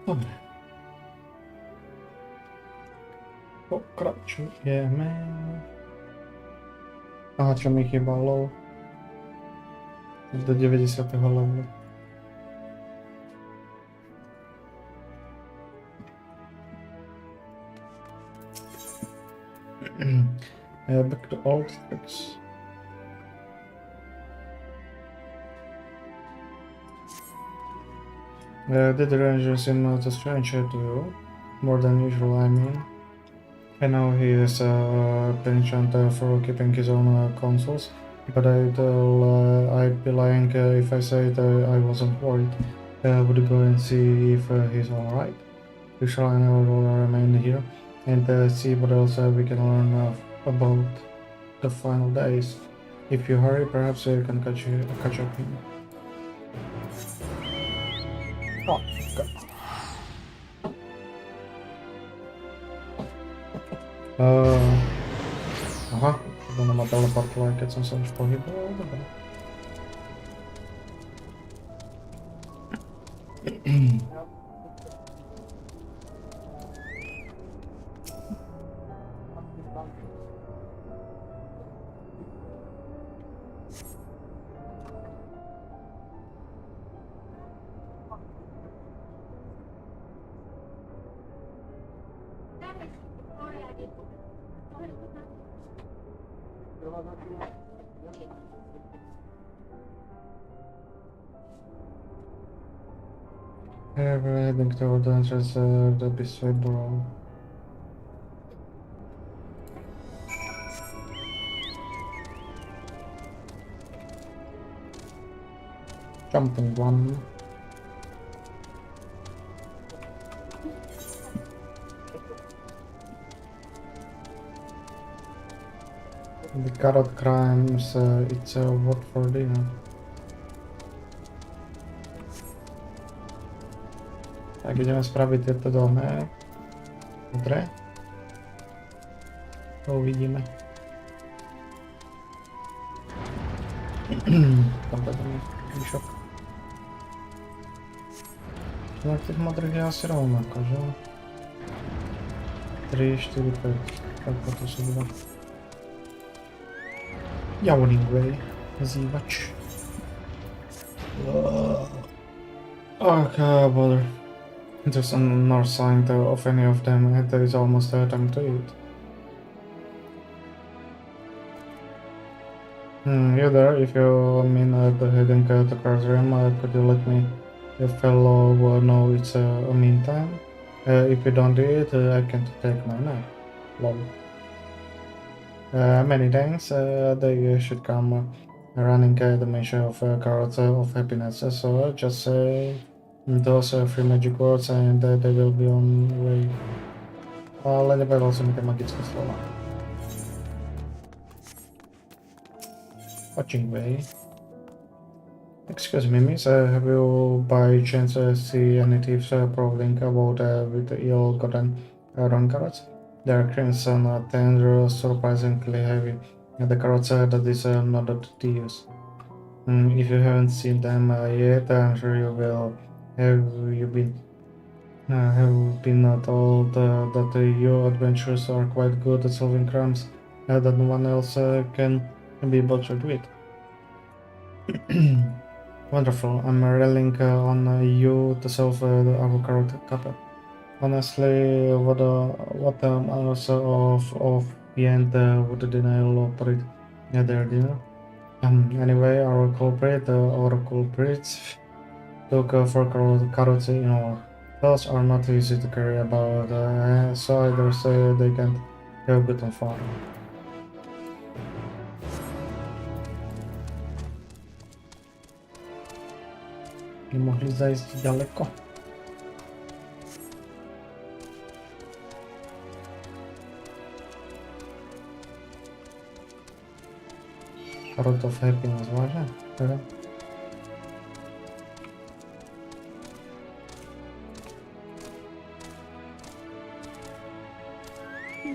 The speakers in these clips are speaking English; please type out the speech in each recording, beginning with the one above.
Dobre. Pokračujeme. Aha, čo mi chýbalo? Do 90. levelu. Back to old tricks. Did the ranger seem a stranger to you? More than usual, I mean. I know he is a penchant for keeping his own consoles, but I'd be lying if I said I wasn't worried. Would you go and see if he's alright? We shall remain here and see what else we can learn about the final days. If you hurry, perhaps you can catch up him. Oh, God. Aha, to ma teleportovať, keď som sa už pohyboval, dobre. We're heading toward the entrance the Bisway Borough. Jumping one. The carrot crimes, it's what for dinner. Tak ideme spraviť tieto domy. Dobre. To uvidíme. Dobre, domy. Vyšok. No tých modrých je asi rovnako, že? 3, 4, 5. Tak to sú dva. Yawning Way. Zývač. Bother. There's no sign of any of them, and there is almost time to eat. You there, if you mean heading to Cars Room, could you let me, a fellow, know it's a meantime? If you don't do it, I can't take my nap. Lol. Many thanks, they should come running the mission of carrots of happiness, so just say those 3 magic words and they will be on way. Ale nevedel som mi tie magické slova. Watching way. Excuse me, miss, have you by chance see any thieves prowling about with the ill-gotten run carrots? Their crimson tender surprisingly heavy. The carrots that is not the thieves. If you haven't seen them yet, I'm sure you will. Have you been told that your adventures are quite good at solving crimes that no one else can be bothered with? Wonderful. I'm relying on you to solve our carrot couple. Honestly, what hours of the end would the denial operate their dinner? Anyway, our culprits took for carrots in our. Those are not easy to carry about, so either say they can't have gotten far. Nemohli zajsť ďaleko. Carrot of happiness, vážne?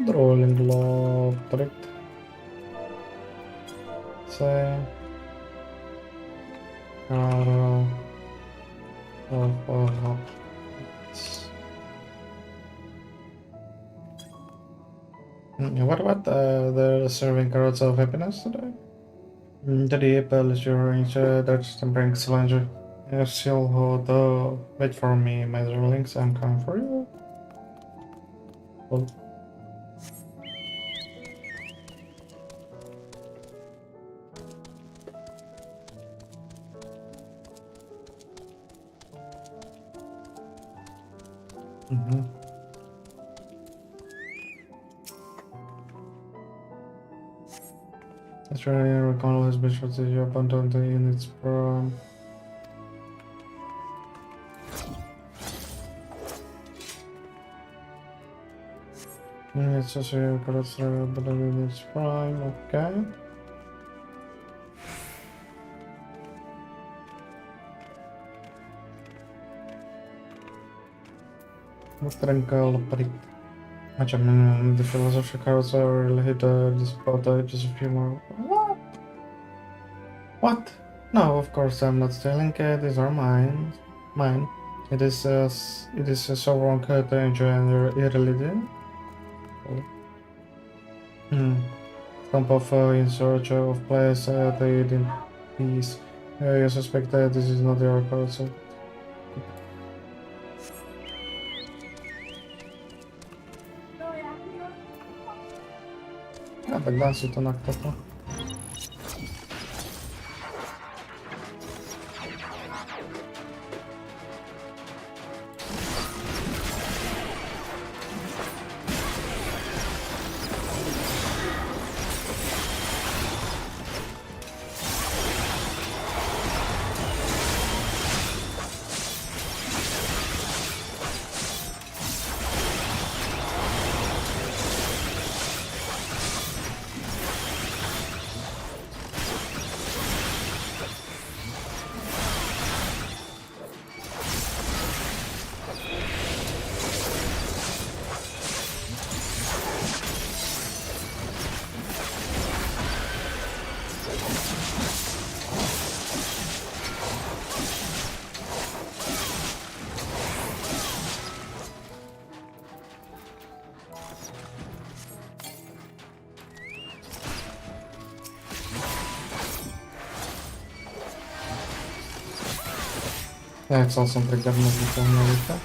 Rolling low trick. Say of What about the serving carrots of happiness today? The deep lecturing that's the brink cylinder. Still hold wait for me, my darlings, I'm coming for you. Oh. Mm-hmm. That's right, I recall his bishop to you upon the units from. It's just a carrots but the units prime, okay. Tranquilo, buddy. The philosophy cards are really hit this spot just a few more. What? What? No, of course I'm not stealing it. These are mine. Mine. It is so wrong to enjoy and irrelevant. Oh. Stump of in search of place they in peace. You suspect that this is not your card, so. Ja, tak dám si to na toto. Ja chcel som pregarnúť vyplňovať.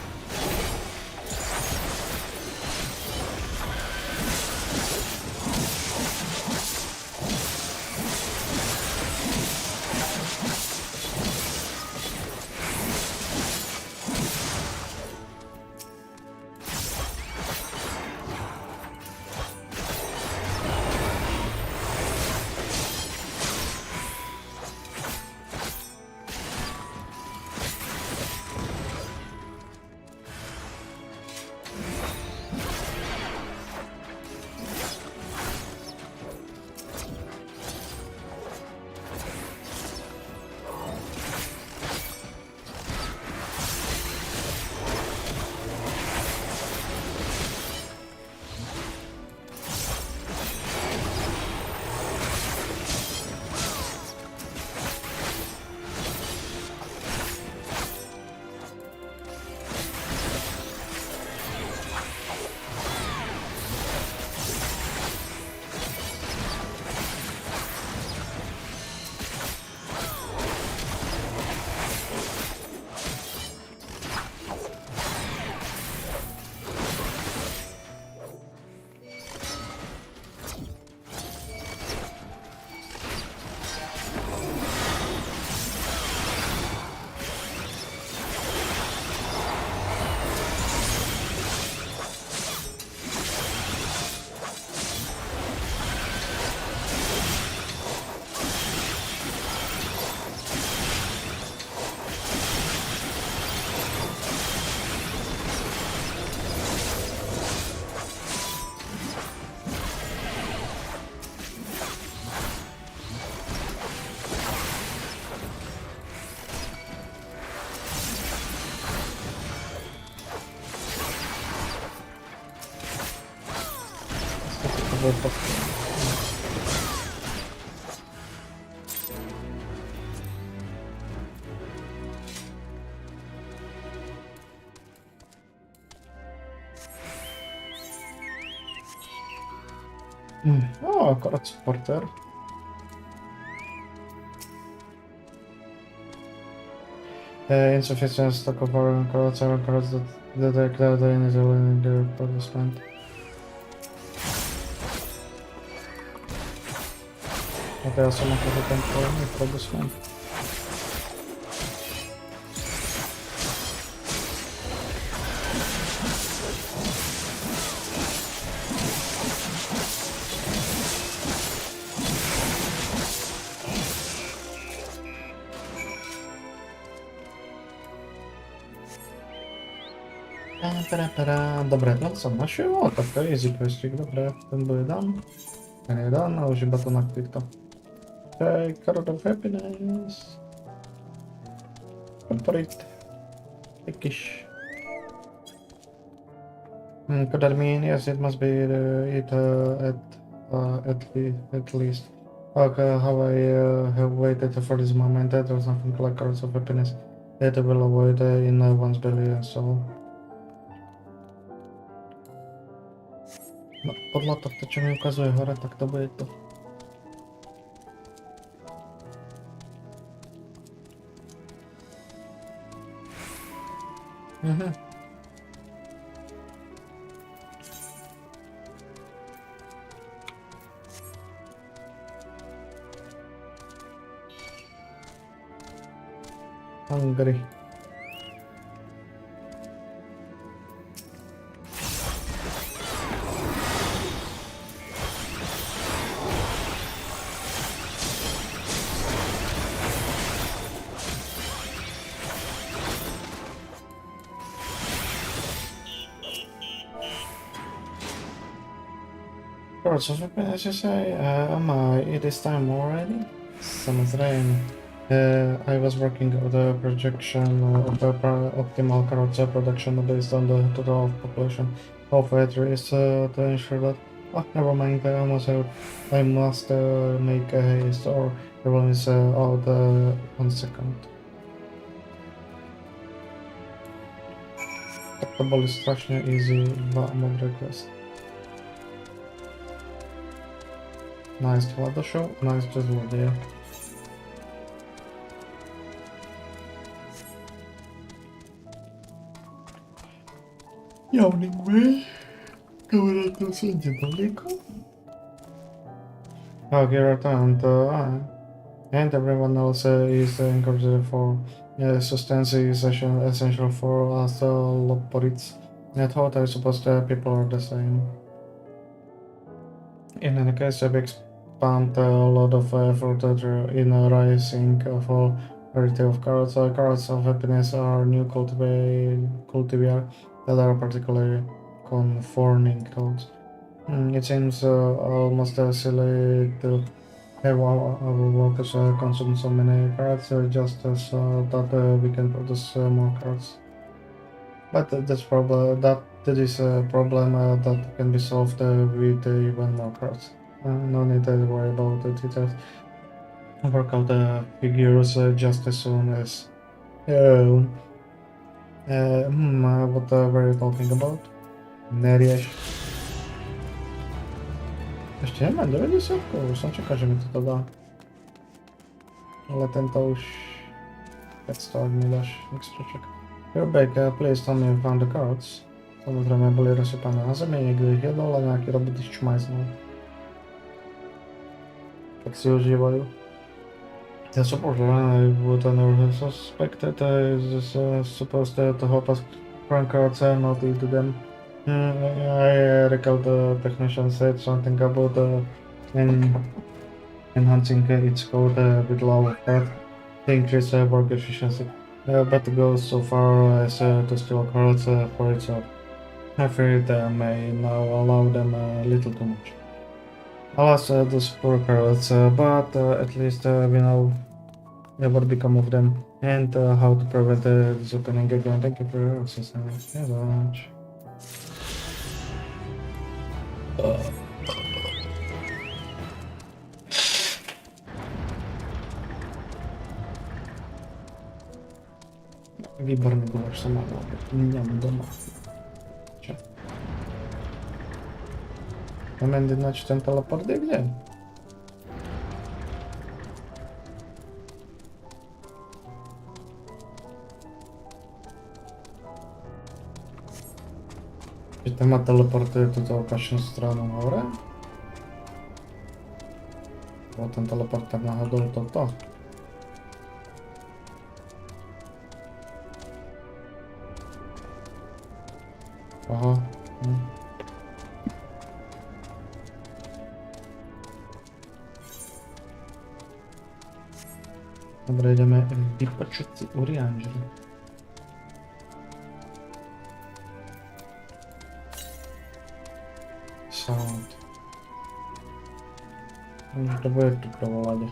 O, akurat supporter. Insufficient stock of foreign cards are cards that declare the initial in their producement. A teraz są naprawdę ten producement. Dobra, no co, na siłę? Tak, easy questik, dobra, ten był jeden. Ten jeden, a już baton active to. Okay, card of happiness. Corporate. Jakiś. Could that mean, yes, it must be at least. Okay, how I have waited for this moment, that was nothing like cards of happiness. That will avoid in one's belly and so. No, pod latach to ciągle ukazuje chore, tak to by to. Mhm. Hungry. Cards of happiness, you say? Am I it is time already? Summer's rain. I was working on the projection of the optimal cards production based on the total population of trees to ensure that. Oh, never mind. I must make a haste or everyone is out 1 second. Tak to było strasznie easy, mądry quest. Nice to show, nice to złodzieja. Yawning way. Dobra, to wszędzie daleko. Okay, right, and everyone else is encouraged for sustenance is essential for us Loporids. I thought I suppose people are the same. In any case, I've expended a lot of effort in rising for variety of cards. Cards of happiness are new cultivar that are particularly conforming codes. It seems almost silly to have our workers consume so many cards just as that we can produce more cards. But that is a problem that can be solved with even more cards. No need to worry about the details. Work out the figures just as soon as. What were you talking about? Neries. Jeszcze nie będę wiedzieć szybko, są ciekawe, że mi to doda. Ale ten to już... Let's start mi dasz extra check. You're back, please tell me you found the cards. Samozrejme byli rozsypane na ziemię, niekdy ich jedną, ale nejaký roboty šmajznú. Tak si užívajú. I suppose I would never suspected is supposed to help us prank cards and not eat them. I recall the technician said something about enhancing its code with low part to increase work efficiency, but goes so far as to steal cards for itself. I fear it may now allow them a little too much. Alas, those poor cards, but at least we know what become of them and how to prevent this opening again. Thank you for your assistance. Very much. Výborný gulaš sama mňam doma. Čo? Moment, ináč ten teleport je kde? Že ten ma teleportuje túto opačnú stranu hore? Bol ten teleporter náhodou toto? Aha. Dobre, ideme vypočuť si Uriangeli. Sound. Už to bude tu provolať.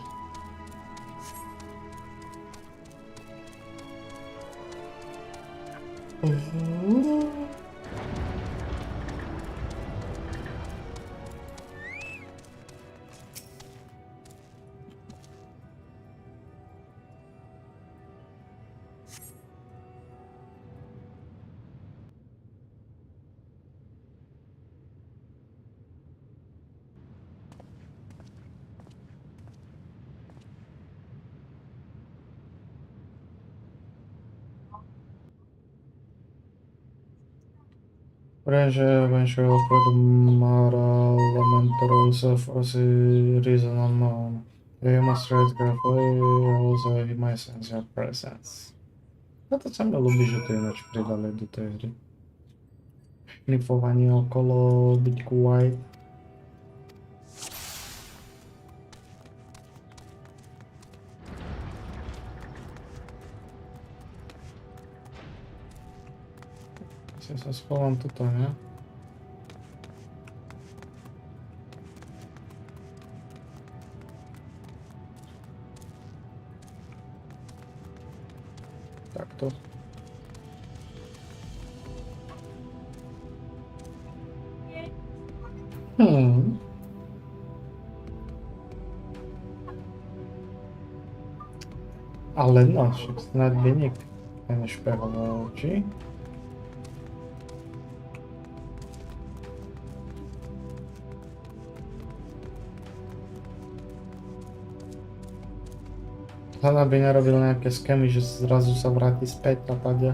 Range eventually offered moral lamenters of reason unknown. You must trade carefully, also he might sense your presence. Toto sa mi ľúbi, že to ináč pridali do tej hry. Nifovanie okolo, byť quiet. Asi sa schovám tuto, ne? Takto. Ale no, však snad by niekto nešpehoval, či? Hlavne by nerobil nejaké skémy, že zrazu sa vráti späť a padia.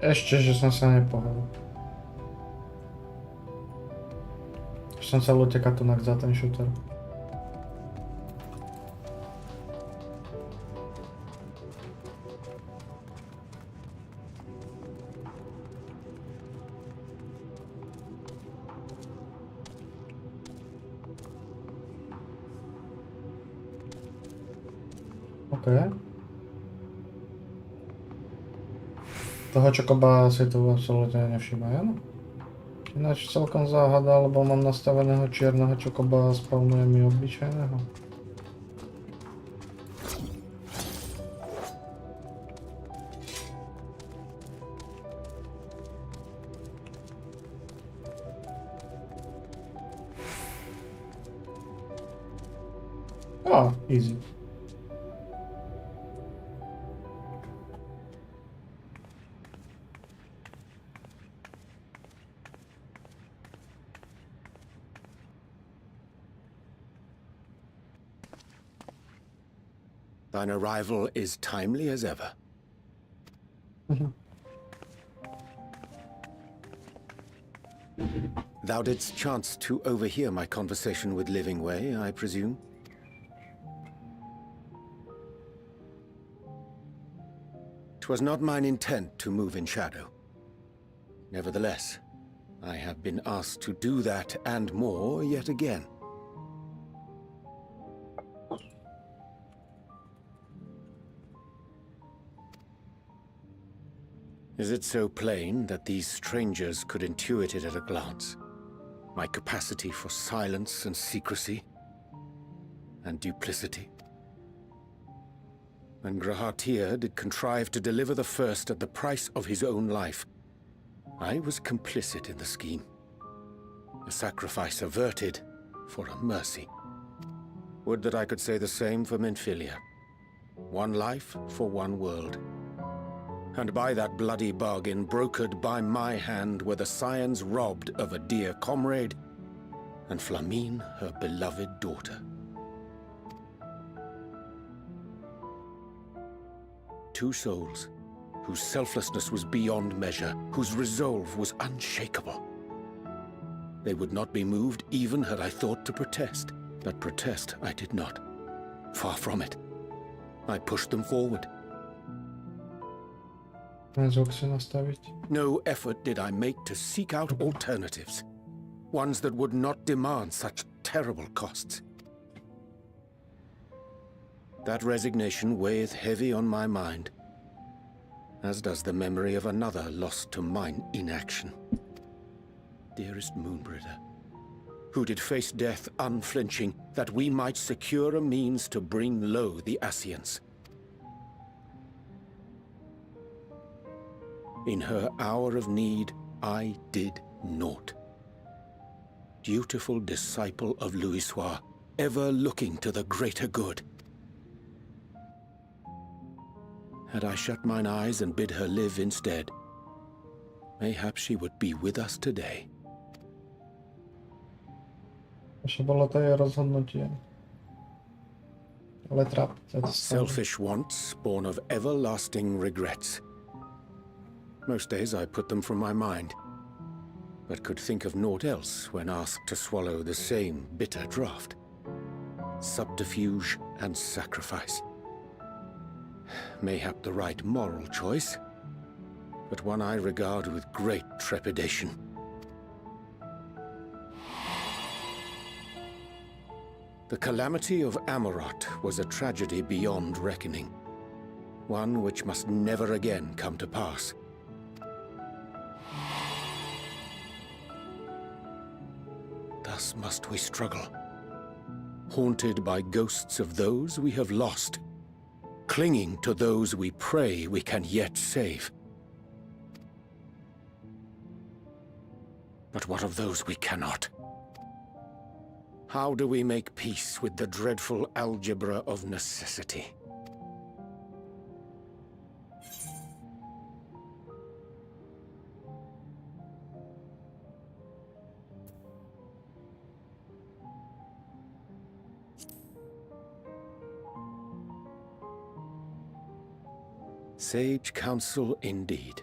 Ešte, že som sa nepohol. Že som sa utekal tu za ten shooter. OK. Toho Chocoba si tu absolútne nevšíma, áno? Ináč celkom záhada, lebo mám nastaveného čierneho Chocoba a spawnuje mi obyčajného. Easy. Thine arrival is timely as ever. Thou didst chance to overhear my conversation with Livingway, I presume? 'Twas not mine intent to move in shadow. Nevertheless, I have been asked to do that and more yet again. Is it so plain that these strangers could intuit it at a glance? My capacity for silence and secrecy and duplicity? When Grahatir did contrive to deliver the first at the price of his own life, I was complicit in the scheme. A sacrifice averted for a mercy. Would that I could say the same for Menphilia. One life for one world. And by that bloody bargain brokered by my hand were the scions robbed of a dear comrade, and Flamine her beloved daughter. Two souls, whose selflessness was beyond measure, whose resolve was unshakable. They would not be moved even had I thought to protest, but protest I did not. Far from it. I pushed them forward. No effort did I make to seek out alternatives, ones that would not demand such terrible costs. That resignation weigheth heavy on my mind, as does the memory of another lost to mine inaction. Dearest Moonbringer, who did face death unflinching, that we might secure a means to bring low the Ascians. In her hour of need, I did naught. Dutiful disciple of Louisoix, ever looking to the greater good. Had I shut mine eyes and bid her live instead, mayhap she would be with us today. Selfish wants born of everlasting regrets. Most days I put them from my mind, but could think of naught else when asked to swallow the same bitter draught. Subterfuge and sacrifice. Mayhap the right moral choice, but one I regard with great trepidation. The calamity of Amarot was a tragedy beyond reckoning, one which must never again come to pass. Thus must we struggle, haunted by ghosts of those we have lost, clinging to those we pray we can yet save. But what of those we cannot? How do we make peace with the dreadful algebra of necessity? Sage counsel indeed.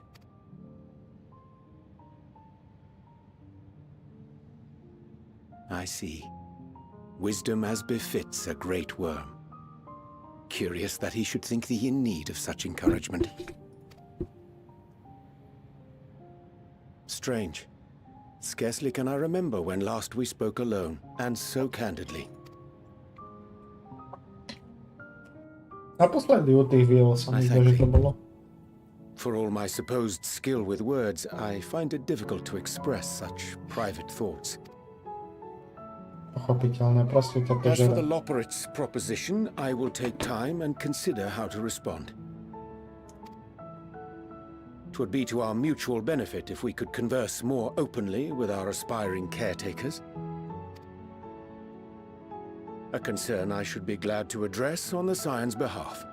I see. Wisdom as befits a great worm. Curious that he should think thee in need of such encouragement. Strange. Scarcely can I remember when last we spoke alone, and so candidly. Naposledy u tých víl sa mi zdá, že to bolo. For all my supposed skill with words, I find it difficult to express such private thoughts. Pochopiteľné, proste ťa to As for the žere. Loporit's proposition, I will take time and consider how to respond. 'Twould be to our mutual benefit if we could converse more openly with our aspiring caretakers. A concern I should be glad to address on the Scion's behalf.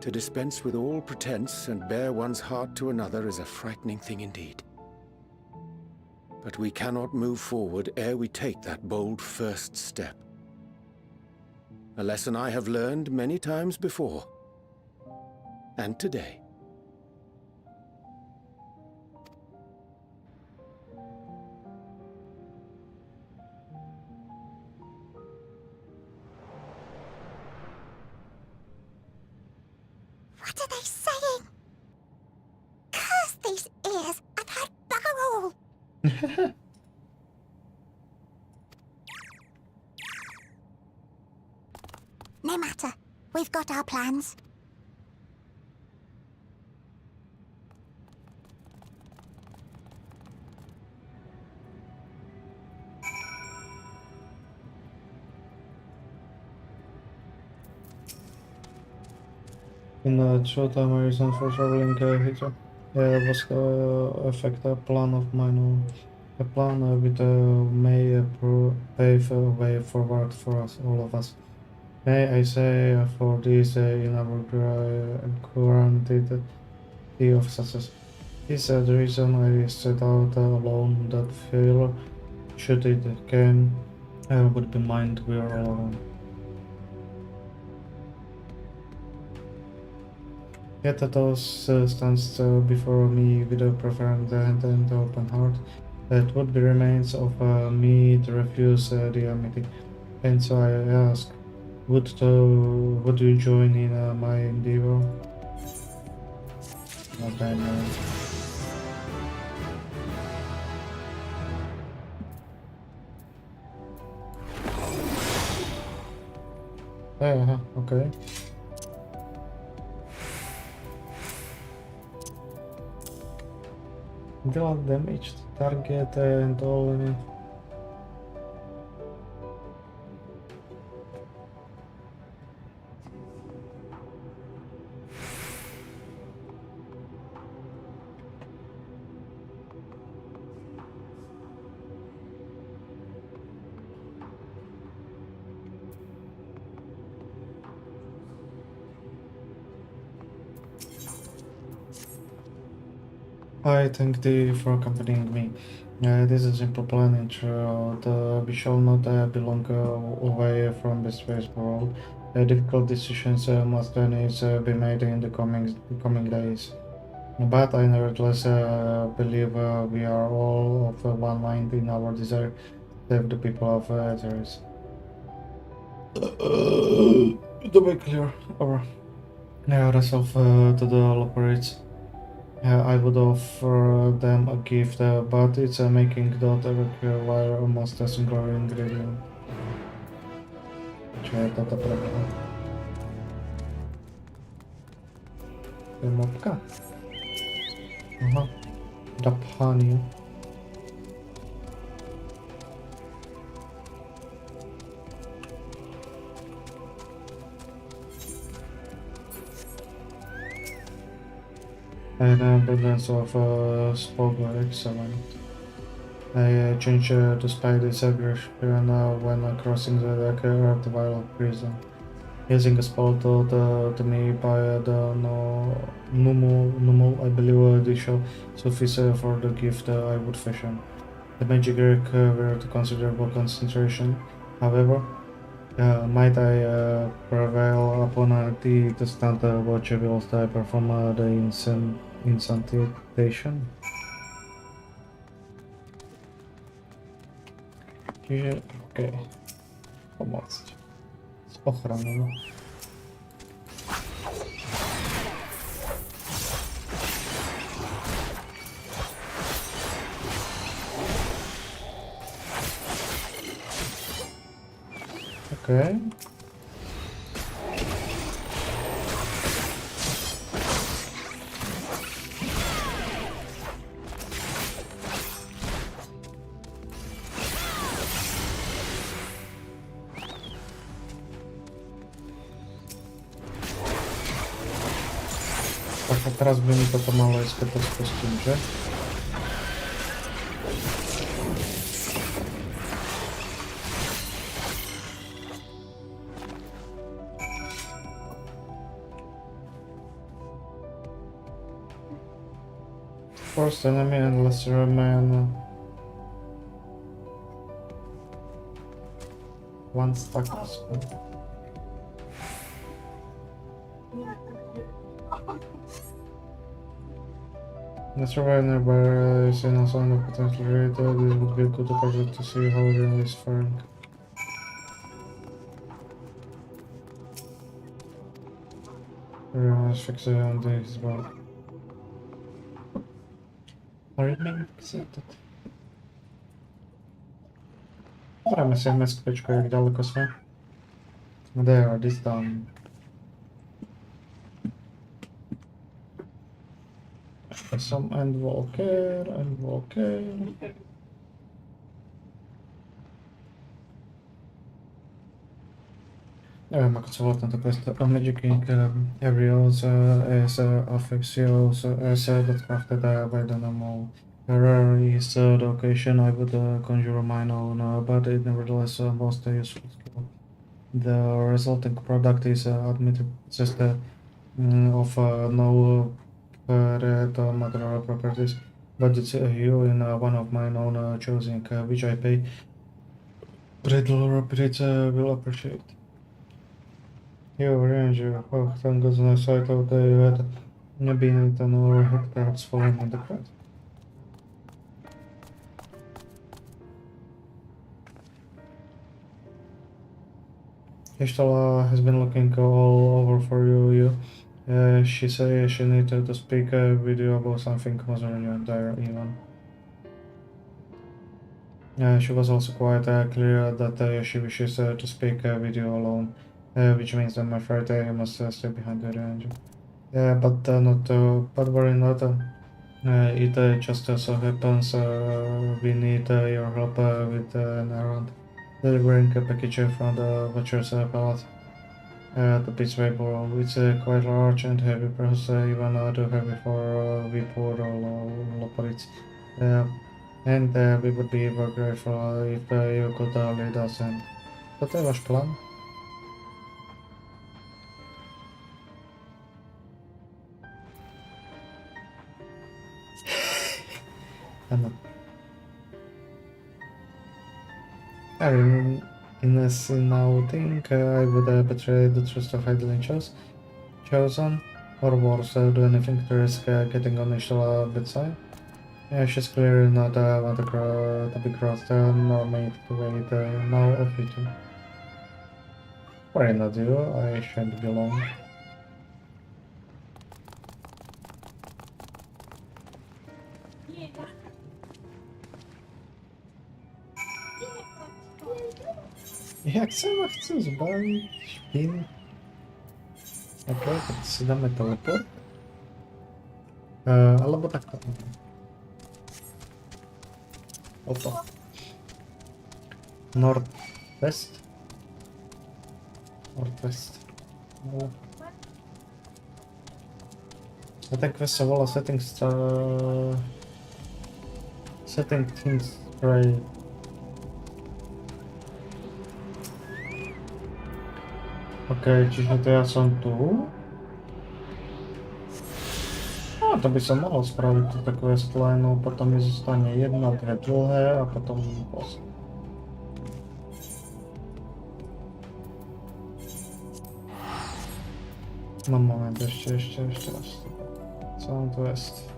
To dispense with all pretense and bare one's heart to another is a frightening thing indeed. But we cannot move forward ere we take that bold first step. A lesson I have learned many times before. And today. What are they saying? Curse these ears and I'd bugger all. No matter. We've got our plans. In the short time, my reason for traveling here was the effect a plan of mine. A plan may pave a way forward for us, all of us. May I say for this in our guaranteed of success. This is the reason I set out alone that failure, should it come, would be mine. We are all alone. Yet those stands before me with a preferred hand and open heart. That would be remains of me to refuse the amity. And so I ask, would you join in my endeavor? Okay, no. Okay. Deal damage to target and all. I thank thee for accompanying me. This is a simple plan, we shall not be longer away from this space world. Difficult decisions must then be made in the coming days. But I nevertheless believe we are all of one mind in our desire to save the people of Azeris. To be clear, our resolve to the operates. I would offer them a gift, but it's making that require almost a single ingredient. Čo je toto preboha? To je mopka? Aha. Daphania. And abundance of spog were excellent. I changed to spy this aggression when crossing the deck at the Vile prison. Using a spell taught to me by the Numu, I believe this shall suffice for the gift I would fashion. The magic required considerable concentration. However, might I prevail upon the distant watch whilst I perform the incantation? Čiže, OK. Pomôcť. S ochranou. OK. Tak a teraz by mi toto malo ísť späť s kostým, že? First enemy and lesser man. One stack. The survivor where is in a sound of potential raid, this would be a good project to see how really is faring. Let's fix it on this as well. Remain accepted. Zobráme si MSPčko, jak ďaleko sme. There, this done. Some Endwalker. Neviem, ako sa volá tento quest. Magic Ink Aerials is FFXIV as that crafted by the normal Rare is the occasion I would conjure mine own, but it nevertheless most useful skill. The resulting product is admitted just of no material properties, but it's hue in one of mine own choosing, which I pay Riddle will appreciate. Your range, oh, thank goodness I thought you had been eaten or had perhaps fallen in the crowd. Ishtala has been looking all over for you. She says she needed to speak with you about something concerning your entire event. She was also quite clear that she wishes to speak with you alone, which means I'm afraid you must stay behind the engine. But worry not. It just so happens we need your help with an errand. Delivering a package from the Butcher's Palace. The Beachway it's quite large and heavy, perhaps even too heavy for Vipur or Loporitz. And we would be very grateful if you could lead us in. To je váš plán? Ano. Ines now think I would betray the trust of idling chosen, or worse, do anything to risk getting on Ishla bedside. Yeah, she's clearly not want to be crossed, nor made to wait now of you two. Worry not you, I shan't be long. Jak se ma chce zbawić? Śpin? Okej, tak si dáme teleport. Alebo takto. Oto. Northwest. Northwest. No. A ten quest sa volá Setting Things Straight. OK, čiže to ja som tu. No, to by som mohol spraviť túto questline, potom mi zostane jedna, dve dlhé a potom boss. No moment, ešte raz. Southwest.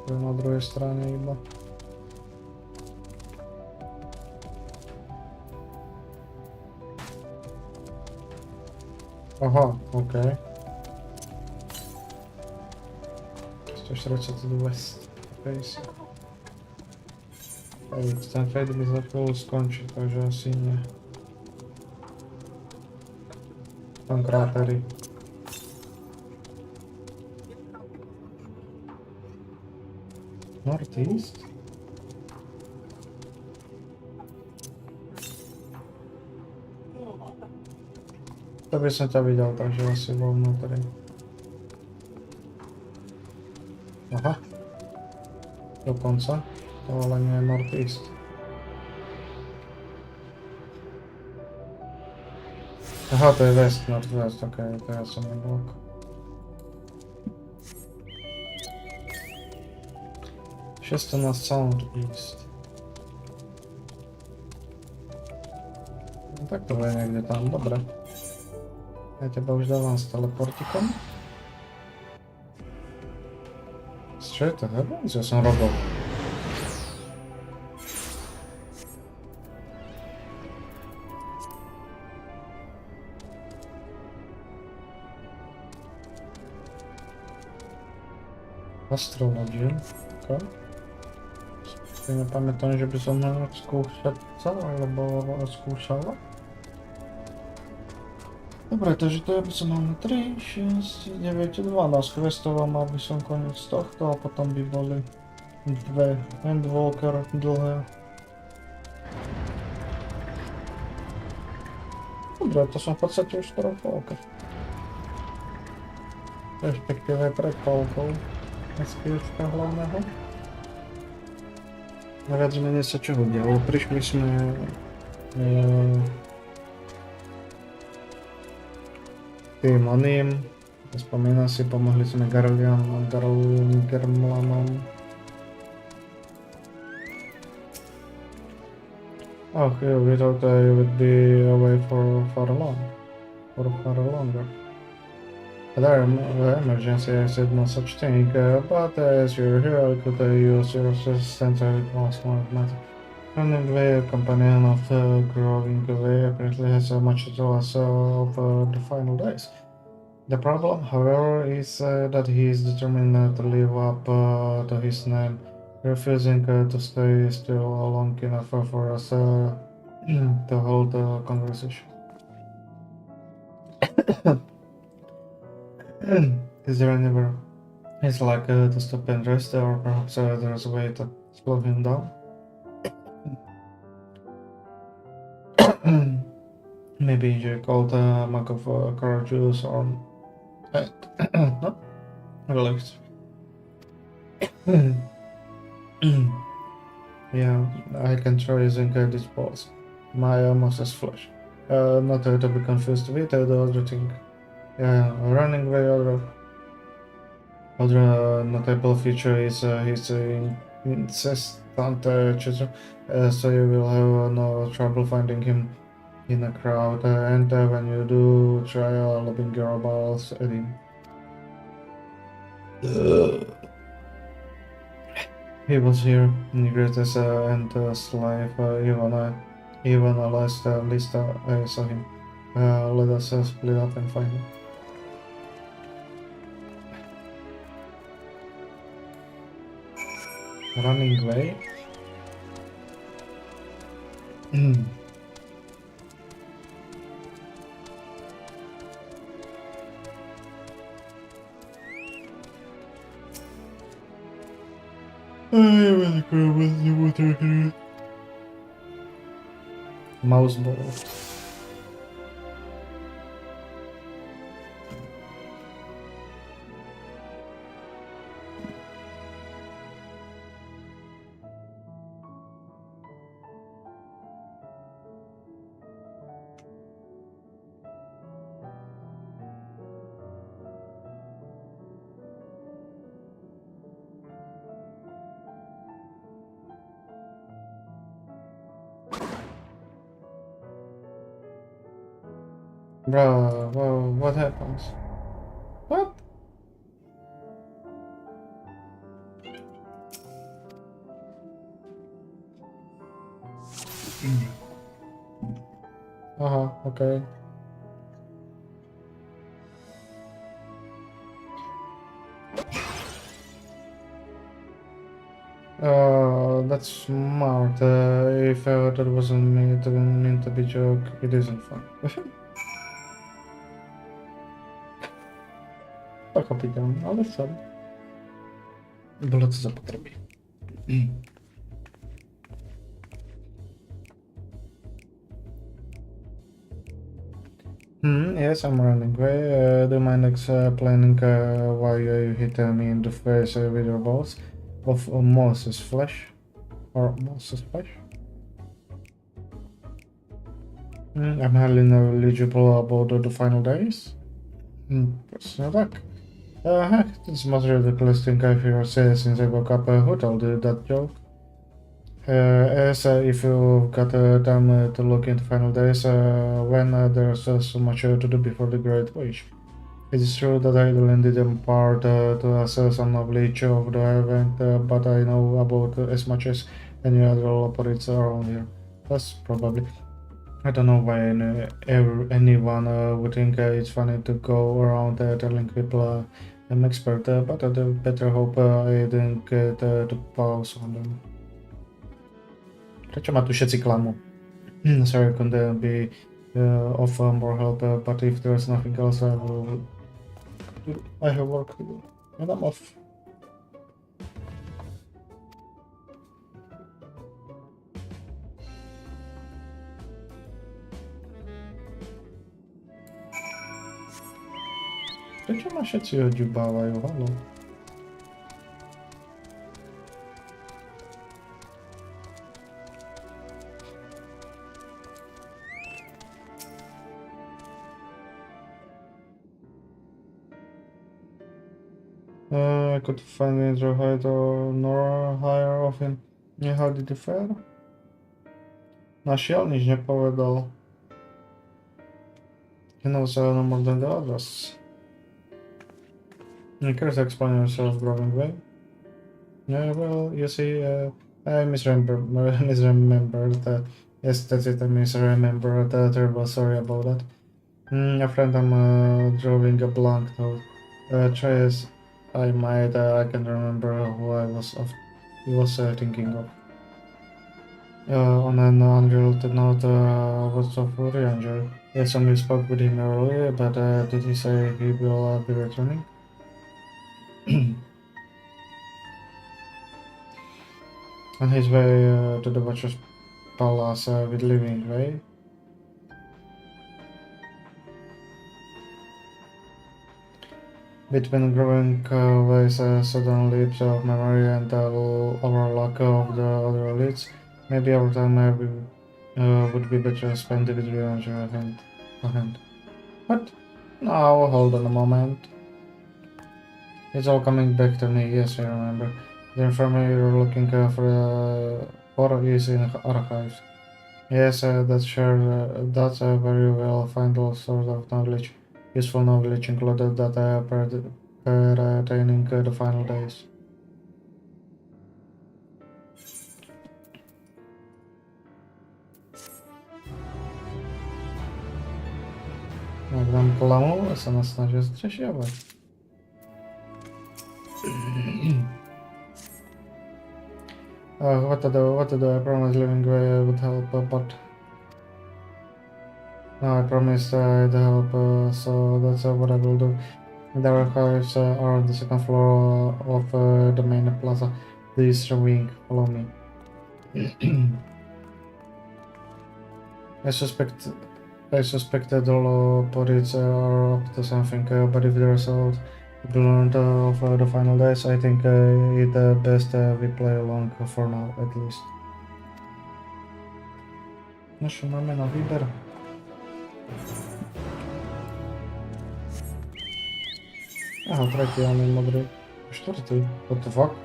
To je na druhej strane iba. Aha, OK. 142 West. Face. Ten fade by za chvíľu skončí, takže asi nie. Tam krátery. Northeast? To by som ťa videl, takže asi bol vnútri. Aha. Dokonca. To ale nie je Northeast. Aha, to je West, Northwest, ok, to ja som nebol. Šesto na Southeast. No tak to je niekde tam, dobre. Ja teba už dávam s teleportikom. Čo je to, Heavens? Ja som robot. Astrologiu, ok. Si nepamätám, že by som mal skúšať alebo skúšala. Dobre, takže to ja by som mal na 3, 6, 9, 12 questov a mal by som koniec tohto a potom by boli dve Endwalker dlhé. Dobre, to som v podstate už skoro v polke. Respektíve pred polkou SQčka hlavného. A viac menej sa čo udialo. Prišli sme tým oným, spomína si, pomohli sme Garmlanom. Oh, yeah, we thought I would be away for long, or far longer. There emergency, I said no such thing, but as you're here, I could use your assistance. It was more matter. Running away, a companion of the growing away, apparently has much to tell us of the final days. The problem, however, is that he is determined to live up to his name, refusing to stay still long enough for us to hold a conversation. Is there anywhere he's like to stop and rest, or perhaps there's a way to slow him down? Maybe you called a mug of carrot juice or no? Relax. Yeah, I can try using these balls. My muscles flesh. Not to be confused with the other thing. Yeah, running away other notable feature is his incessant chaser, so you will have no trouble finding him in a crowd, and when you do, try lobbing your balls at him. He was here, the greatest and slave, even last least I saw him. Let us split up and find him. Running away? Mouse ball. Bro, whoa, what happens? What? Okay. That's smart. If that wasn't meant to be joke, it isn't fun. Pochopiteľne, ale sorry. Bolo to zapotrebí. Yes, I'm running away. Do you mind explaining why you hit me in the face with your balls of Moses flesh? Or Moses flesh? I'm hardly knowledgeable about the final days. Просто так. Heck, it's the most ridiculous thing I've ever said since I woke up. Who told you that joke? As if you've got time to look into final days when there's so much to do before the Great Wage. It is true that I lended in part to assess some knowledge of the event, but I know about as much as any other operates around here. That's probably. I don't know why anyone would think it's funny to go around telling people I'm expert, but I better hope I didn't get to pause on them. Prečo ma tu všetci klamú? Sorry, I couldn't be of more help, but if there's nothing else, I have work to do. And I'm off. Prečo ma všetci odžubávajú, halo? I could find either higher nor higher of him. How did you fare? Našiel, nič nepovedal. He knows no more than the others. He cares to explain himself growing way. Yeah, well, you see, I misremembered. Yes, that's it, I misremembered. Terrible, sorry about that. A friend, I'm drawing a blank note. Try as I might, I can remember who he was thinking of. On an unrelated note, what's up with Ranger? Yes, somebody spoke with him earlier, but did he say he will be returning? On his way to the Watcher's Palace with Living Way. Between growing ways, sudden leaps of memory and overlook of the other leads, maybe our time would be better spent with Ranger a hand. What? Now, hold on a moment. It's all coming back to me, yes, I remember. The infirmary you're looking for is in archives. Yes, that's sure. That's very well find all sorts of knowledge. Useful knowledge included that pertaining the final days. Jak tam klamou se nás snaží ztřešovat. What to do? I promised Living Way would help, but no, I promised I'd help, so that's what I will do. The archives are on the second floor of the main plaza. This wing, follow me. I suspect that all police are up to something, but if there's a learned of the final days, I think it's best we play along for now, at least. No čo máme na výber? Aha, tretí, ale modrý. Štvrtý, what the fuck?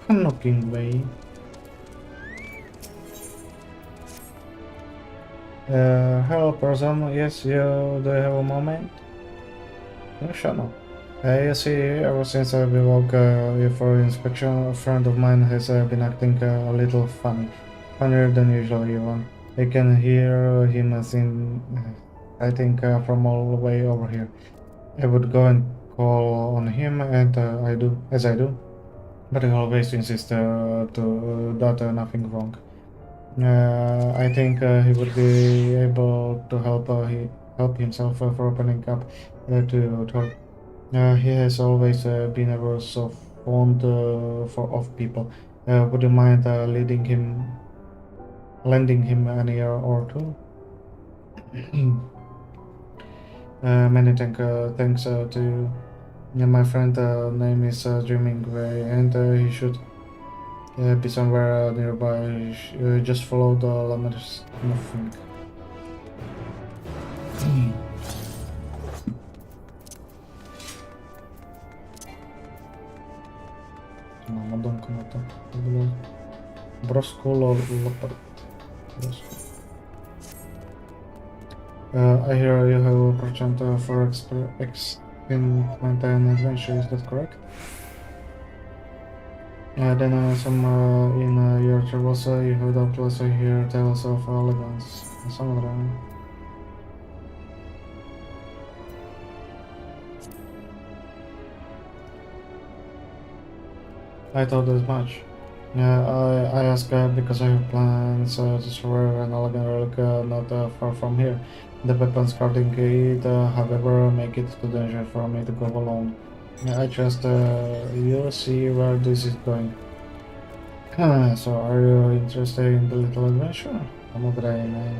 Knocking way. Hello person, yes, you do you have a moment? No, shut up. You see, ever since we woke you for inspection, a friend of mine has been acting a little funny. Funnier than usual even. I can hear him sing, I think from all the way over here. I would go and call on him, and I do, as I do. But he always insists that nothing wrong. I think he would be able to help himself for opening up to talk. He has always been ever so fond of people. Would you mind lending him an ear or two? Many thanks to you. My friend name is Dreaming Way, and he should be somewhere nearby. Just follow the lemons. Nothing. Mám odonku na to. To bylo brosku lopar. I hear you have a perchant for experiment and adventure, is that correct? Then some in your travels you have doubtless hear tales of elegance. Some other. I thought as much. I ask because I have plans to survive an elegant relic not far from here. The weapons guarding it, however, make it too dangerous for me to go alone. I just, you'll see where this is going. So are you interested in the little adventure? I'm man.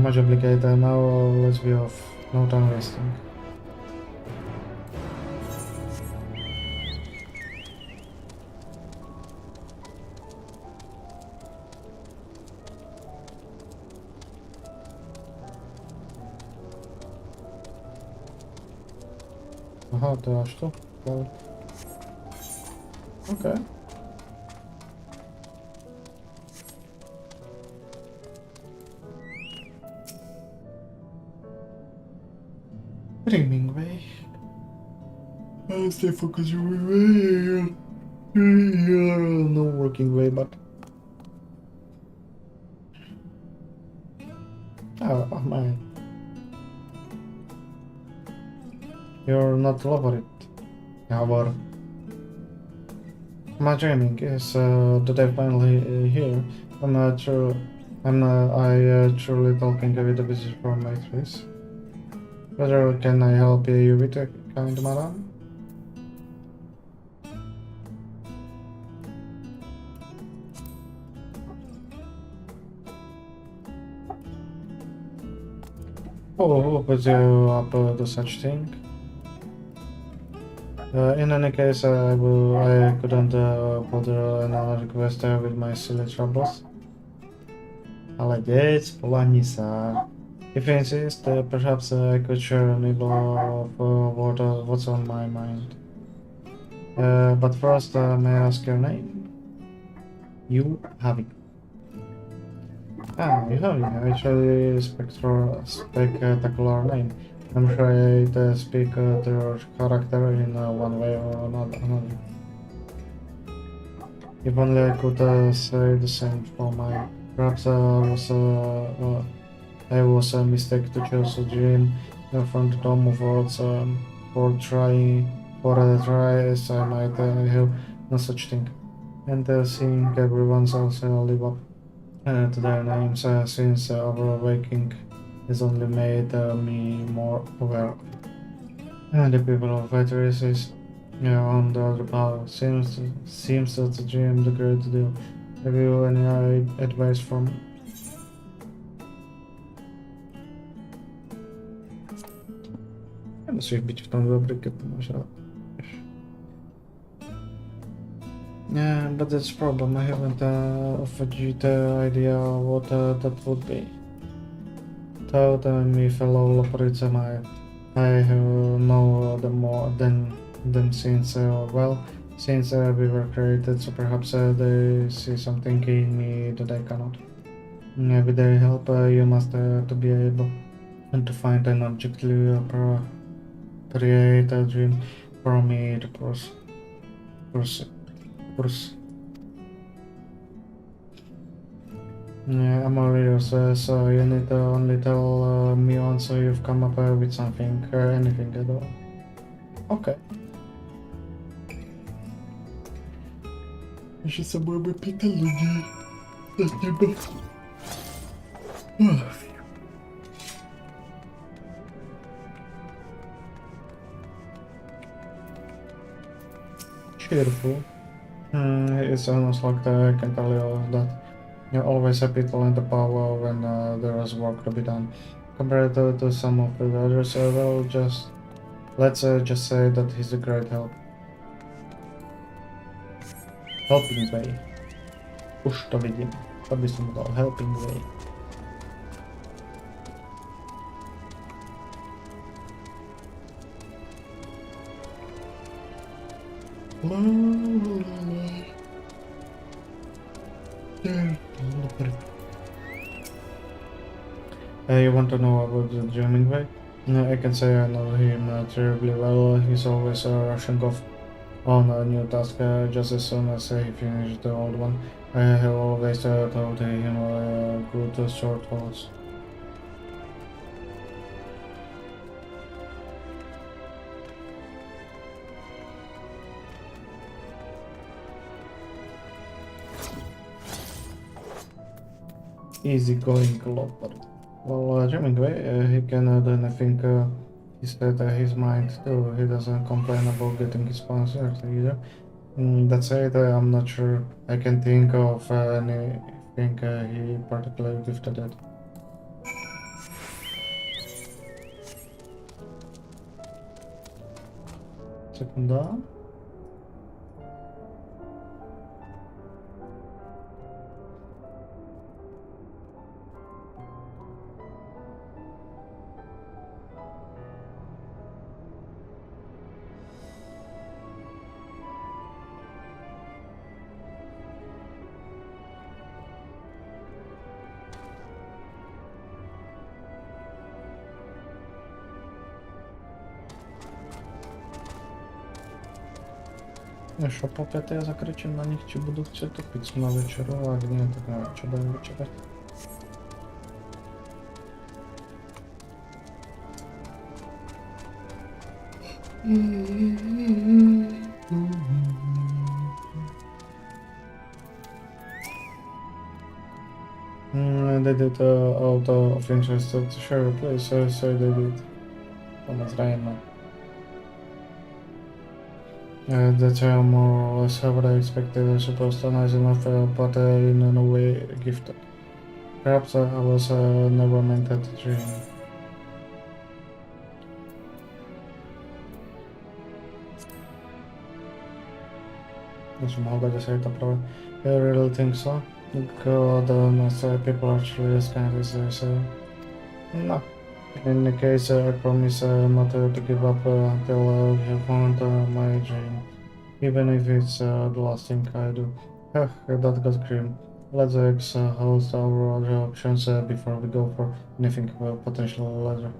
Much obligated now, let's be off. No time wasting. Aha, to aż tu? Dobra. Okej. Dreaming way. I'll stay focused way. No working way, but... Oh man. You're not over it. However, my dreaming is that I'm finally here. I'm true. Truly talking with a visit from my face. Whether can I help you with a kind madam? Oh, but you up to such thing? In any case, I couldn't bother another request with my silly troubles. Молодец, Поланиса. If you insist, perhaps I could share a nibble of what's on my mind. But first, may I ask your name? You have it. Ah, you have it. Actually, spectacular name. I'm sure it speaks to your character in one way or another. If only I could say the same for mine. Perhaps I was a mistake to choose a dream from the Dome of Worlds for a try as I might have no such thing. And seeing everyone else live up to their names since our waking has only made me more aware. And the people of white races on the other power seems that the dream the great deal. Have you any advice for me? Ja muszę wbić w tą fabrykę, to może. Yeah, but that's the problem. I haven't offered you the idea what that would be. Told me fellow operator I know them more than them since since we were created, so perhaps they see something in me that I cannot. With their help, you must to be able and to find an objectively create a dream for me to pursue. Yeah, I'm all ears, so you need to only tell me once you've come up with something, anything at all. Okay. Jeszcze sobie by pyta ludzi. Dlaczego? Cheerful. It's almost like I can tell you that you're always happy to lend the power when there is work to be done. Compared to some of the others, let's just say that he's a great help. Helping way. Už to vidím. To by som dal helping way. You want to know about the German way? I can say I know him terribly well. He's always rushing off on a new task just as soon as he finished the old one. I have always told him good short thoughts. Easygoing lover. Well, Hemingway, he can do anything he set his mind to. He doesn't complain about getting his sponsors either. That's it, I'm not sure. I can think of anything he particularly gifted at. Sekunda. Що по 5 я закричим на них, чи буду в цю тупицю на вечеру, а ні, так що дай вечерять. They did out of interest. Sure, please, so they did. Thomas Ryan. That's more or less what I expected. I suppose nice enough, but in a way gifted. Perhaps I was never meant to dream. That's много say это правда. I really think so. God, people actually as kind as I say. No. In the case, I promise not to give up until we have found my dream. Even if it's the last thing I do. That got grim. Let's exhaust our other options before we go for anything potentially larger.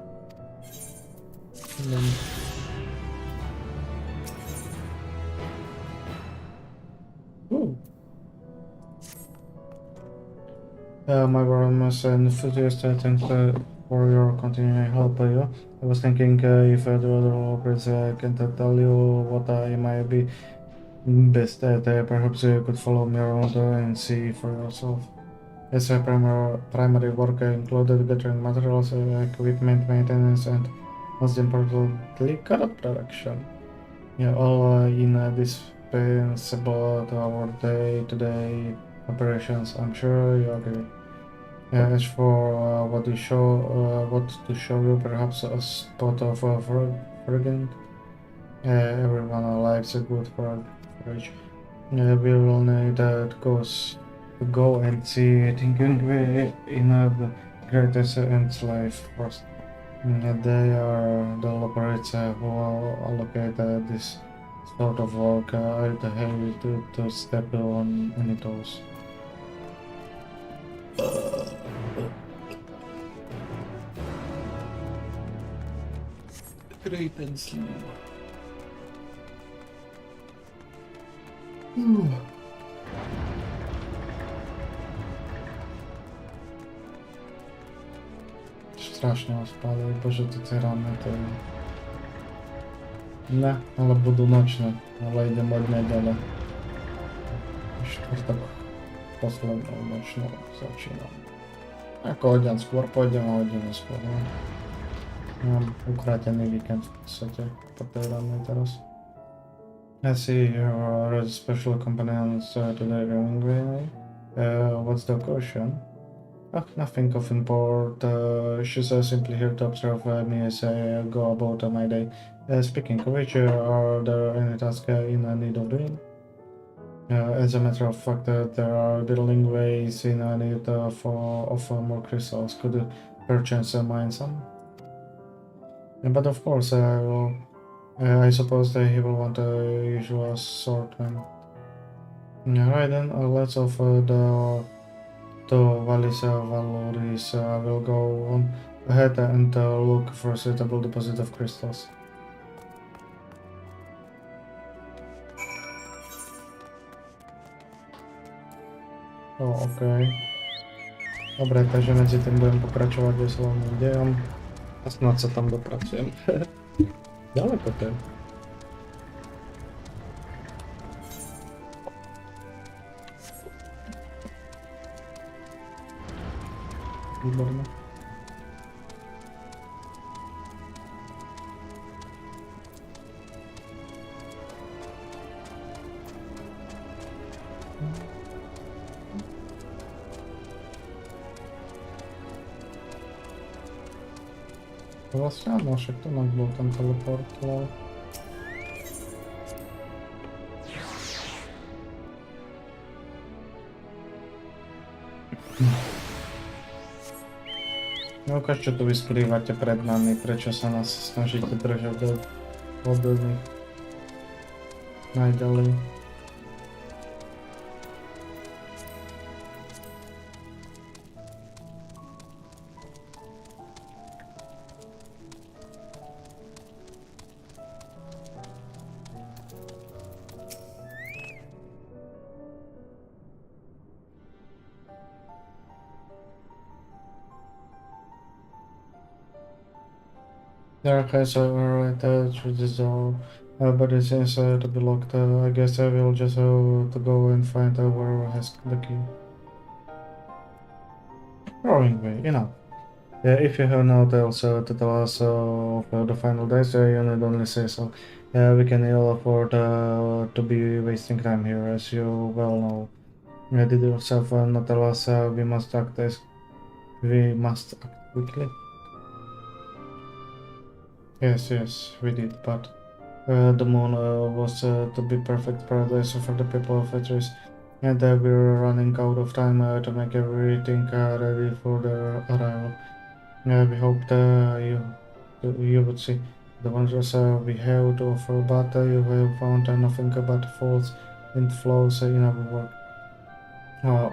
Ooh. My Baroness and enthusiast, thanks for your continuing help. I was thinking if the other operators can tell you what I might be best at, perhaps you could follow me around and see for yourself. As a primary work included gathering materials, equipment maintenance, and most importantly, carrot production. Yeah, all indispensable to our day-to-day operations. I'm sure you agree. As for what to show you, perhaps a spot of fragment. Everyone likes a good forage. We will need to go and see thinking in the greatest ants life first. They are the operators who allocate this sort of work. I'd hate to step on any toes. Great and sleep. Strasznie ospadł, Boże, te rany to... Ne, ale budú nočné, ale idem od nedele. Štvrtok poslednou nočnou začínam. Ako hodin skôr pôjdem a hodinu skôr, no. Mám ukrátený víkend v podstate po tej ranej teraz. I see you're a special companions to the gaming way. What's the question? Oh, nothing of import. She's simply here to observe me as I go about my day. Speaking of which, are there any tasks in need of doing? As a matter of fact, there are building ways in need of more crystals. Could you perchance mine some? But of course, I will. I suppose that he will want a usual assortment. Alright then, let's offer the to Valis Valoris. I will go on ahead and look for a suitable deposit of crystals. Okej. Dobre, takže medzi tým budem pokračovať veslovným dejom a snad sa tam dopracujem. Ďaleko to je. Výborné. Vlastně ano, však to nebyl ten teleport, ale... No ukáž, čo tu vy skrývate pred nami, prečo sa nás snažíte držať od nich najďalej. There has related to this door, but it seems to be locked. I guess I will just have to go and find whoever has the key. Rowing way, enough. If you have no tales to tell us of the final days, you need only say so. We can ill afford to be wasting time here, as you well know. Did yourself not tell us we must act quickly? Yes, we did, but the moon was to be perfect paradise for the people of Etris, and we were running out of time to make everything ready for their arrival. We hoped you would see the wonders we have to offer, but you have found nothing but faults and flaws in our work.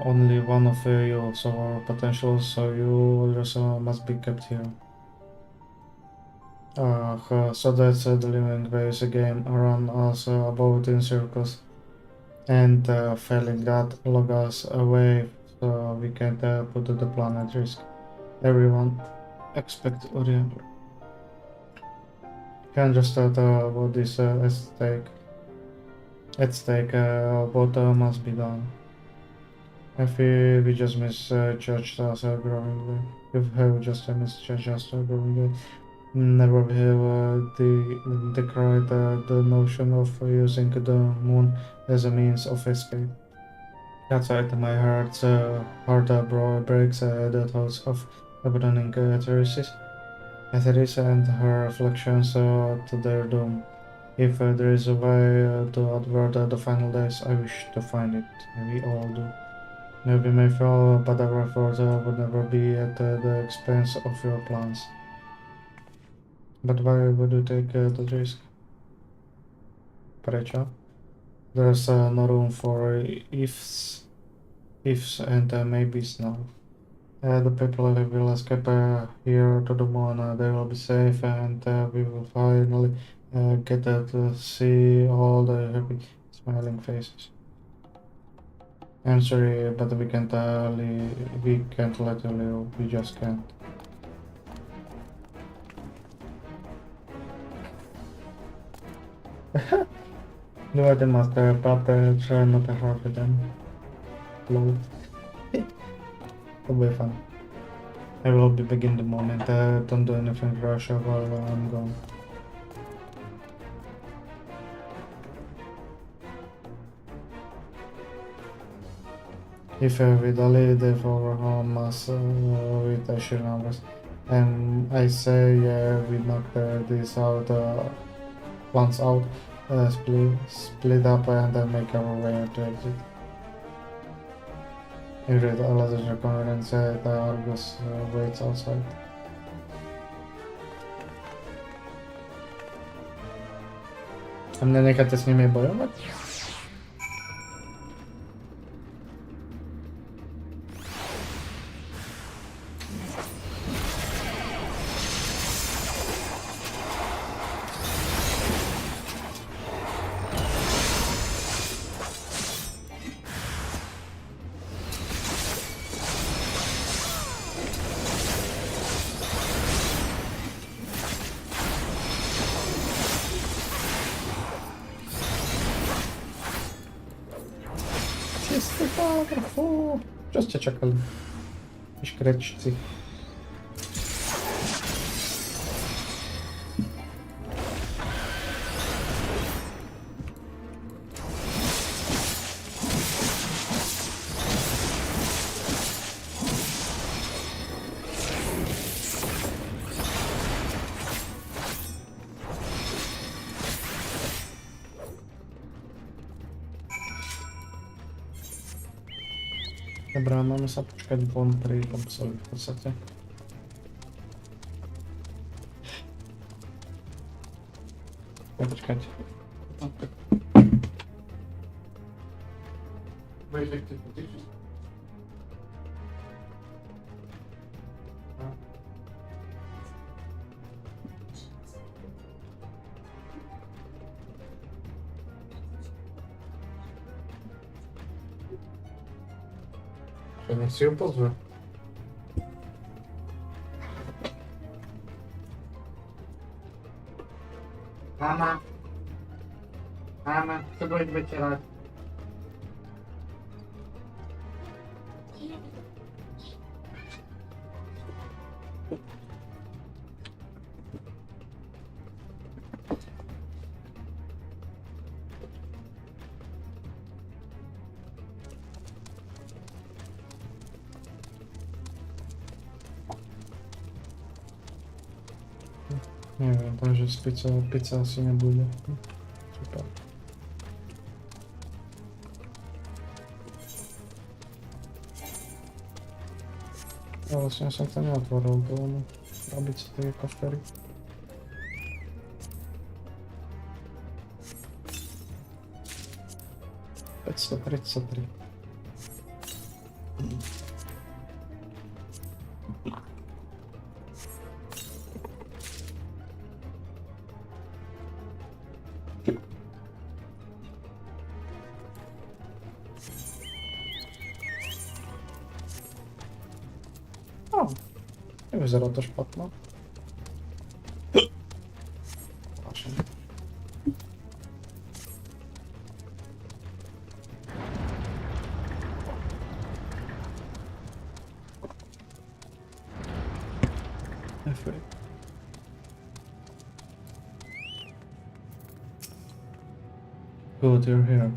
Only one of you saw our potential, so you others must be kept here. So that's the living base game run us about in circles, and failing that log us away so we can't put the planet at risk. Everyone expect Orient. Can't just start what is at stake. What must be done. If we just misjudged us growingly, if we have just misjudged us growingly, never have decried the notion of using the moon as a means of escape. That's why my heart breaks the thoughts of abandoning Etheris and her reflections to their doom. If there is a way to avert the final days, I wish to find it. We all do. We may fail, but our effort would never be at the expense of your plans. But why would you take the risk? Prečo? There's no room for ifs and maybes now. The people will escape here to the moon. They will be safe, and we will finally get to see all the happy, smiling faces. I'm sorry, but we can't let you live. We just can't. Do I must but try not to hurt them. Lol. It'll be fun. I will be back in the moment. Don't do anything rush while I'm gone. If we delay the overhaul us with the sheer numbers, and I say we knock this out once out, split up and then make our way to exit. Ingrid allows your conference the Argus waits outside. A mne necháte s nimi bojovať? Čo ste čakali? Škrečci. Dobrá, máme sa počkať von pri obsovi v podstate. Počkať. Nech si ju pozve. Mama. Mama, co budeš večerát? Neviem, takže pizza asi nebude. Super. Ja vlastne som to neotvoril, to ono. Robiť si tie kofery. $533. Nevyzerá to špatno. Good, you're here.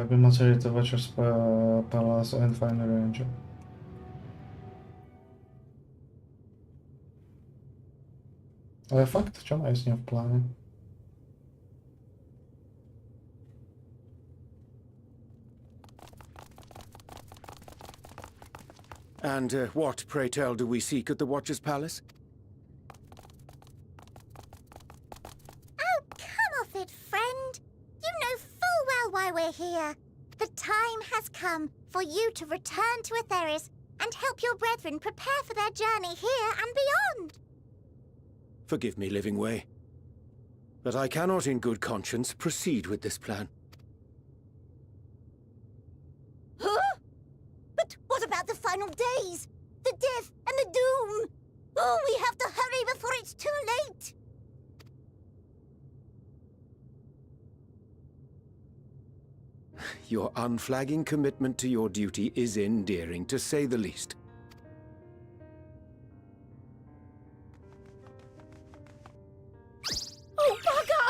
We must reach the Watcher's Palace and find the ranger. Ale fakt, čo majú s ním v pláne? And what, pray tell, do we seek at the Watcher's Palace? Oh, come off it, friend. You know full well why we're here. The time has come for you to return to Atheris and help your brethren prepare for their journey here and beyond. Forgive me, Living Way, but I cannot in good conscience proceed with this plan. Huh? But what about the final days? The death and the doom? Oh, we have to hurry before it's too late. Your unflagging commitment to your duty is endearing, to say the least. Oh, bugger!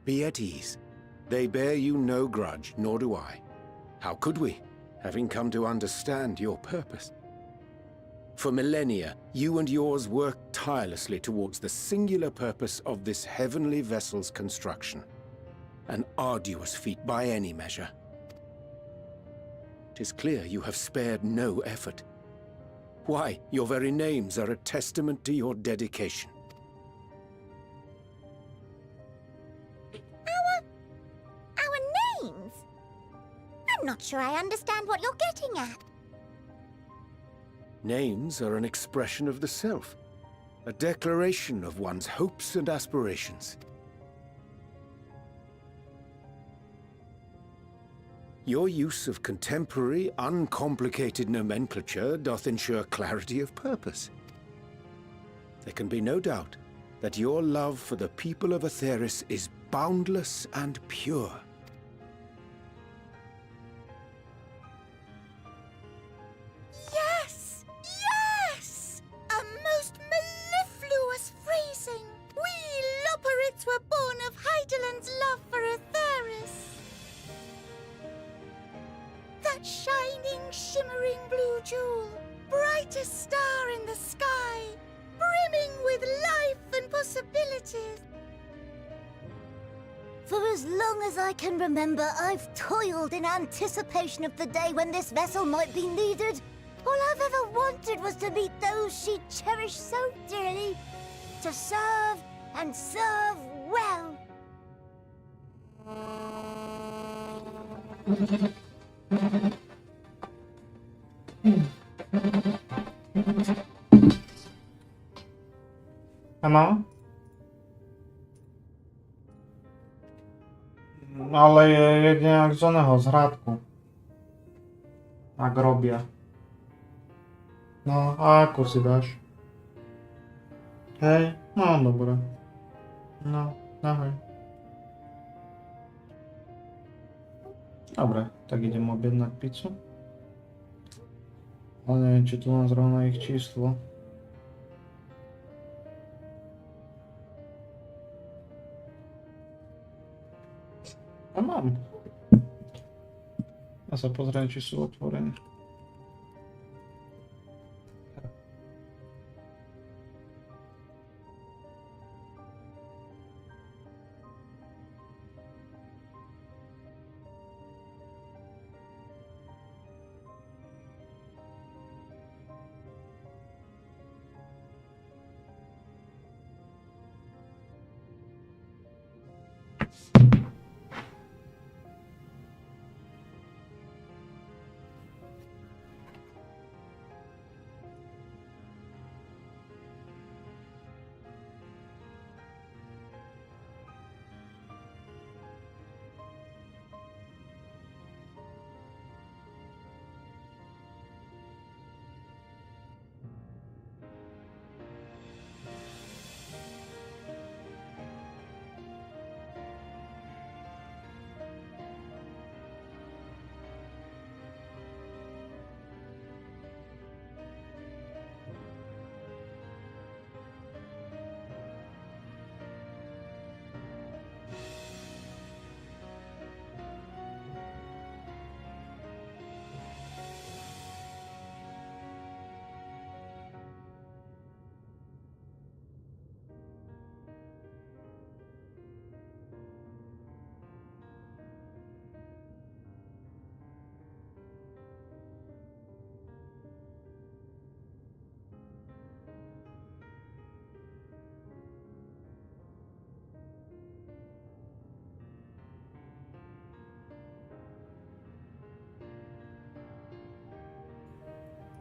Be at ease. They bear you no grudge, nor do I. How could we, having come to understand your purpose? For millennia, you and yours worked tirelessly towards the singular purpose of this heavenly vessel's construction. An arduous feat by any measure. 'Tis clear you have spared no effort. Why, your very names are a testament to your dedication. Our names? I'm not sure I understand what you're getting at. Names are an expression of the self, a declaration of one's hopes and aspirations. Your use of contemporary, uncomplicated nomenclature doth ensure clarity of purpose. There can be no doubt that your love for the people of Atheris is boundless and pure. Yes! Yes! A most mellifluous phrasing. We Loporits were born of Hydaland's love for Atheris. That shining, shimmering blue jewel, brightest star in the sky, brimming with gorgeous. For as long as I can remember, I've toiled in anticipation of the day when this vessel might be needed. All I've ever wanted was to meet those she cherished so dearly. To serve and serve well. Ano? Ale je jedne jak z oného, z hrádku. Tak robia. No, a ako si dáš? Hej, no dobre. No, ahoj. Dobre, tak idem objednať pizzu. Ale neviem, či tu mám zrovna ich číslo. A mám. A sa pozriem, či sú otvorení.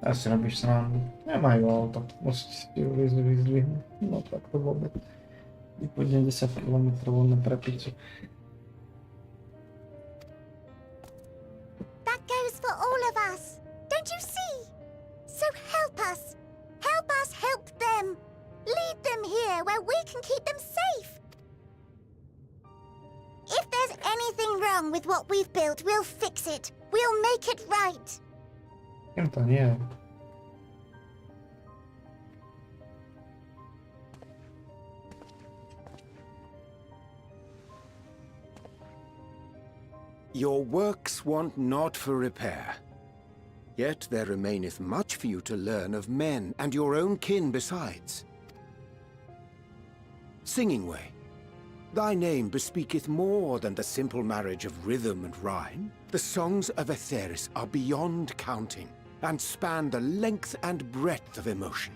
Asi robíš srandu. Nemajú auto. Musíte si ju vyzdvihnúť. No tak to vôbec. Vypôjdem 10 km na prepicu. That goes for all of us. Don't you see? So help us. Help us help them. Lead them here where we can keep them safe. If there's anything wrong with what we've built, we'll fix it. We'll make it right. Kým to nie je? Your works want not for repair. Yet there remaineth much for you to learn of men, and your own kin besides. Singing Way, thy name bespeaketh more than the simple marriage of rhythm and rhyme. The songs of Aetheris are beyond counting, and span the length and breadth of emotion.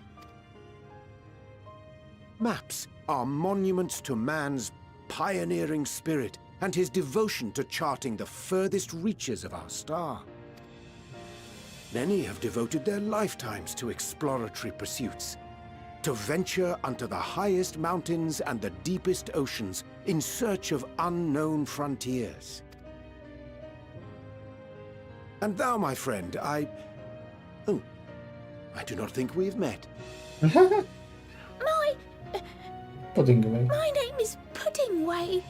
Maps are monuments to man's pioneering spirit, and his devotion to charting the furthest reaches of our star. Many have devoted their lifetimes to exploratory pursuits, to venture unto the highest mountains and the deepest oceans in search of unknown frontiers. And thou, my friend, I do not think we've met. Puddingway. My name is Puddingway.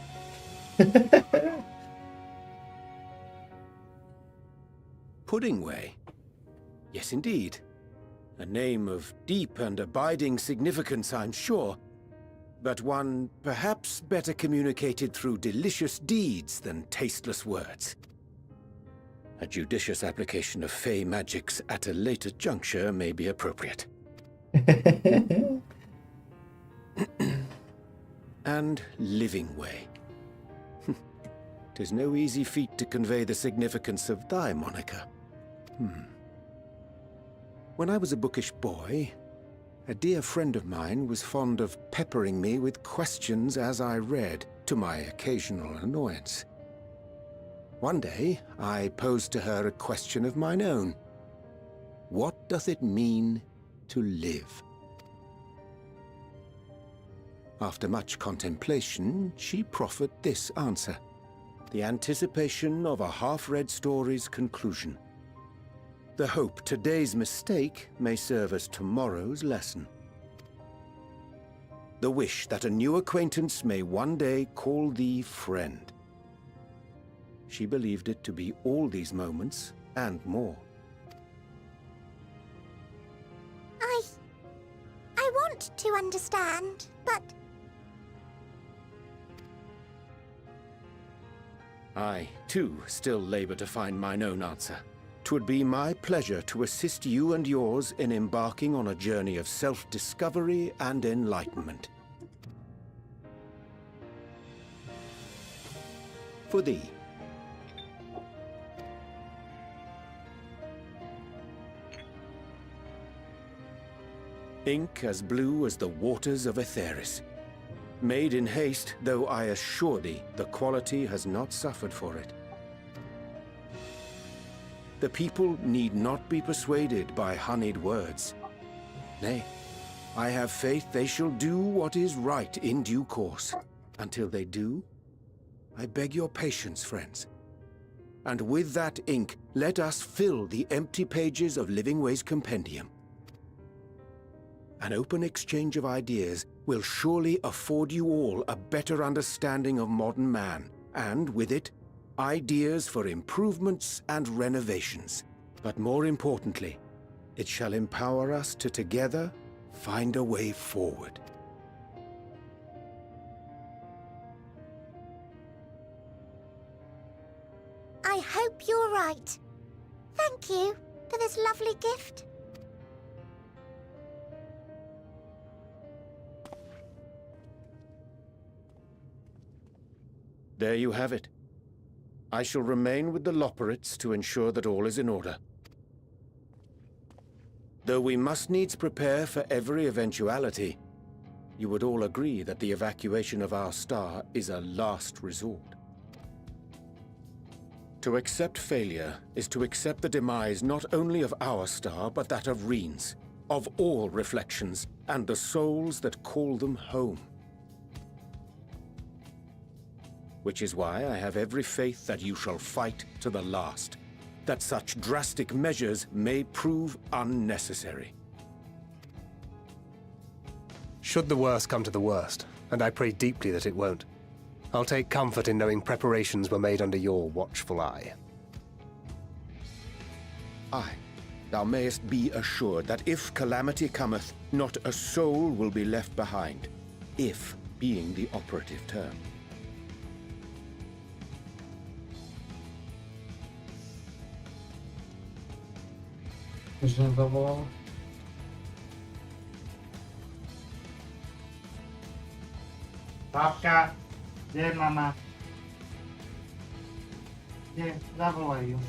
Puddingway? Yes, indeed. A name of deep and abiding significance, I'm sure, but one perhaps better communicated through delicious deeds than tasteless words. A judicious application of fey magics at a later juncture may be appropriate. and living way. 'Tis no easy feat to convey the significance of thy moniker. When I was a bookish boy, a dear friend of mine was fond of peppering me with questions as I read, to my occasional annoyance. One day, I posed to her a question of mine own. What doth it mean to live? After much contemplation, she proffered this answer: the anticipation of a half-read story's conclusion. The hope today's mistake may serve as tomorrow's lesson. The wish that a new acquaintance may one day call thee friend. She believed it to be all these moments and more. I want to understand, but... I, too, still labor to find mine own answer. 'Twould be my pleasure to assist you and yours in embarking on a journey of self-discovery and enlightenment. For thee. Ink as blue as the waters of Aetheris. Made in haste, though I assure thee, the quality has not suffered for it. The people need not be persuaded by honeyed words. Nay, I have faith they shall do what is right in due course. Until they do, I beg your patience, friends. And with that ink, let us fill the empty pages of Living Way's compendium. An open exchange of ideas will surely afford you all a better understanding of modern man, and with it, ideas for improvements and renovations. But more importantly, it shall empower us to together find a way forward. I hope you're right. Thank you for this lovely gift. There you have it. I shall remain with the Loporrits to ensure that all is in order. Though we must needs prepare for every eventuality, you would all agree that the evacuation of our star is a last resort. To accept failure is to accept the demise not only of our star, but that of Reen's, of all reflections, and the souls that call them home. Which is why I have every faith that you shall fight to the last, that such drastic measures may prove unnecessary. Should the worst come to the worst, and I pray deeply that it won't, I'll take comfort in knowing preparations were made under your watchful eye. Aye, thou mayest be assured that if calamity cometh, not a soul will be left behind, if being the operative term. Już nie zawołał. Babka, gdzie mama? Gdzie? Zawołaj ją.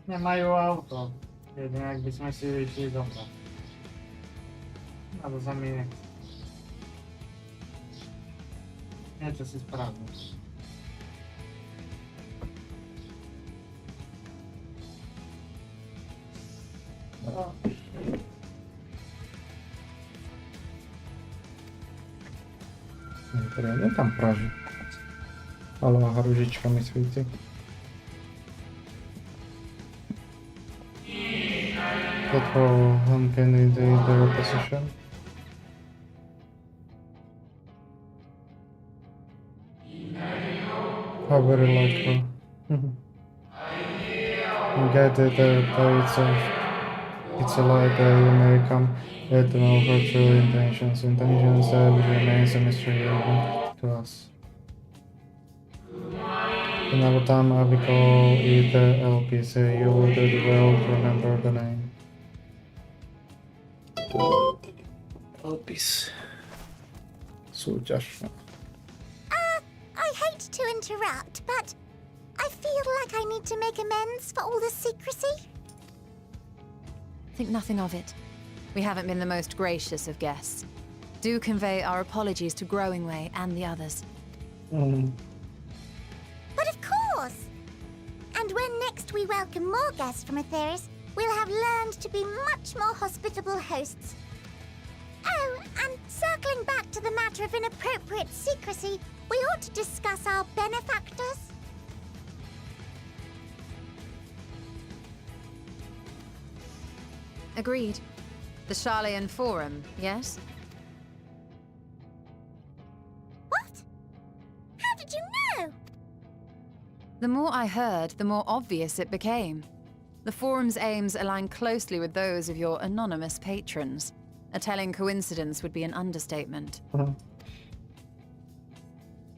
Nie mają auto. Jedynie jakbyśmy sobie szli dobra. Albo zamienię. Nie, to jest sprawne. No. Nie tam prawie. Ale hružička mi svíti. Control can invade their position. How very likely. Get it, it's a light you may come to know her true intentions. Intentions which remains a mystery even to us. In our time we call it LPC, you would well remember the name. Elpis. Súťaž. I hate to interrupt, but I feel like I need to make amends for all the secrecy. Think nothing of it. We haven't been the most gracious of guests. Do convey our apologies to Growingway and the others. But of course! And when next we welcome more guests from Aetheris, we'll have learned to be much more hospitable hosts. Oh, and circling back to the matter of inappropriate secrecy, we ought to discuss our benefactors. Agreed. The Charleyan Forum, yes? What? How did you know? The more I heard, the more obvious it became. The Forum's aims align closely with those of your anonymous patrons. A telling coincidence would be an understatement.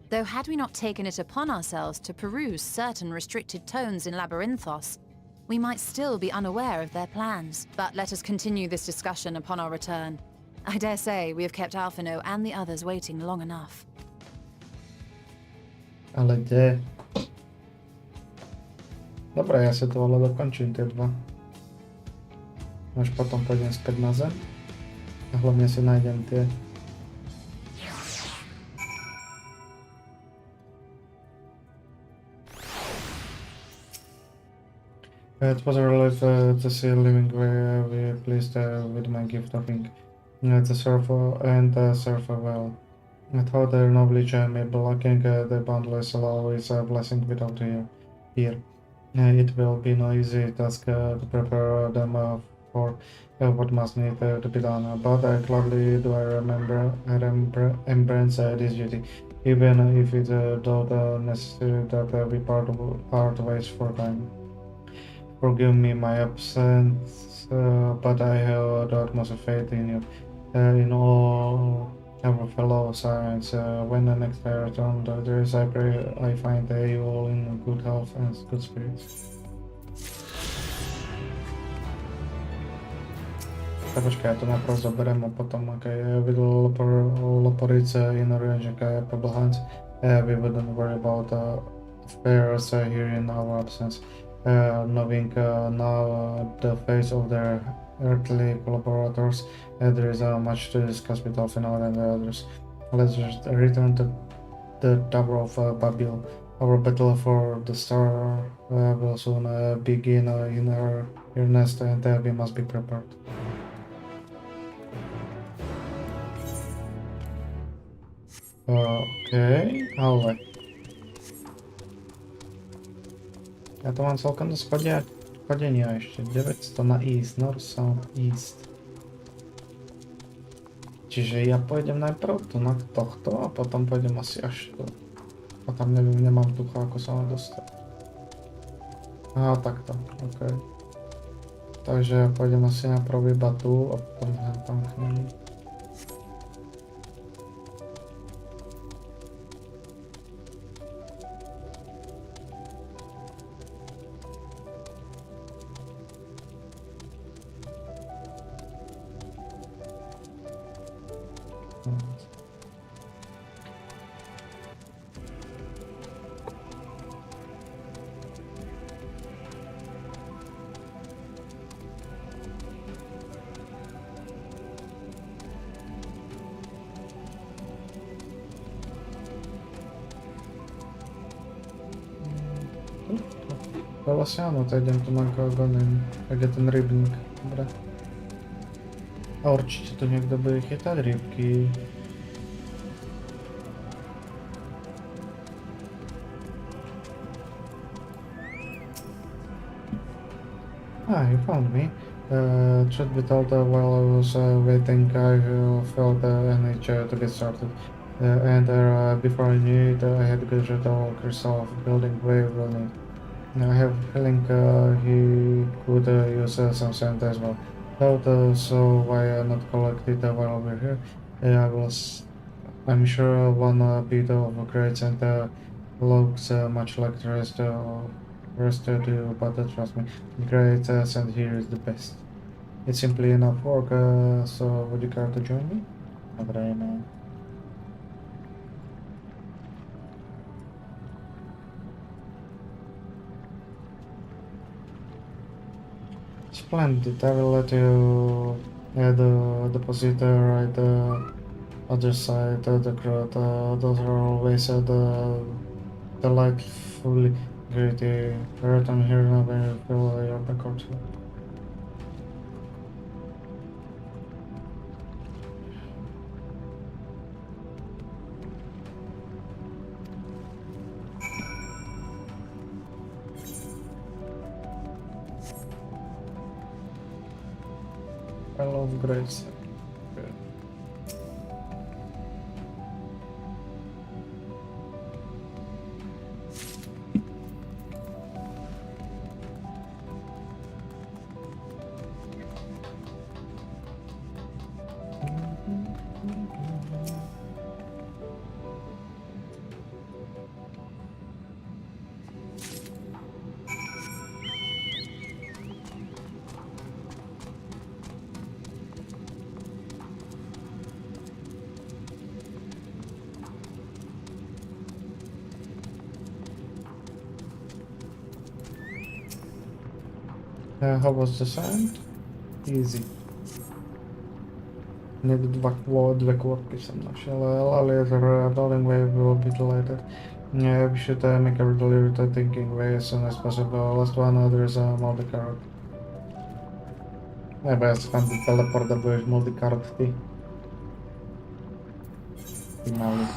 Though had we not taken it upon ourselves to peruse certain restricted tones in Labyrinthos, we might still be unaware of their plans. But let us continue this discussion upon our return. I dare say we have kept Alphino and the others waiting long enough. Ale kde? Dobre, ja si to ale dokončím tie dva. Až potom pôjdem späť na zem. A hlavne si nájdem tie. It was a relief to see a living very pleased with my gift of ink. To serve well. I thought their knowledge may be lacking the boundless allow is a blessing without here. It will be no easy task to prepare them for what must need to be done, but gladly do I embrace this duty, even if it though necessary that we part ways for time. Forgive me my absence, but I have the utmost faith in you, in all our fellow science. When the next I return to this, I pray I find you all in good health and good spirits. Tak počkaj, ja to najprv zoberiem a potom, okay, we will operate in a range, okay, problems. We wouldn't worry about affairs here in our absence. Knowing now the face of their earthly collaborators, there is much to discuss with Alphino and the others. Let's just return to the Tower of Babel. Our battle for the star will soon begin in her earnest, and we must be prepared. Okay, ale ja to mám celkom dosť chodenia ešte. 900 na East, North, South, East. Čiže ja pôjdem najprv tu na tohto a potom pôjdem asi až tu. A tam neviem, nemám tucha, ako sa mám dostať. Aha, takto, ok. Takže ja pôjdem asi najprv iba tu a potom tam k nemu. Vlastne áno, to idem tu na Gogonin, ak je ten rybník, dobre. A určite tu niekto bude chytať rybky. Ah, you found me. Truth be told, while I was waiting, I felt an itch to get started. And before I knew it, I had gathered all crystal of building wave will need. I have a feeling he could use some sand as well. But so why not collect it while we're here? I'm sure one bit of great and looks much like the rest do, but trust me, great sand here is the best. It's simply enough work, so would you care to join me? Not that I am. Splendid. I will let you the deposit right other side of the crowd. Those are always delightfully gritty. Right on here now when you feel your back or two. I love graves. How was the sound? Easy. Needed dve kvorky jsem našel, ale building wave will be deleted. Yeah, we should make a delivery to thinking way as soon as possible. Last one, there is a multi-card. Nebo já si tam ty teleporta budeš multi-card ty. Ty malý.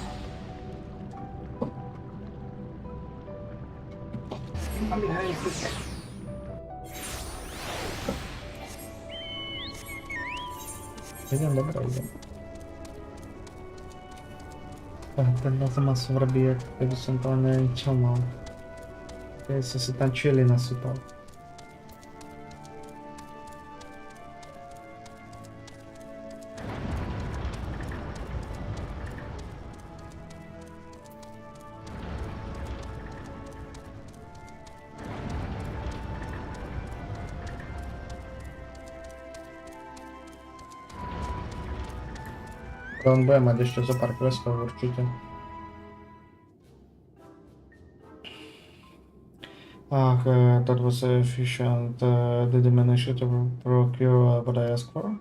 Jdem, dobré, jdem. Ten na to má svrbí, jak kdyby jsem to neničil mal. Jestli si tam chili nasypal. On bude mať ešte zo pár questov určite. Ach, that was efficient. Did you manage to procure what I asked for?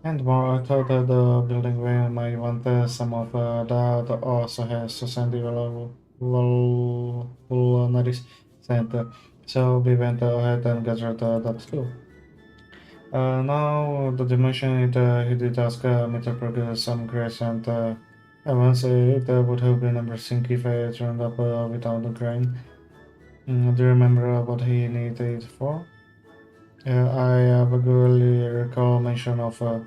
And more, I thought that the building way might want some of that also has sandy vulnerabilities center. So we went ahead and gathered that too. Now that you mention it, he did ask me to procure some grace and I once it would have been embarrassing if I turned up without the grain. Do you remember what he needed it for? I vaguely recall mention of a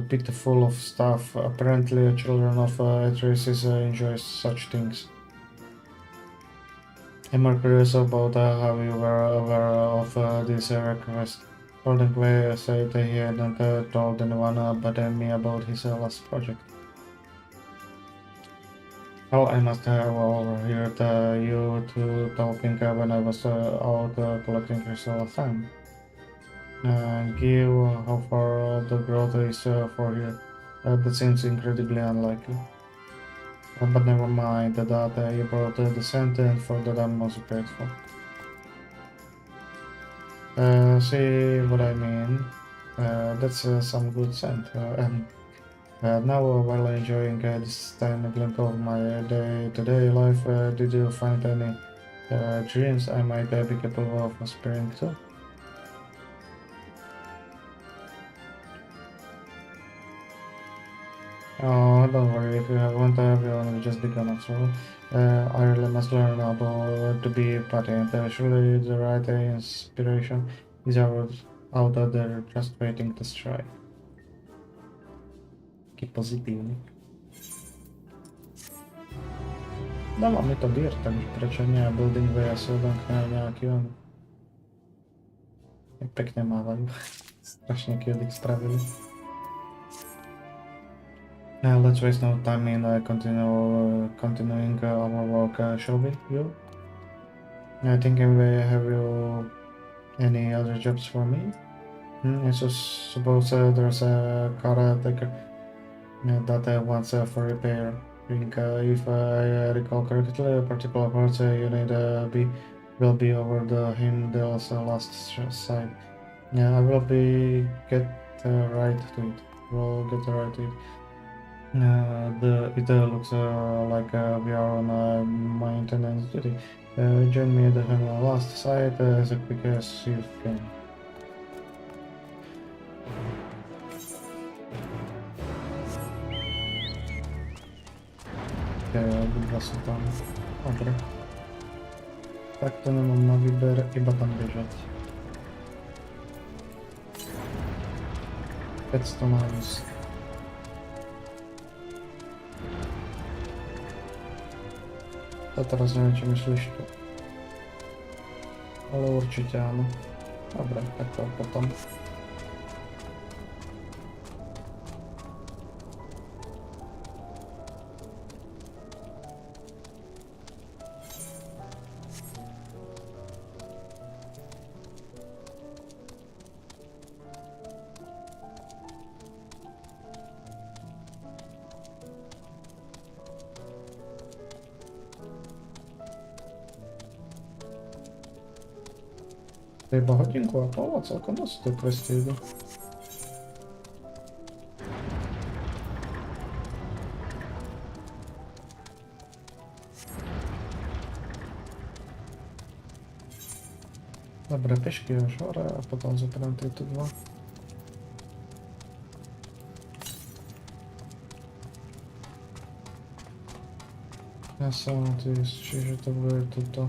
pit full of stuff. Apparently, children of Atreides enjoy such things. I'm more curious about how you were aware of this request. Golden Way said he hadn't told anyone but me about his last project. Well, I must have overheard you two talking when I was out collecting crystal last time. Give how far the growth is for here. That seems incredibly unlikely. But never mind that you brought the scent, and for that I'm most grateful. See what I mean? That's some good scent. Now, while enjoying this tiny glimpse of my day-to-day life, did you find any dreams I might be capable of aspiring to? Oh, don't worry, if you haven't, we only just begun after all. I really must learn how to be patient. Surely the right inspiration is out there just waiting to strike. Taký pozitívny. Dáva mi to dír, takže prečo nie? Building Way asi odomkne nejaký on. Pekne mávajú. Strašne cute ich spravili. Let's waste no time in continuing our work, shall we, you? I think we have you any other jobs for me? I suppose there's a caretaker that wants for repair. If I recall correctly, a particular part you need will be over the Himdall's last side. Yeah, I will get right to it. We'll get right to it. It looks like we are on maintenance duty. Join me at the last site as quick as you can. Obidva sú tam. Dobre. Tak to nemám na výber, iba tam bežať. 500 navíc. A teraz neviem, či myslíš to. Ale určite áno. Dobre, tak to potom. To je iba hodinku a pol, a celkom dosť tie questy idú. Dobre, pešky až hore a potom zoberiem tieto dva. Ja sa mám týsť, čiže to bude toto.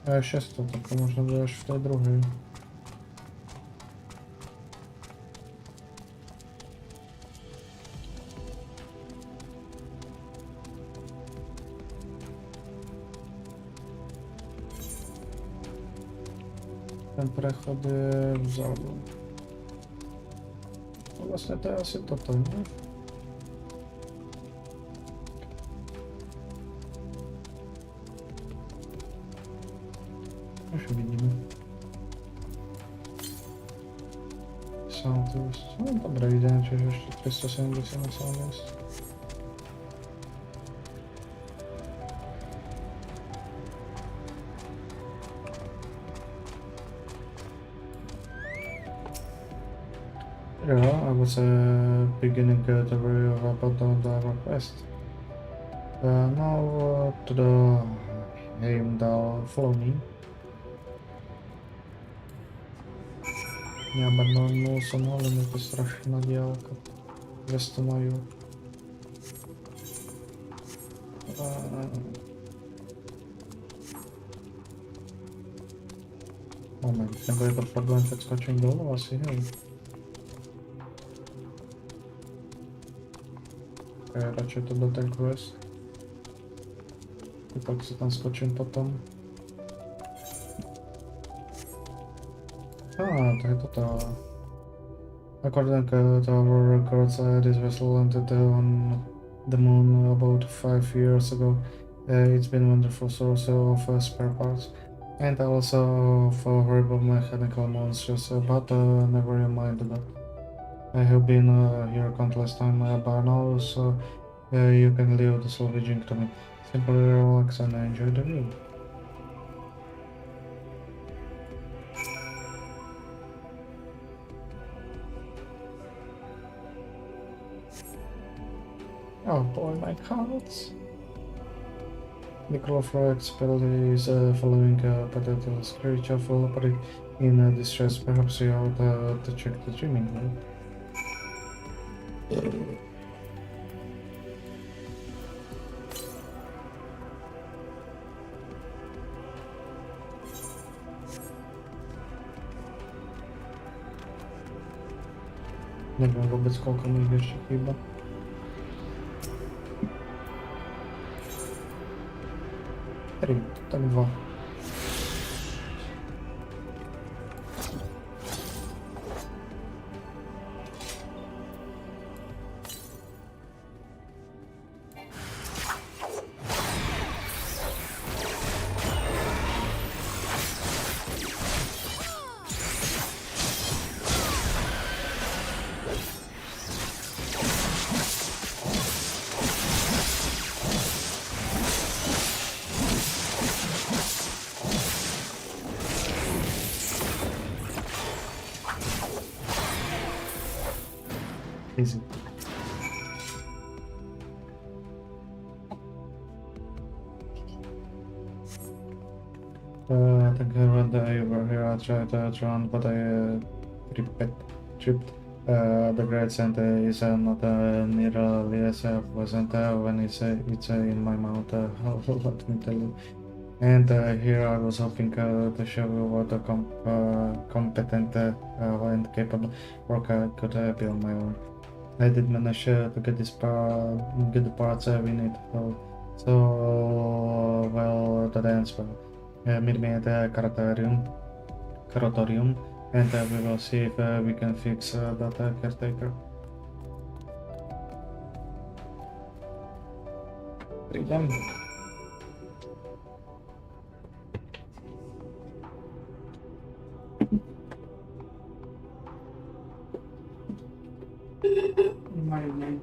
A je 600, tak to možno bude až v tej druhej. Ten prechod je vzadu. No vlastne to je asi toto, nie? Už vidíme. Southeast. No dobre, idem, čiže ešte 370 na Southeast. Yeah, I was beginning to worry about our quest. Now to the Heimdall, follow me. Neabandonul som ho, ale je to strašná diálka. 200 majú. Moment, nebude to problém, keď skočím dolu asi, hej. Radšej to do ten quest. I tak si tam skočím potom. To je toto. According to our records, this vessel landed on the moon about 5 years ago. It's been a wonderful source of spare parts, and also of horrible mechanical monsters, but never mind that. I have been here countless times by now, so you can leave the salvaging to me. Simply relax and enjoy the view. Oh boy, my cards! The Clover expel is following a pathetic creature full of in distress. Perhaps you ought to check the dreaming light. Neviem vôbec, koľko mi ich ešte chýba. Tri, tak 2. Easy. Tak when they were here, I tried to run, but I tripped. The great center is not nearly as pleasant when it's in my mouth, let me tell you. And here I was hoping to show you what a competent and capable worker could be on my own. I did manage to get the parts we need. So well, that ends well. Meet me at the Caratorium, and we will see if we can fix that caretaker. Freedom. My name.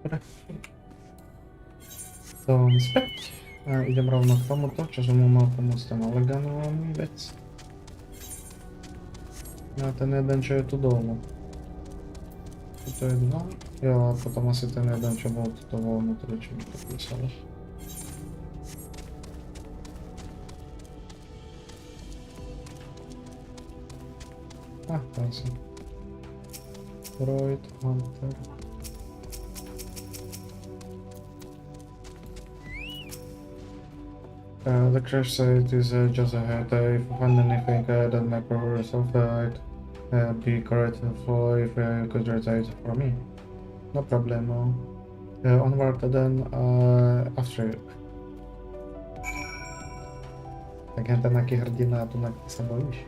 Dobre. To späť. A idem rovno k tomuto, čože mu mal pomôcť ten Oleganový vec. A ten jeden, čo je tu dolu. Toto je 2. Jo, a potom asi ten jeden, čo bol tuto vnútri, čo mi to písalo. Tam si. Droid, Hunter. The crash site is just ahead. If you find anything that may prove yourself, I'd be grateful if you could retrieve it for me. No problem. Onward then, after you. Tak jen ten jaký hrdina a tu na se bojíš.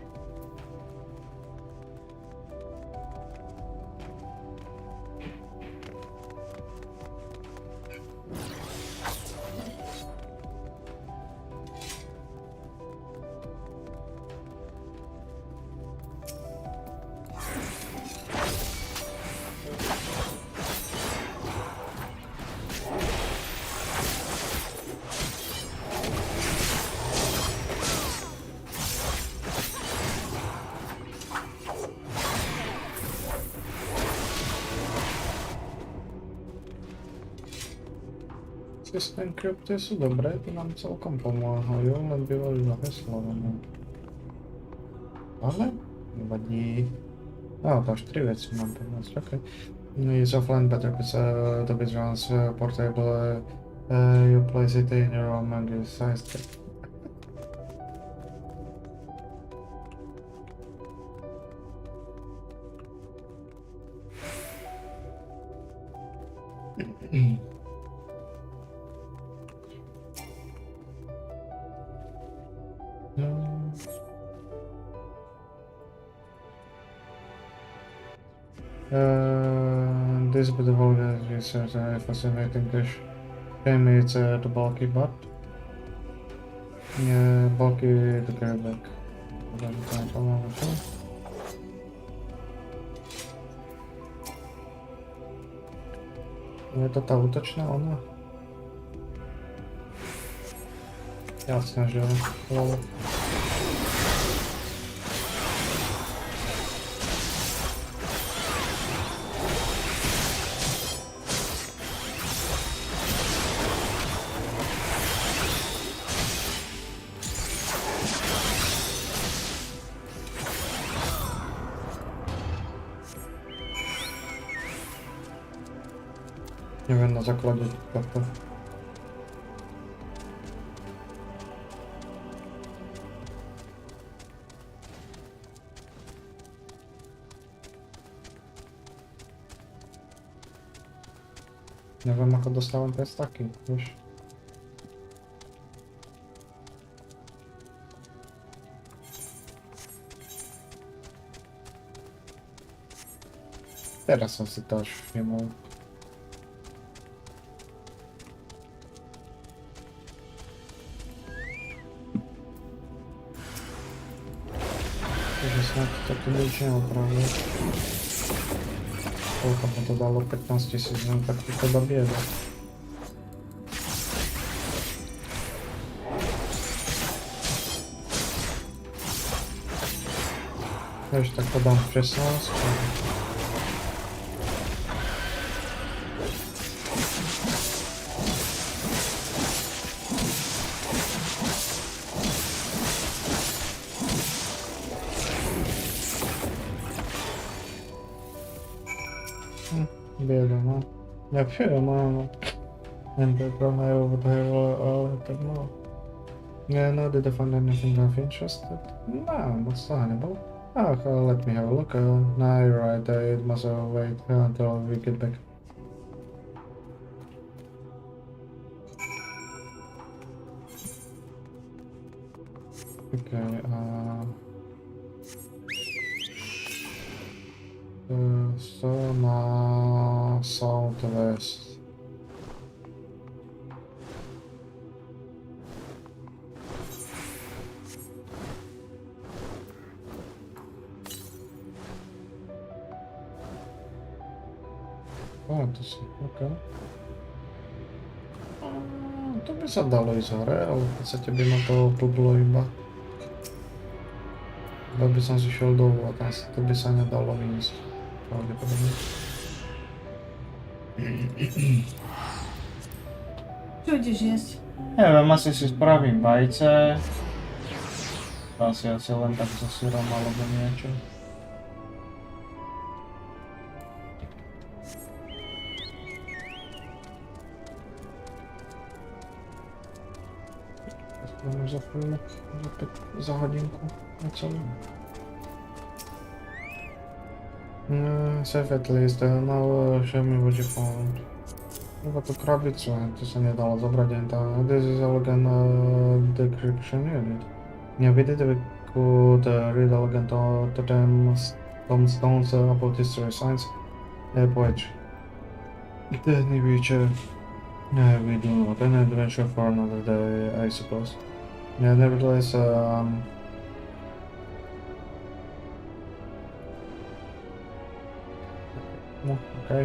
System krypty sú dobré, to nám celkom pomáhajú, len bývajú zaheslované. Ale nevadí. To až 3 veci mám pomôcť, ok. Is offline better because the bit runs portable, you place it in your own memory size. This bit of organization is fascinating dish. Shame it's too bulky, but bulky to carry back. Je to tá útočná ona? Jasne, že jo. Neviem na základe takto. Neviem ako dostávam prestaky, vieš. Teraz som si to až všimol. Takže snad to tu nič neopravil. Koľko mu to dalo? 15 000, no tak to dobieda. Vieš, tak to dám 16. Bieda, no. Ja wiem, no. Endwalker mają ale tak no. Yeah, no, did I find anything of interest? No, what's the hannibal? Let me have a look. No, you're right, it must wait until we get back. Okay, so na southwest. To si, ok. To by sa dalo ísť hore, ale v podstate by ma to plblo iba. Iba by som si šiel dolu a tam to by sa nedalo vynísť. Pravdepodobne. Čo ideš jesť? Neviem, asi si spravím vajce. Asi len tak so syrom alebo niečo. Za chvíľu, za hodinku a celú. Save at least, now show me what you found. Iba tú krabicu, to sa nedalo zobrať len tá. This is elegant decryption unit. Yeah, we did we could read elegant tombstones about history, science, poetry. Then which we do not an adventure for another day, I suppose. Yeah, nevertheless, okay.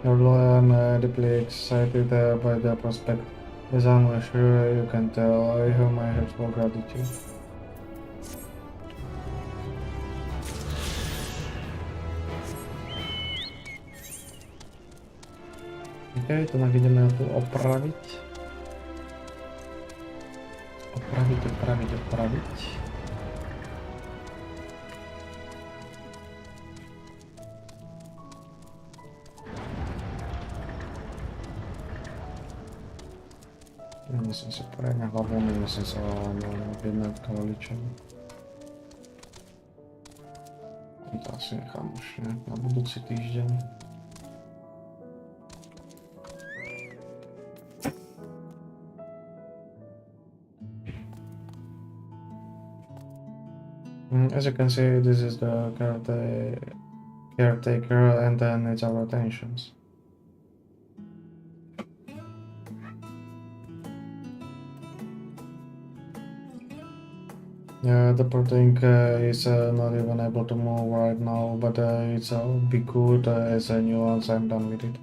Nevertheless, I'm deeply excited by the prospect. As I'm sure you can tell, I have my heartful gratitude. Okay, to ideme tu opraviť. Opraviť. Musím si porať na hlavu, musím sa objednať kavaličom. To asi nechám už na budúci týždeň. As you can see, this is the caretaker and then needs our attentions. The poor thing is not even able to move right now, but it's be good as a new once I'm done with it.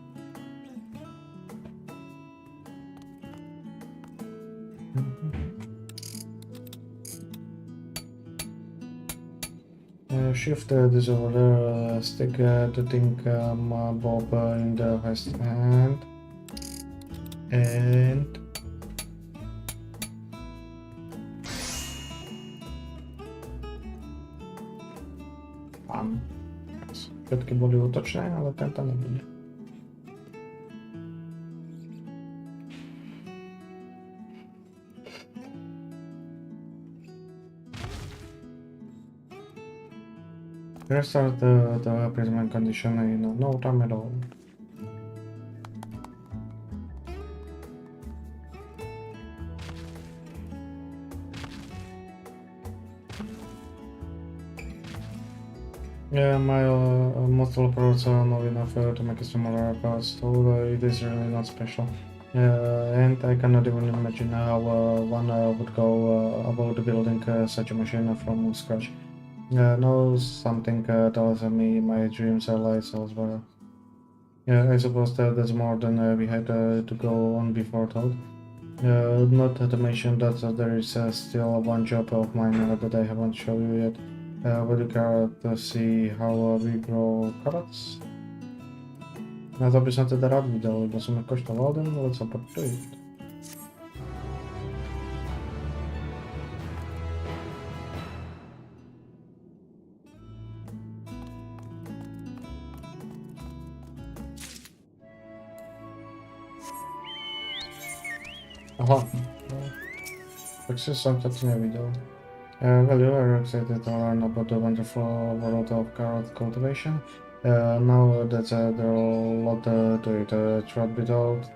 Shift this over there, stick the thing bob in the west hand, and všetky boli útočné, ale tento nebude. Restart the prism condition in no time at all. Yeah, my multiple products are not enough to make a similar pass, so it is really not special. And I cannot even imagine how one would go about building such a machine from scratch. No, something tells me my dreams are lies elsewhere. I suppose that's more than we had to go on before thought. Not to mention that there is still one job of mine that I haven't shown you yet. Would you care to see how we grow carrots? Na to by som teda rád videl, lebo som koštoval jeden, ale co počuť. Aha, tak si som to nevidel. Well, you are excited to learn about the wonderful world of carrot cultivation. Now that there are a lot to it, truth be told,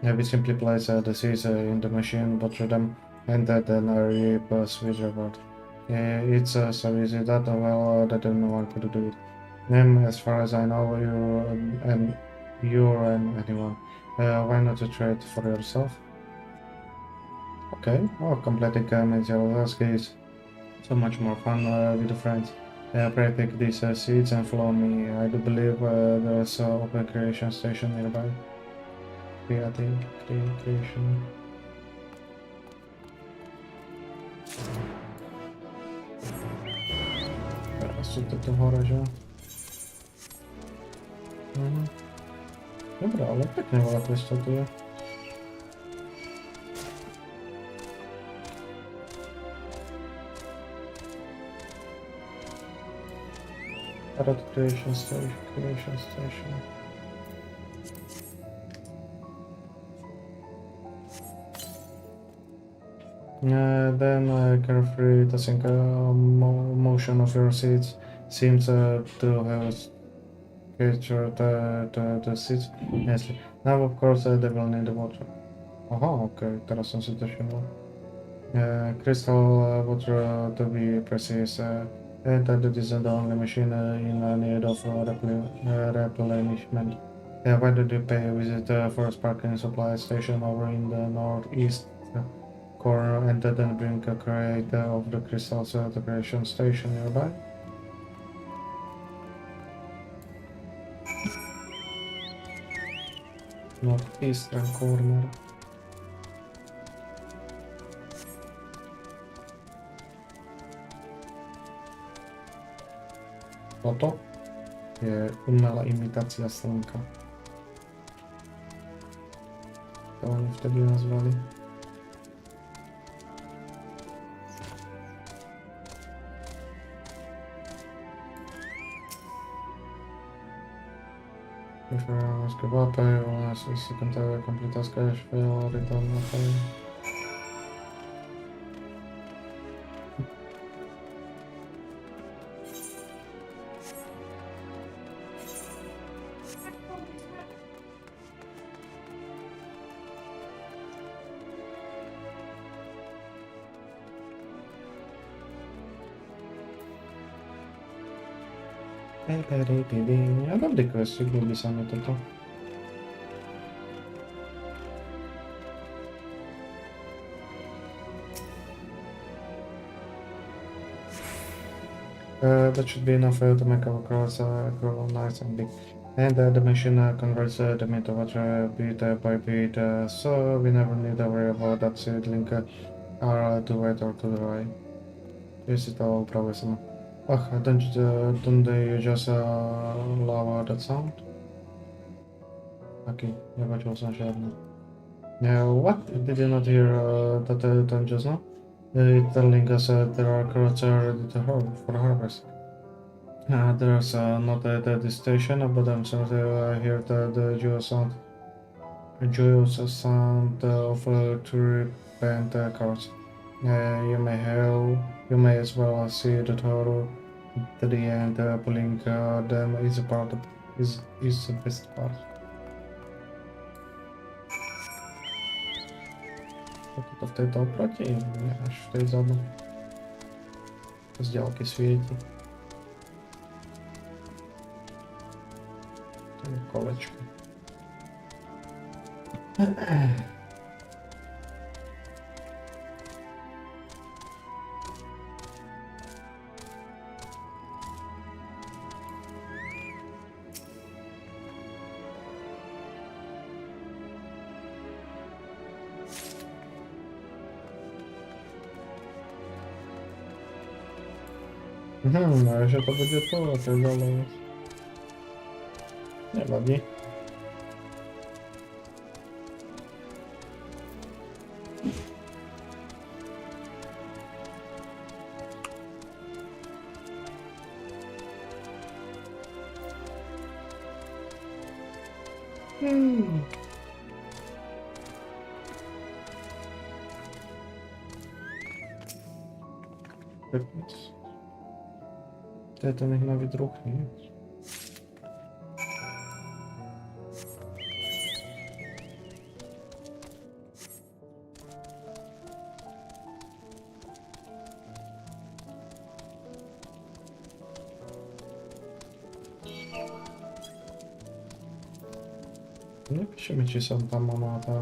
we simply place the seeds in the machine, butcher them, and then reap a sweet reward. It's so easy that that anyone could do it. As far as I know, you're anyone. Why not to try it for yourself? Okay, completing material is so much more fun with the friends. Pray pick these seeds and follow me. I do believe there's an open creation station nearby. Creation. Teraz sú to hore, že? Dobre, ale pekne veľa questov tu je. Carrot creation station. Then carefree tossing motion of your seeds seems to have captured the seeds. Yes. Now of course they will need the water. Aha, okay, teraz som si to všimol. Crystal water to be precise. And that it isn't the only machine in need of replenishment. Why did you pay a visit for a sparkling supply station over in the northeast corner and then bring a crate of the crystals to the creation station nearby? Northeastern corner. Toto je umelá imitácia slnka. To oni vtedy nazvali. skubate, una si cantare completaska švela, rytm, a dobrý questík, ľúbi sa mi toto. That should be enough to make our cars grow nice and big. And the machine converts the meat of water bit by bit, so we never need to worry about that seedling are to wet or to dry. Yes, it all probably some. Don't you just love that sound? Okay, nepočul som žiadne. What? Did you not hear that tone just now? It's telling us there are carrots ready to for harvest. There's not at this station, but I'm sorry I hear the joyous sound of two bent carrots. You may as well see the total to the end. Pulling them is is the best part. Toto v tejto oproti, nie až v tej zadu. Z ďalky svieti. To je kolečko. A že to bude to, a to je ďalej. Nevadí. To je to nech ma vydruchne. Nepíše mi, či som tam má tá...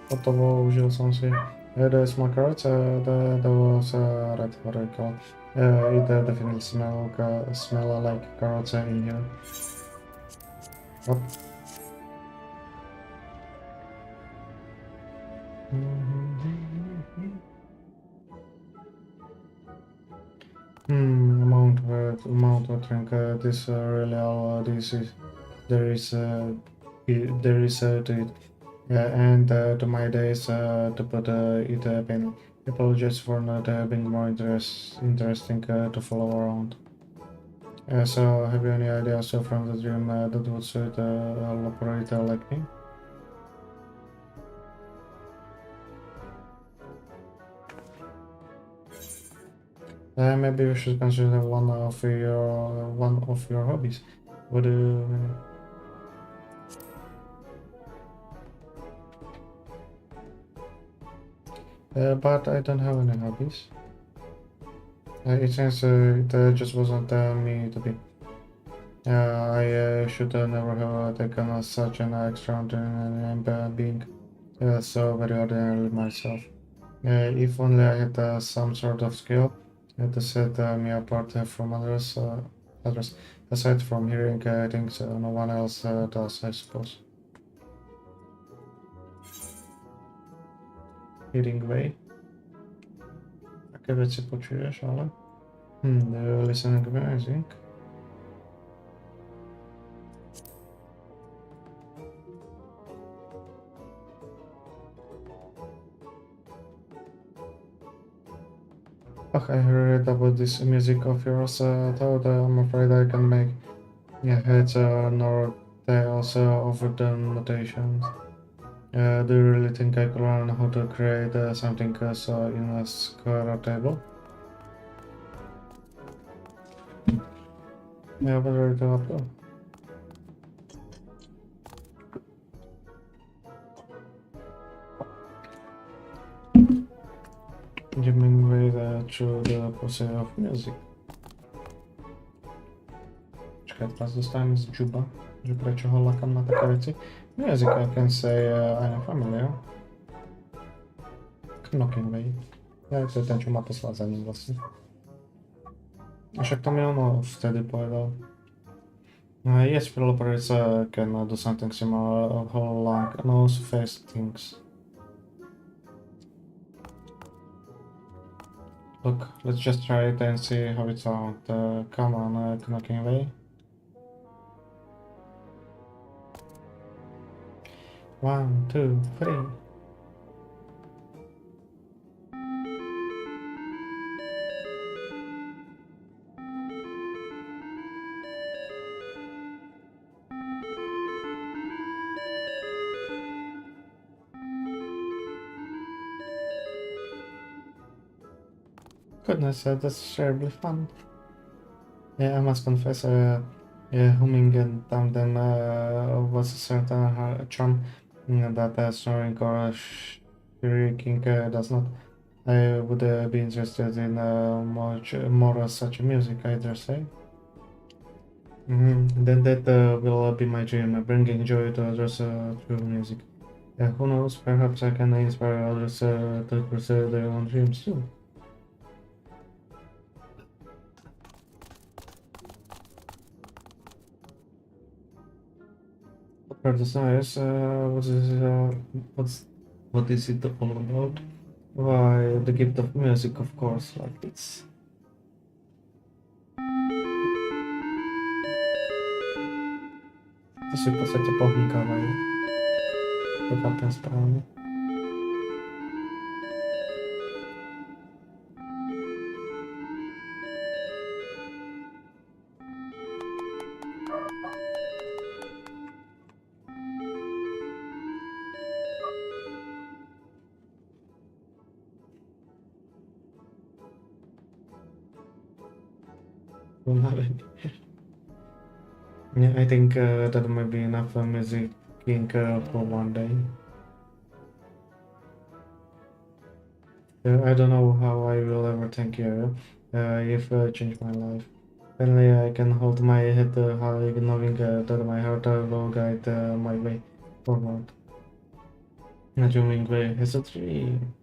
Hotovo, užil som si. There is my carrots, that was red vertical. It definitely smell like carrots in here. What? Amount watering. This really all this is there is to it. And to my days to put it in. Apologies for not being more interesting to follow around. So, have you any ideas from the dream that would suit a operator like me? Maybe you should consider one of your hobbies. What do you mean? But I don't have any hobbies. It seems it just wasn't me to be. I should never have taken such an extraordinary being, so very ordinary myself. If only I had some sort of skill to set me apart from others, aside from hearing things no one else does, I suppose. Hearing way. Aké veci počuješ, ale? Listening music. Oh, I heard about this music of yours, though I'm afraid I can make heads nor tails over the notations. Do you really think I could learn how to create something so in a square table? Yeah, what are you up to? Giving way through the process of music. Čakaj, teraz dostałem z dżuba, że prečo ho lakam na také veci. Music, I can say I'm familiar. Knocking way. Ja to je ten, čo ma poslať za ním vlastne. Však to mi ono vtedy povedal. Yes, developers can do something similar along nose face things. Look, let's just try it and see how it sounds. Come on, knocking away. 1, 2, 3. Goodness, that's terribly fun. Yeah, I must confess, humming and tandem was a certain charm that snoring or shrieking does not. I would be interested in much more such music, I dare say. Then that will be my dream, bringing joy to others through music. Who knows, perhaps I can inspire others to pursue their own dreams too. That's nice. What is it all about? Why, the gift of music, of course, like this. To si v podstate pohýkávajú. To chápem správne. Yeah, I think that might be enough music for one day. I don't know how I will ever thank you if changed my life. Finally, I can hold my head high, knowing that my heart will guide my way forward. Assuming way is a dream.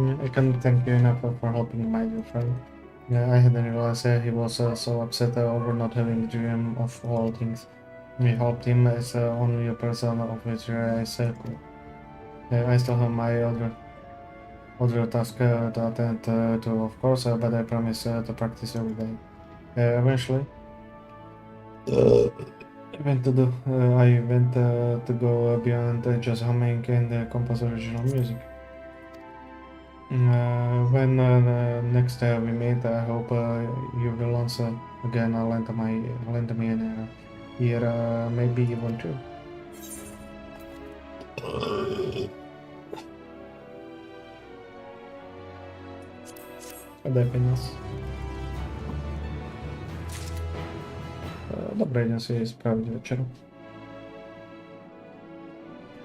I can't thank you enough for helping my dear friend. I hadn't realized he was so upset over not having the dream of all things. We helped him as only a person of which I could. I still have my other task to attend to, of course, but I promise to practice every day. Eventually, I went to go beyond just humming and compose original music. When next we meet, I hope you will once again lend me an ear, maybe even two. Daj peněz. Dobré, idem si spraviť večeru.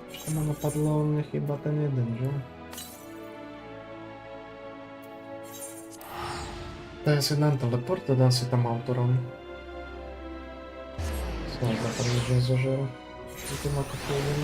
Ešte ma napadlo, nechýba ten jeden, že? Daj si dám teleport a dám si tam autorom. Snad za tam nič nezožeru. Vidím ako pôjdem.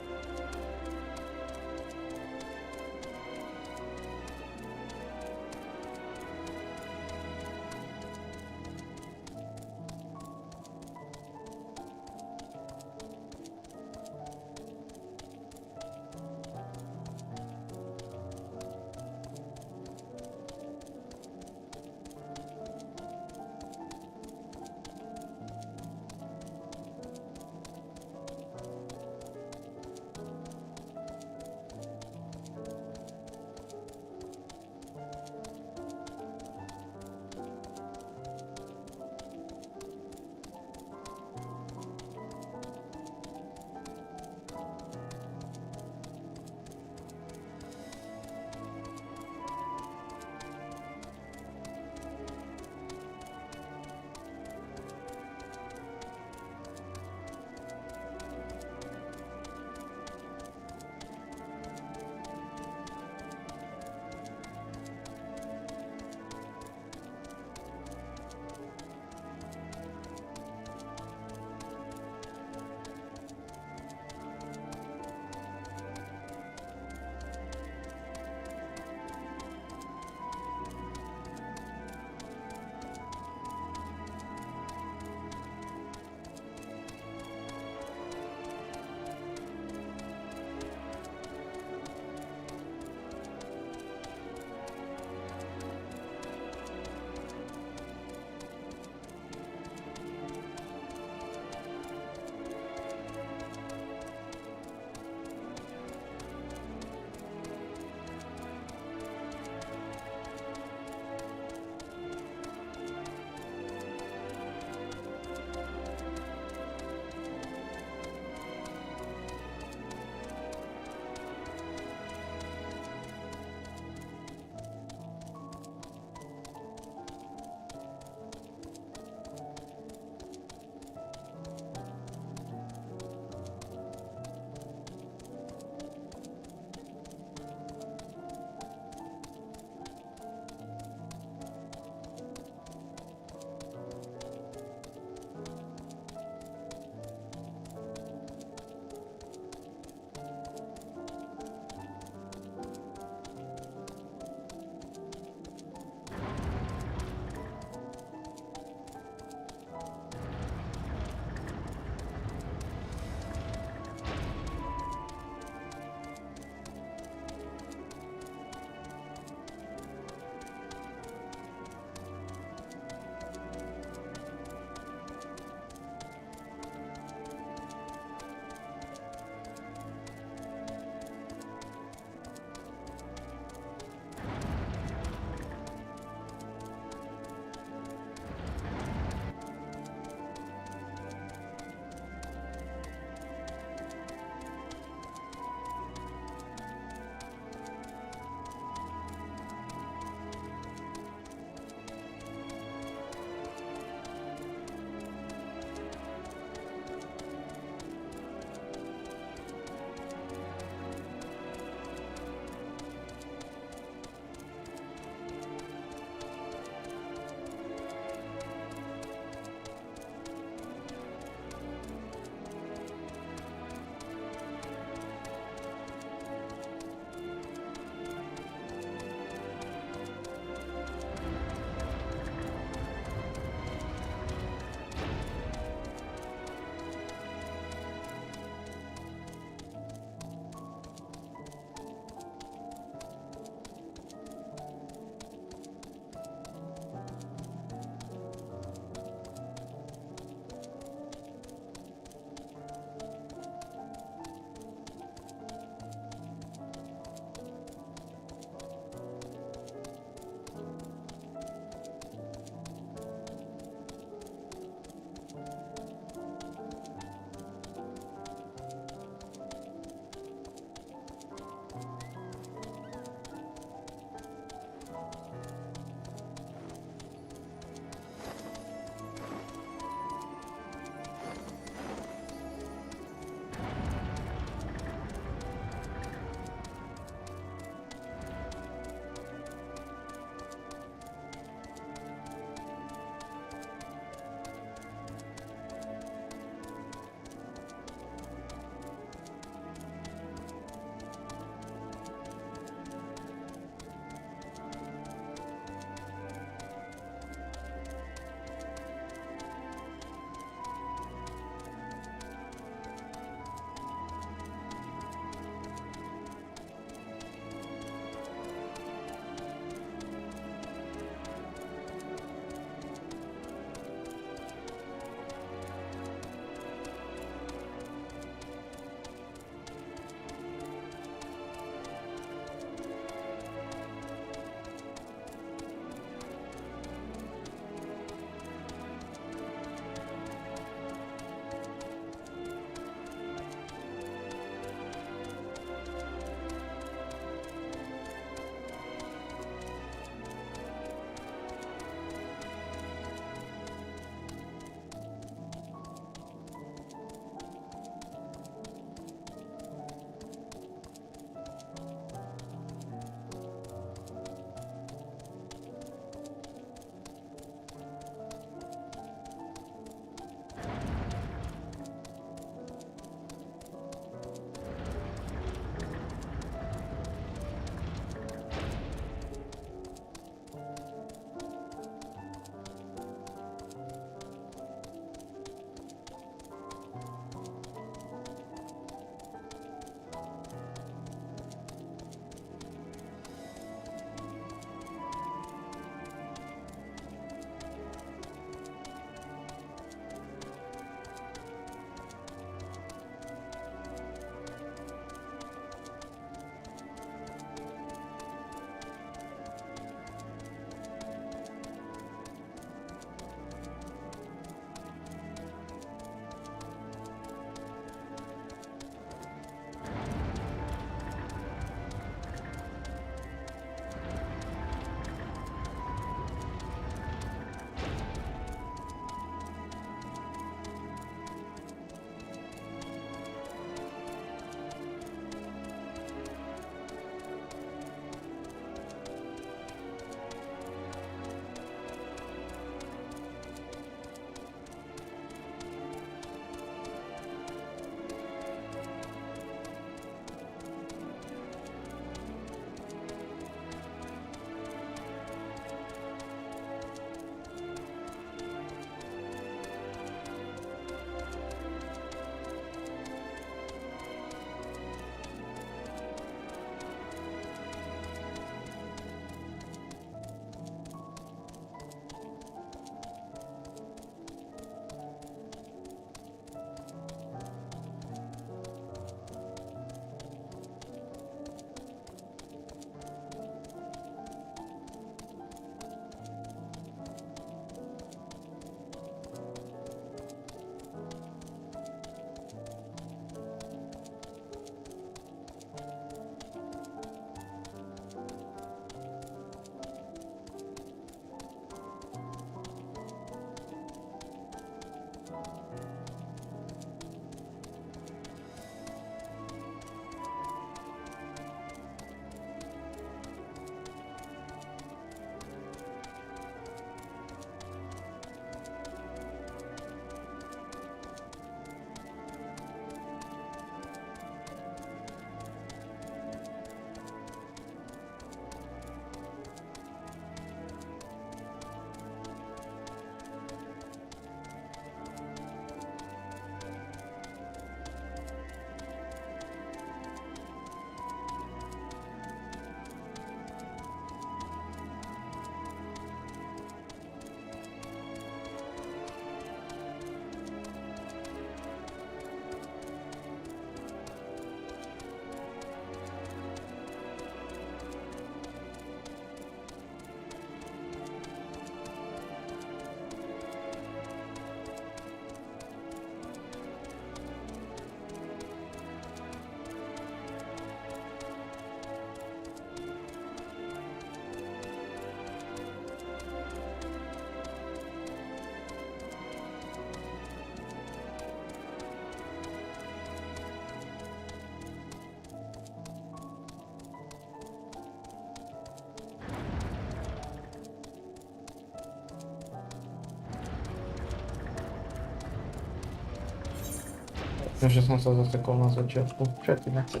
že som sa zasekol na začiatku. Všetky nechci.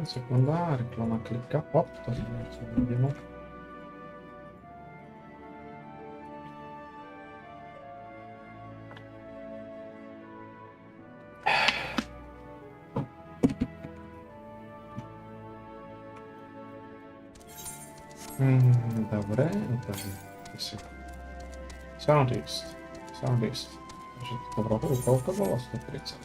Sekunda, reklama klika. Op, to si vidíme. Dobre, takže si. Soundist. Takže dobrá, koľko bolo? 130.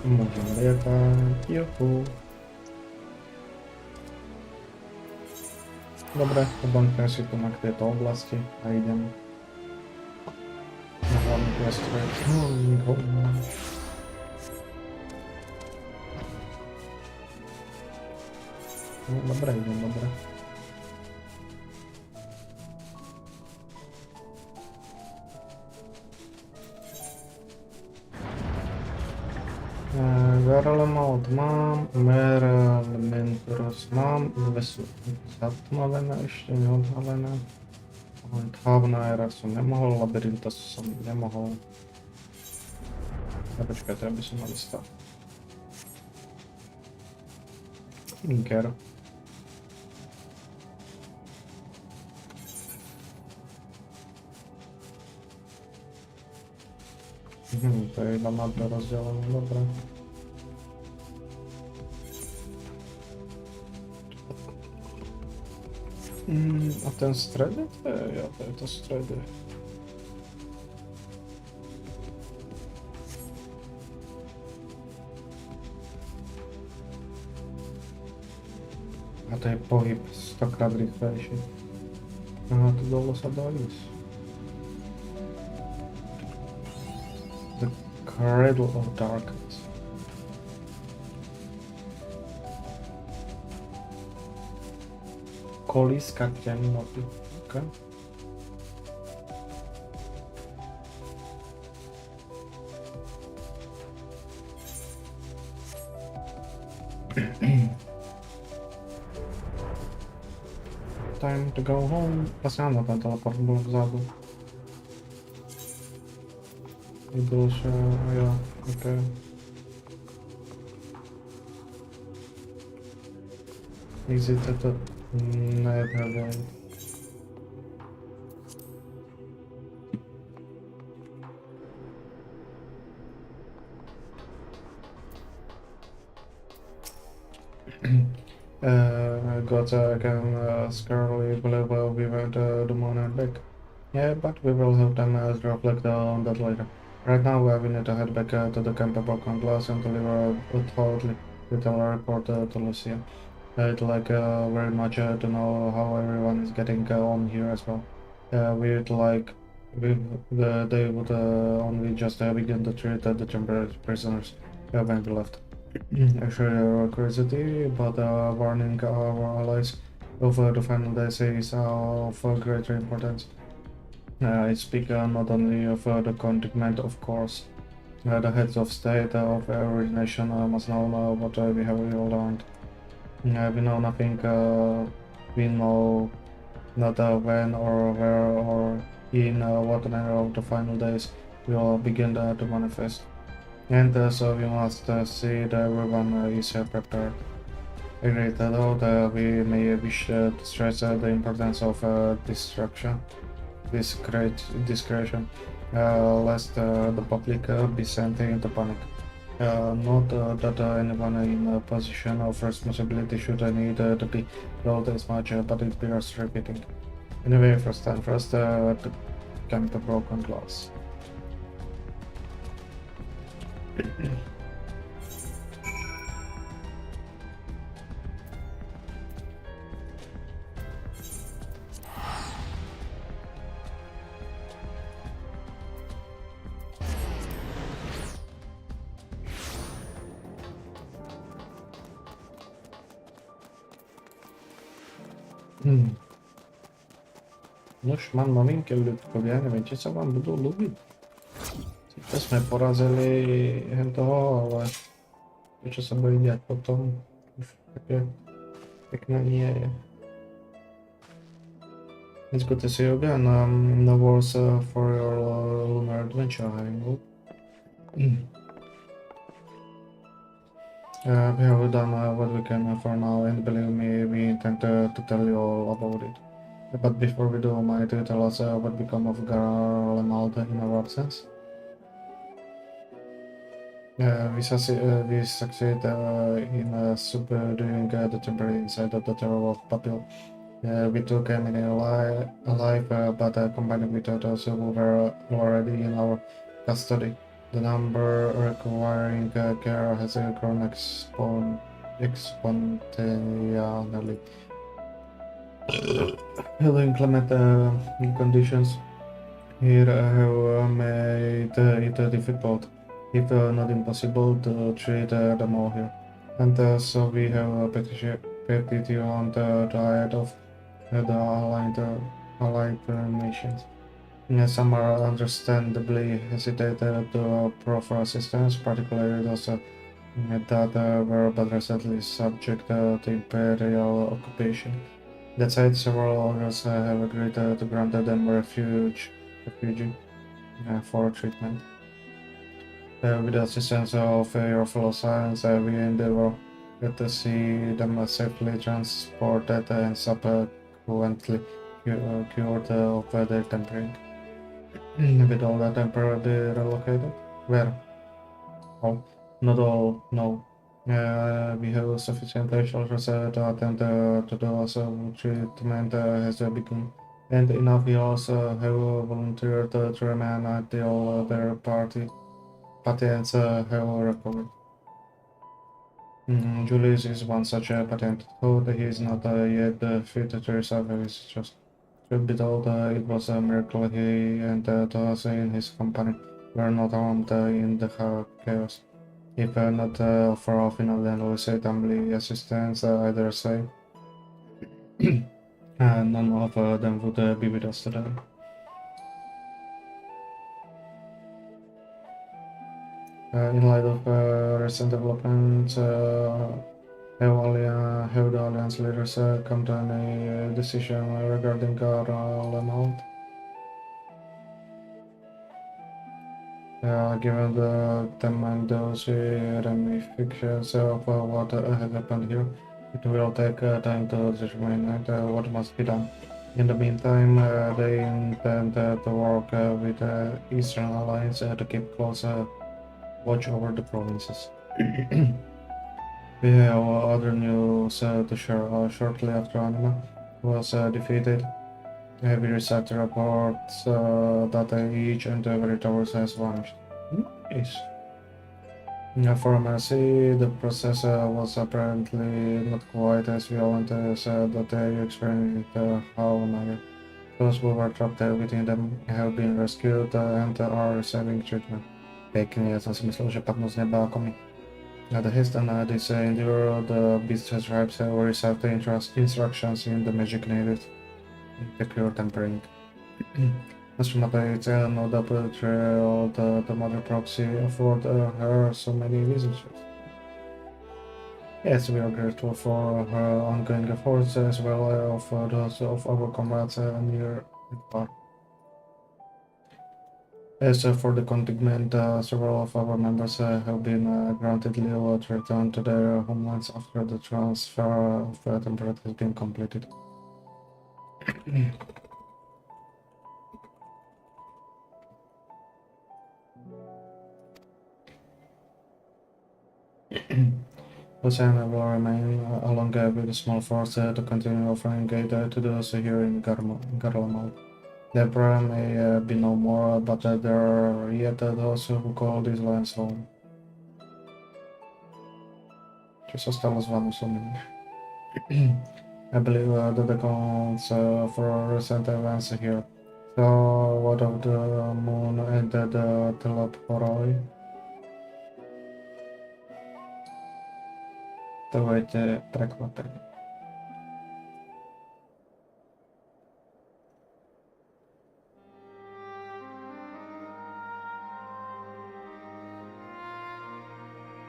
Môžeme lietať, juhu. Dobre, obanknem si tu na tieto oblasti a idem na hlavný priestor. No, dobre, idem, dobre. Element mám, Elementoros mám, dve sú zatmavené, ešte neodhalené. Hlavná era som nemohol, Labyrinta som nemohol. A počkajte, aby som mal stav. Tinker. To je iba na dve rozdelené, dobre. A ten strede? To je to strede. A to je pohyb 100-krát rýchlejší. Aha, tu dole sa dá ísť. The Cradle of Darkness. Kolíska temnoty. Okay. Time to go home. Vlastně mám ten teleport byl vzadu. Byl, že jo, ok. Exit to nejednadé. Gods can scarcely believe we went the moon and back. Yeah, but we will have time to reflect on that later. Right now, we need to head back to the camp of broken glass and deliver a thoroughly detailed report to Lucia. I'd like very much to know how everyone is getting on here as well. We'd like they would only just begin to treat the temporary prisoners when we left. Actually, our curiosity, but warning our allies of the final days is of greater importance. I speak not only of the contingent, of course. The heads of state of every nation must know what we have learned. We know nothing. We know not when or where or in what manner of the final days will begin to manifest. And so we must see that everyone is prepared. Agreed, though we may wish to stress the importance of discretion, lest the public be sent into panic. Not that anyone in a position of responsibility should need to be told as much, but it bears repeating. Anyway, first and first, camp the broken glass. Nož, mám maminky ľudkovia, neviem, či sa vám budú ľúbiť. Sice sme porazili toho, ale to, čo sa bude diať potom, už také pekné nie je. It's good to see you again. No worries for your lunar adventure, I hope. We have done what we can for now, and believe me, we intend to tell you all about it. But before we do, might you tell us what become of Garlemald in our absence? We succeed in subduing the temporary inside of the terror of Papil. We took many alive, but combined with those who were already in our custody, the number requiring care has grown exponentially. The inclement conditions here have made it difficult, if not impossible, to treat them all here. And so we have petitioned the diet of the allied nations. Some are understandably hesitated to proffer assistance, particularly those that were but recently subject to imperial occupation. That said, several others have agreed to grant them refuge for treatment. With the assistance of your fellow science, we endeavor to see them safely transported and subsequently cured of their tempering. With all that temporarily relocated? Where? All? Not all, no. We have sufficient soldiers to attend to those treatment has begun, and enough we also have volunteered to remain until their patients have recovered. Julius is one such patient, though he is not yet fit to receive his trust. Truth be told, it was a miracle he and those in his company were not harmed in the chaos. If not for our final and timely assistance, I dare say, none of them would be with us today. In light of recent developments, have the Alliance leaders come to any decision regarding our amount? Given them and those ramifications of what has happened here, it will take time to determine what must be done. In the meantime, they intend to work with the Eastern Alliance to keep close watch over the provinces. We have other news to share. Shortly after Anima was defeated, we received reports that each and every tower has vanished. Nice. For mercy, the process was apparently not quite as violent as that you experienced how Naya. Those who were trapped within them have been rescued and are receiving treatment. Pekne, ja som si myslel, že padnú z neba ako my. The haste and this endure, the beast tribes received instructions in the magic needed. The pure tempering. Mr. Mapei no double betrayal, the mother proxy afford her so many visitors. Yes, we are grateful for her ongoing efforts as well as those of our comrades near and far. As for the contingent, several of our members have been granted leave to return to their homelands after the transfer of temperate has been completed. Hossein will remain along with a small force to continue offering aid to those here in Garlemald. The Emperor may be no more, but there are yet those who call these lands home. Ci zostało z wami sumienie. I believe that the accounts for recent events here. So, what of the moon and the teleporoi? Давайте прекладемо.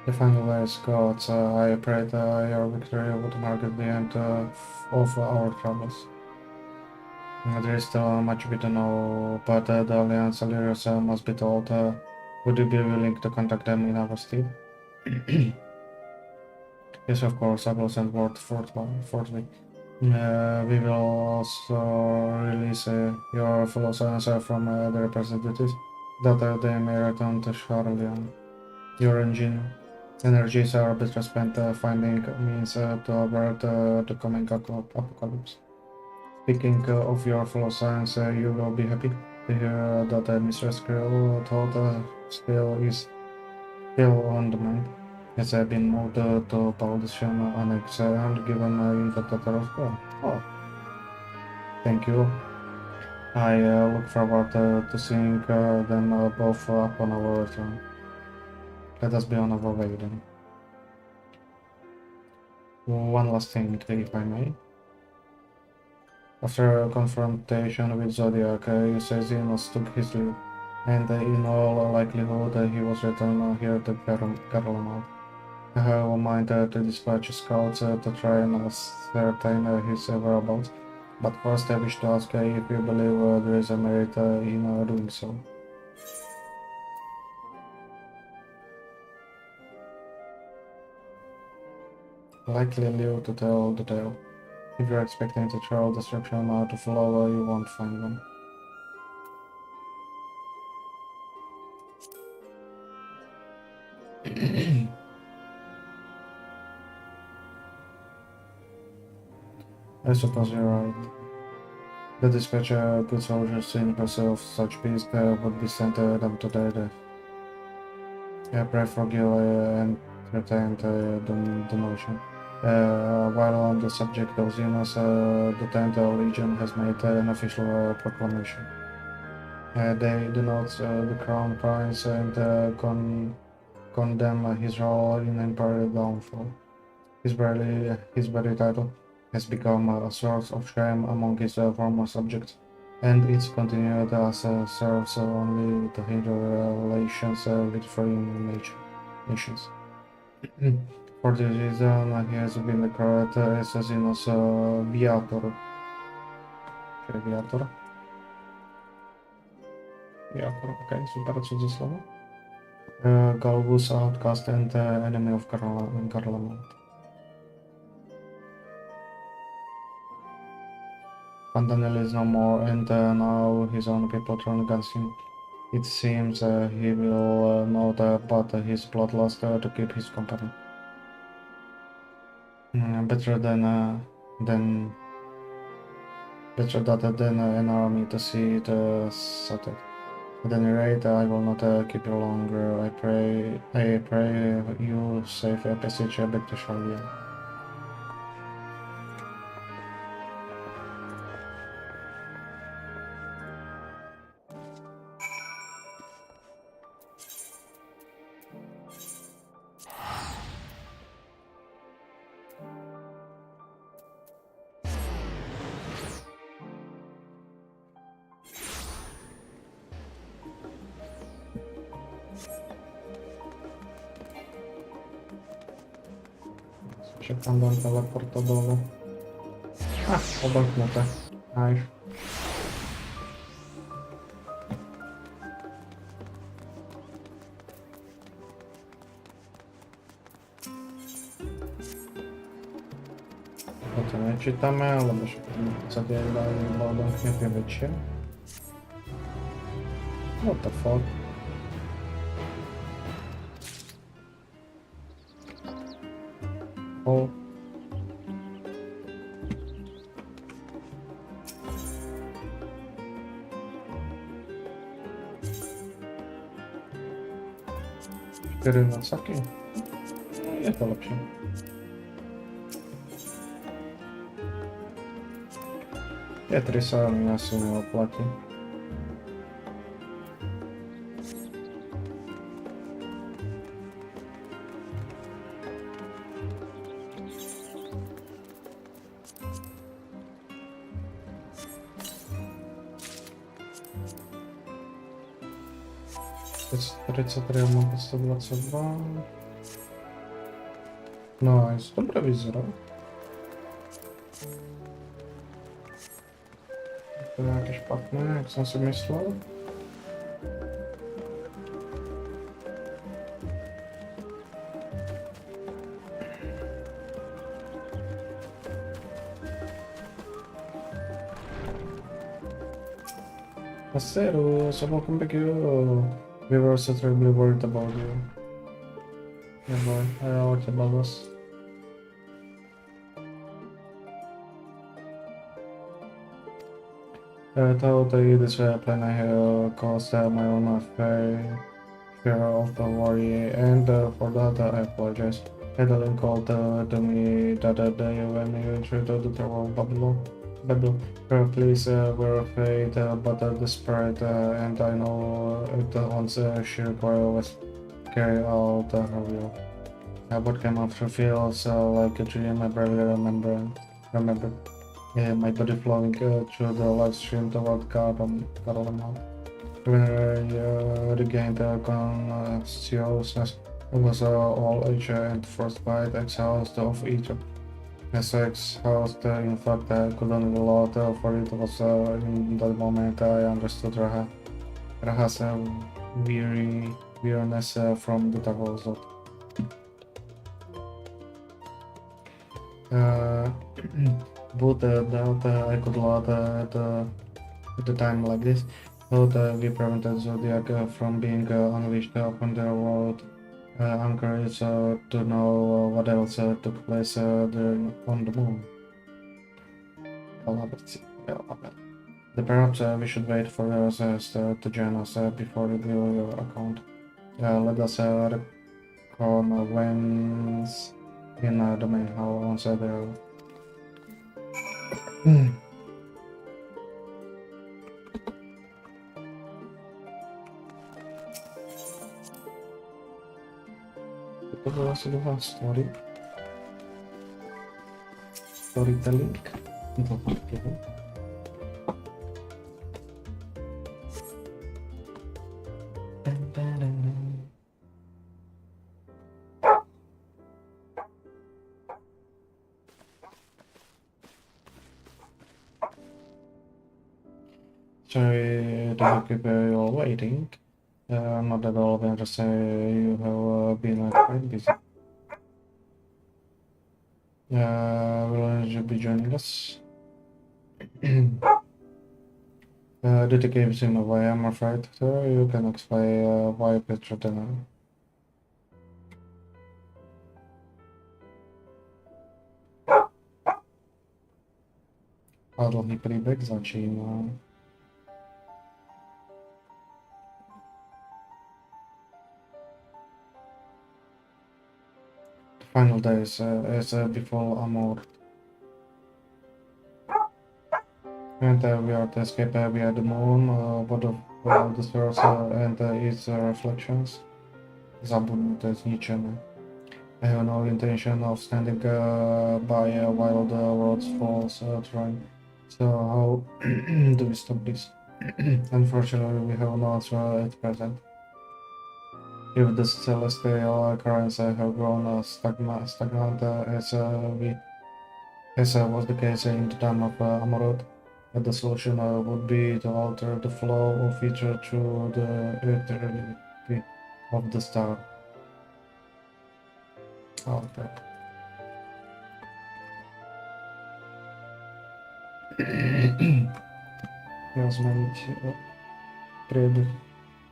The final ways, gods, I pray that your victory would mark the end of our troubles. There is still much we don't know, but the Alliance leaders must be told. Would you be willing to contact them in our stead? Yes, of course, I will send word forthwith. We will also release your fellow science from the representatives, that they may return to Charlian. Your energies are better spent finding means to avert the coming apocalypse. Speaking of your fellow science, you will be happy to hear that Mr. Skrill thought is still on the mend. Has been moved to Politician Annex and given Incantator as well. Oh, thank you. I look forward to seeing them both upon our return. Let us be on our way then. One last thing, if I may. After a confrontation with Zodiac, Eusebius took his leave, and in all likelihood he was returned here to Garlemald. I have a mind to dispatch scouts to try and ascertain his whereabouts, but first I wish to ask if you believe there is a merit in doing so. Likely live to tell the tale. If you're expecting the trail description to follow, you won't find one. I suppose you're right. The dispatch good soldiers in pursuit of such beasts would be sent them to their death. I pray for Gil and entertained the notion. While on the subject of Xenos, the 10th Legion has made an official proclamation. They denote the crown prince and condemn his role in Empire downfall. His very title has become a source of shame among his former subjects, and its continued serves only to hinder relations with foreign nations. For this reason, he has been declared as Xenos Viator. Viator? Viator, okay, super cudzysłowo. Galvus outcast and enemy of Garlemald. Pandanel is no more, and now his own people turn against him. It seems he will know that, but his bloodlust to keep his company. Better that than an army to see it settled. At any rate, I will not keep you longer. I pray you safe passage back to Charlian. Czekam do teleporta dole. Obęknute. Nice. O to nie czytamy, ale muszę sobie dalej obęknięty wycie. What the fuck? O. Nagasaki. Je to lepší. Tetris sa mi asi neoplatí. $33 mám 122. Nice, dobre vyzerá. To je nějaké špatné, jak jsem si myslel. Seru, so welcome back you. We were so terribly worried about you. Never, I out about us. Totally, this plan I have caused my own fear of the worry, and for that I apologize. Adeline called to me the other day when you treated the Tower of Babylon. Please, we're afraid, but desperate, and I know it once she always carry out her will. What came after feels like a dream I barely remember. My body flowing through the live stream toward Carolina. When I regained consciousness, it was all age and frostbite exhaust of each. As exhaust, in fact, I couldn't lot for it was in that moment I understood Raha's weariness from the Tavos. But that I could lot at the time like this, but we prevented Zodiac from being unleashed upon the world. I'm curious to know what else took place there on the moon. Perhaps we should wait for the others to join us before reveal your account. Let us reconvene in the main hall once there. To byla asi druhá storytelling. Sorry to keep you all waiting. Not at all, but just say you have been quite busy. Will you be joining us? Did the game seem away, I'm afraid. So you can explain why picture dinner. Dlouhý příběh začíná. The final days is before Amor. And we are to escape via the moon, one of the stars and its reflections. Zabudnuté, zničené. I have no intention of standing by while the world falls trying. So how do we stop this? Unfortunately, we have no answer at present. If the celestial currents have grown stagnant as was the case in the time of Amorot, the solution would be to alter the flow of each through the eternity of the star. Okay. Já změnit průběh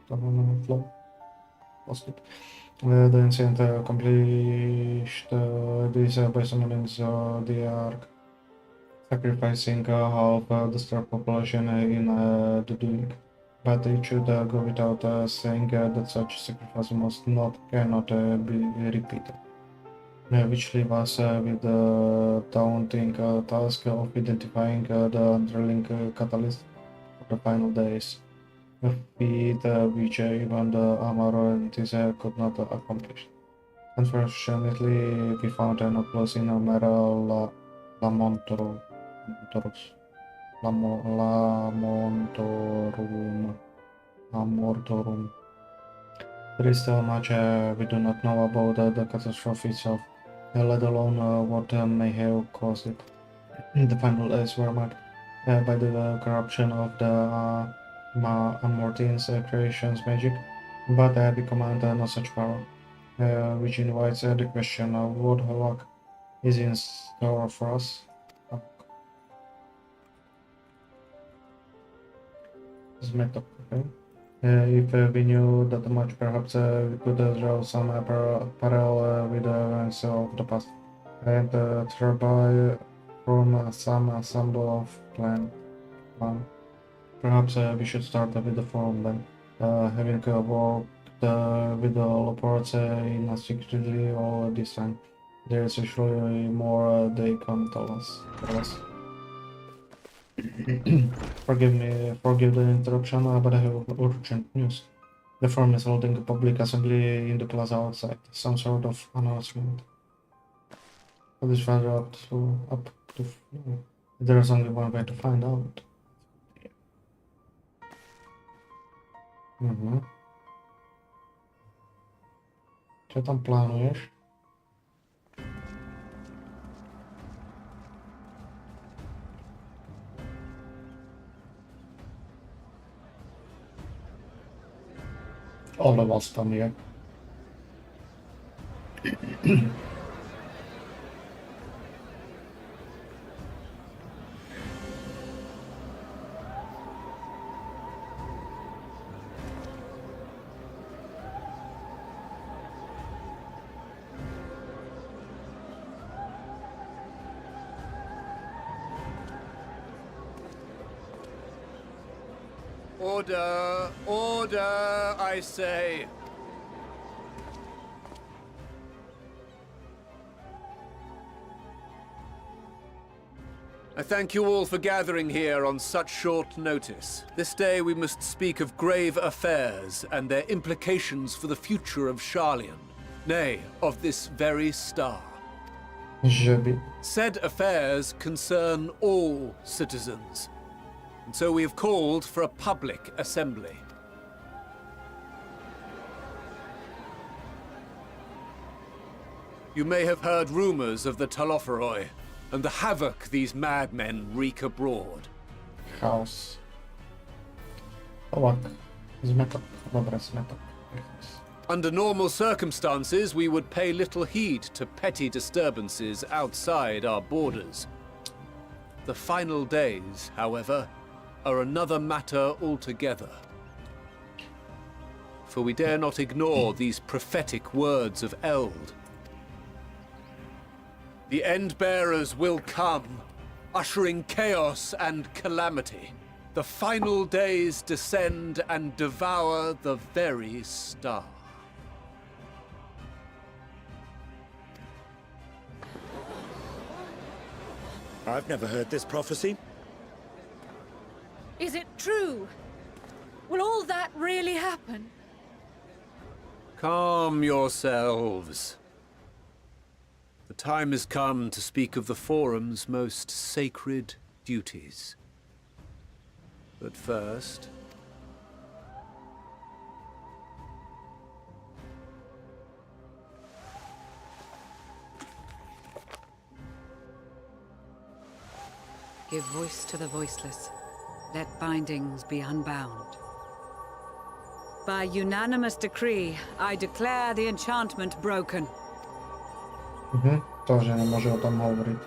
toho flow. Postup. The ancient accomplished this by summoning the ark, sacrificing half the star population in the doing. but it should go without saying that such sacrifice cannot be repeated. Which leave us with the daunting task of identifying the underlying catalyst for the final days, a feat which even the Amarantis could not accomplish. Unfortunately, we found no clues in Montorus. Lamortorum. There is still much we do not know about the catastrophe itself, let alone what may have caused it. The final days were marked by the corruption of the Amortines creation's magic, but we command no such power, which invites the question of what havoc is in store for us. This method, okay? If we knew that much, perhaps we could draw some parallel with the events of the past, and thereby form some ensemble of plan. Perhaps we should start with the forum then, having worked with the Leopards in secretly all this time. There is usually more they can tell us. Forgive the interruption, but I have urgent news. The firm is holding a public assembly in the plaza outside. Some sort of announcement. What is further up to there is only one way to find out. Co tam plánuješ? Ale vás tam je. Order! Order, I say! I thank you all for gathering here on such short notice. This day we must speak of grave affairs and their implications for the future of Sharlayan, nay, of this very star. Said affairs concern all citizens, and so we have called for a public assembly. You may have heard rumors of the Talopheroi, and the havoc these madmen wreak abroad. Chaos. Owak. Zmetok. Dobra, zmetok. Under normal circumstances, we would pay little heed to petty disturbances outside our borders. The final days, however, are another matter altogether. For we dare not ignore these prophetic words of Eld. The Endbearers will come, ushering chaos and calamity. The final days descend and devour the very star. I've never heard this prophecy. Is it true? Will all that really happen? Calm yourselves. The time has come to speak of the Forum's most sacred duties. But first... Give voice to the voiceless. Let bindings be unbound. By unanimous decree, I declare the enchantment broken. To, že nemôže o tom hovoriť.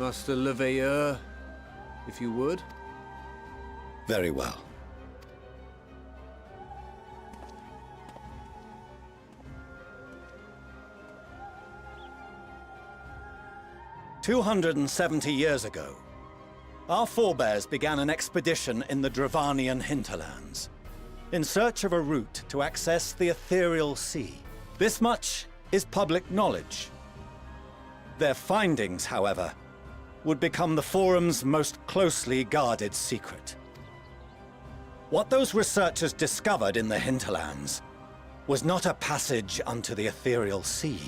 Master Leveilleur, if you would. Very well. 270 years ago, our forebears began an expedition in the Dravanian hinterlands, in search of a route to access the ethereal sea. This much is public knowledge. Their findings, however, would become the Forum's most closely guarded secret. What those researchers discovered in the hinterlands was not a passage unto the ethereal sea,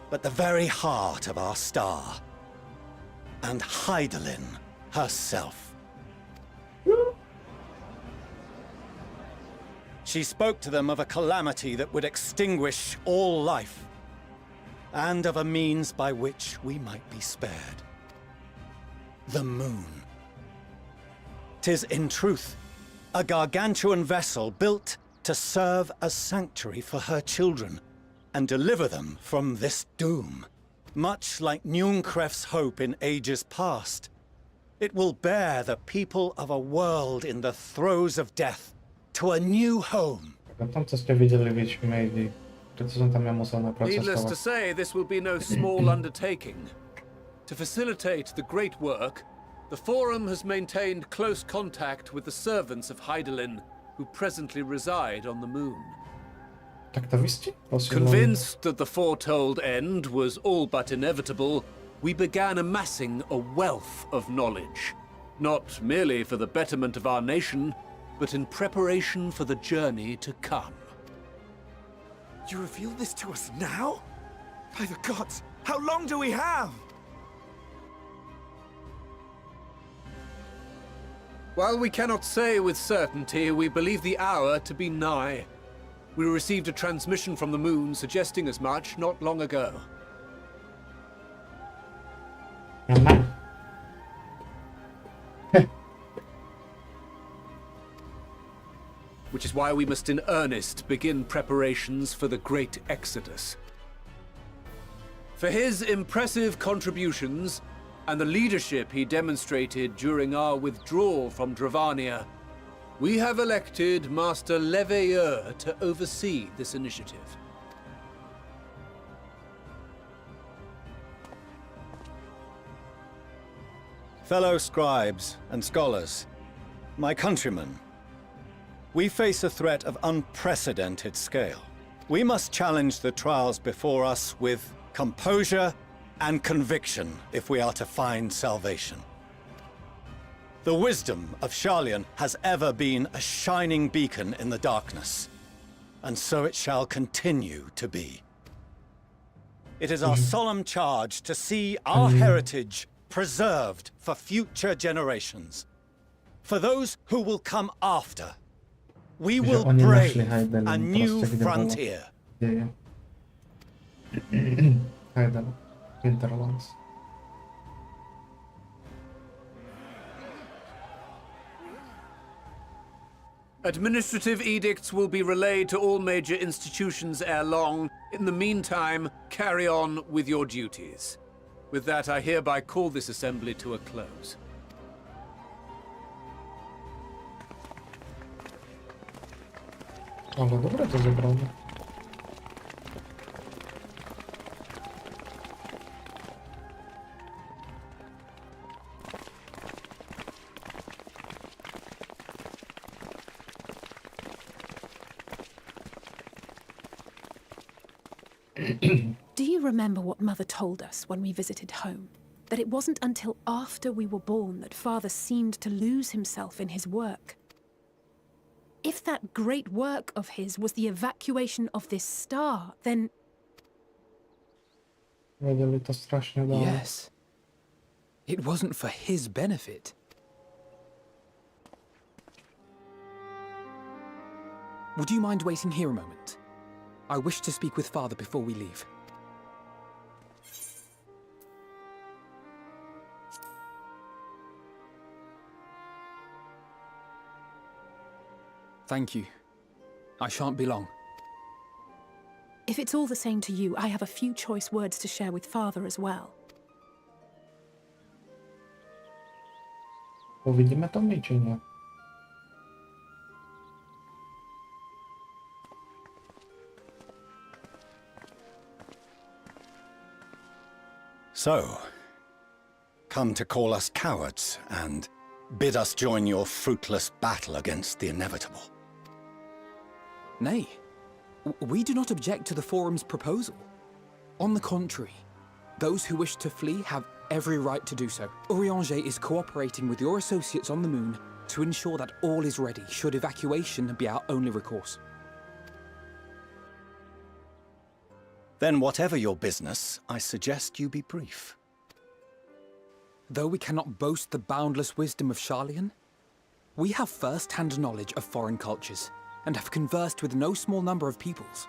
but the very heart of our star, and Hydaelyn herself. She spoke to them of a calamity that would extinguish all life, and of a means by which we might be spared. The moon. 'Tis in truth a gargantuan vessel built to serve as sanctuary for her children, and deliver them from this doom. Much like Nunkref's hope in ages past, it will bear the people of a world in the throes of death to a new home. Tam coście widzieli Wiedźmie i precyzją tam miałem osobne Needless to procesowe. say, this will be no small undertaking. To facilitate the great work, the Forum has maintained close contact with the servants of Hydaelyn, who presently reside on the moon. Taktowiści? Convinced that the foretold end was all but inevitable, we began amassing a wealth of knowledge, not merely for the betterment of our nation, but in preparation for the journey to come. You reveal this to us now? By the gods, how long do we have? While we cannot say with certainty, we believe the hour to be nigh. We received a transmission from the moon suggesting as much not long ago. Which is why we must in earnest begin preparations for the great exodus. For his impressive contributions and the leadership he demonstrated during our withdrawal from Dravania, we have elected Master Leveilleur to oversee this initiative. Fellow scribes and scholars, my countrymen, we face a threat of unprecedented scale. We must challenge the trials before us with composure and conviction if we are to find salvation. The wisdom of Sharlayan has ever been a shining beacon in the darkness, and so it shall continue to be. It is our solemn charge to see our heritage preserved for future generations. For those who will come after, we will oni brave našli Hydaelyn a new prostě, kde bylo frontier. děje. Hydaelyn, Hinterlands. Administrative edicts will be relayed to all major institutions ere long. In the meantime, carry on with your duties. With that, I hereby call this assembly to a close. Ale dobre to zebrane. Do you remember what Mother told us when we visited home? That it wasn't until after we were born that Father seemed to lose himself in his work. If that great work of his was the evacuation of this star, then... Wiedzieli to strasznie dawno. Yes. It wasn't for his benefit. Would you mind waiting here a moment? I wish to speak with Father before we leave. Thank you. I shan't be long. If it's all the same to you, I have a few choice words to share with Father as well. Uvidíme to my, či nie? So, come to call us cowards and bid us join your fruitless battle against the inevitable. Nay, we do not object to the Forum's proposal. On the contrary, those who wish to flee have every right to do so. Urianger is cooperating with your associates on the moon to ensure that all is ready should evacuation be our only recourse. Then whatever your business, I suggest you be brief. Though we cannot boast the boundless wisdom of Sharlayan, we have first-hand knowledge of foreign cultures and have conversed with no small number of peoples.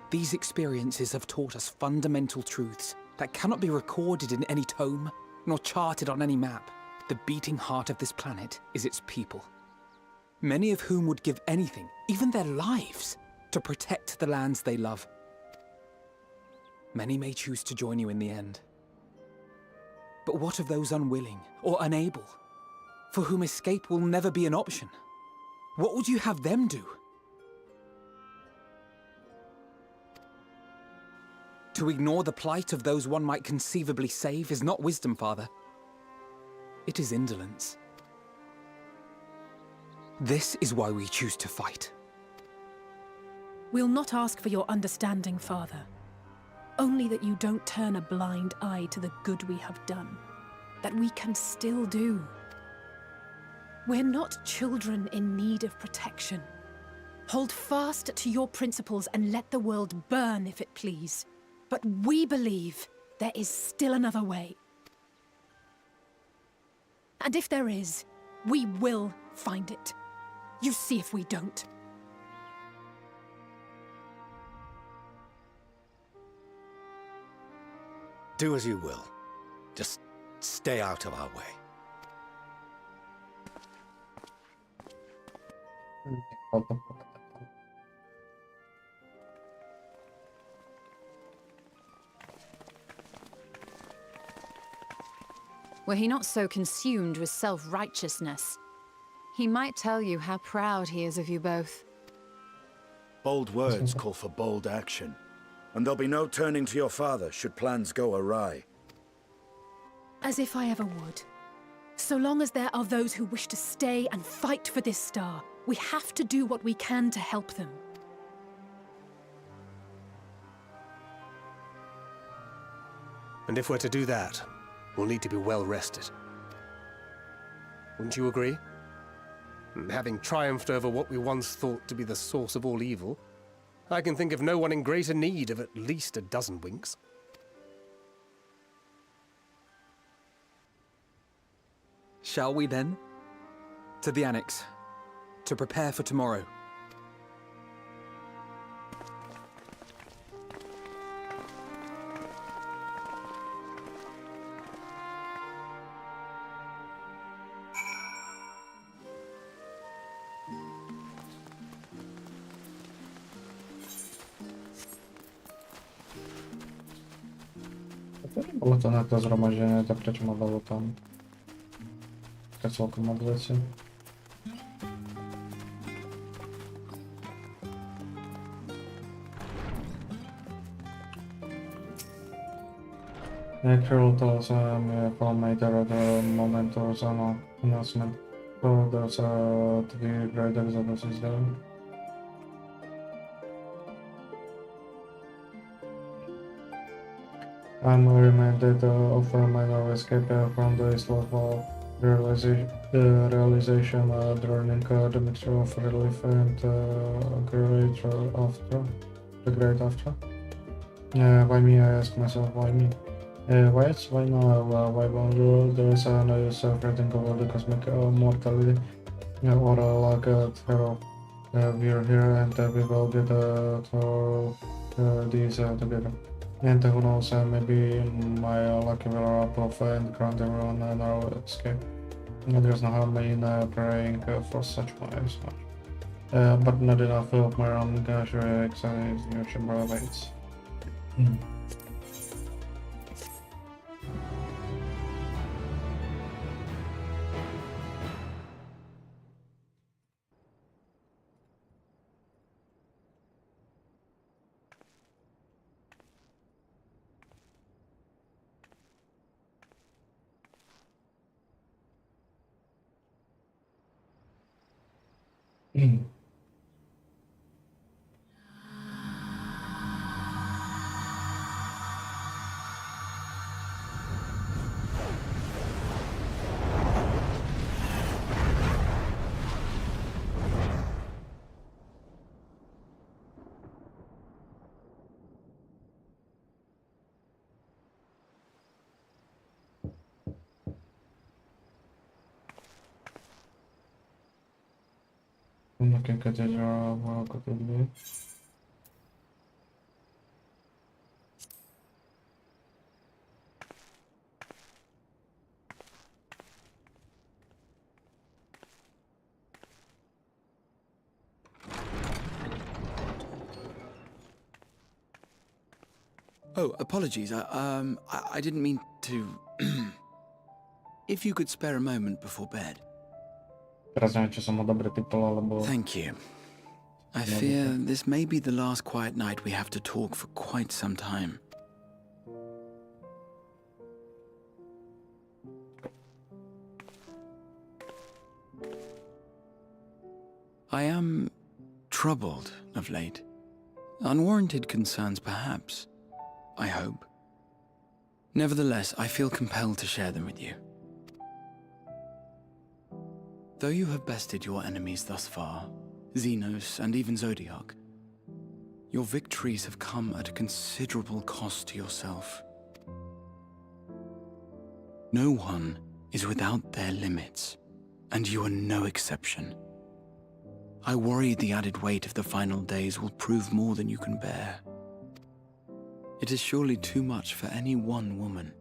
These experiences have taught us fundamental truths that cannot be recorded in any tome, nor charted on any map. The beating heart of this planet is its people, many of whom would give anything, even their lives, to protect the lands they love. Many may choose to join you in the end. But what of those unwilling or unable, for whom escape will never be an option? What would you have them do? To ignore the plight of those one might conceivably save is not wisdom, Father. It is indolence. This is why we choose to fight. We'll not ask for your understanding, Father. Only that you don't turn a blind eye to the good we have done, that we can still do. We're not children in need of protection. Hold fast to your principles and let the world burn if it please. But we believe there is still another way. And if there is, we will find it. You see if we don't. Do as you will. Just stay out of our way. Were he not so consumed with self-righteousness, he might tell you how proud he is of you both. Bold words call for bold action. And there'll be no turning to your father should plans go awry. As if I ever would. So long as there are those who wish to stay and fight for this star, we have to do what we can to help them. And if we're to do that, we'll need to be well rested. Wouldn't you agree? And having triumphed over what we once thought to be the source of all evil, I can think of no one in greater need of at least a dozen winks. Shall we then? To the Annex, to prepare for tomorrow. Bolo to na to zgromadzenie, tak przecież było tam. To całkiem odlecie. Carol tells me from later at the moment of the announcement. So there's to be great exodus is there. I'm reminded of my narrow escape from the slow realization during the mixture of relief and the great after. Why me? I ask myself, why me? Why now? Why bonjour? There is no self-rating over the cosmic mortality or like a terror. We're here and we will get through these together. And who knows, maybe my lucky will up off and grant everyone a narrow escape. There's no harm in praying for such wise much. But not enough of my own casual exercise in your chamber awaits. Annak egy katedrálával alkotni. Oh, apologies. I didn't mean to... If you could spare a moment before bed. Teraz neviem, čo som ho dobre typol, alebo... Thank you. I fear this may be the last quiet night we have to talk for quite some time. I am troubled of late. Unwarranted concerns, perhaps. I hope. Nevertheless, I feel compelled to share them with you. Though you have bested your enemies thus far, Xenos and even Zodiac, your victories have come at a considerable cost to yourself. No one is without their limits, and you are no exception. I worry the added weight of the final days will prove more than you can bear. It is surely too much for any one woman.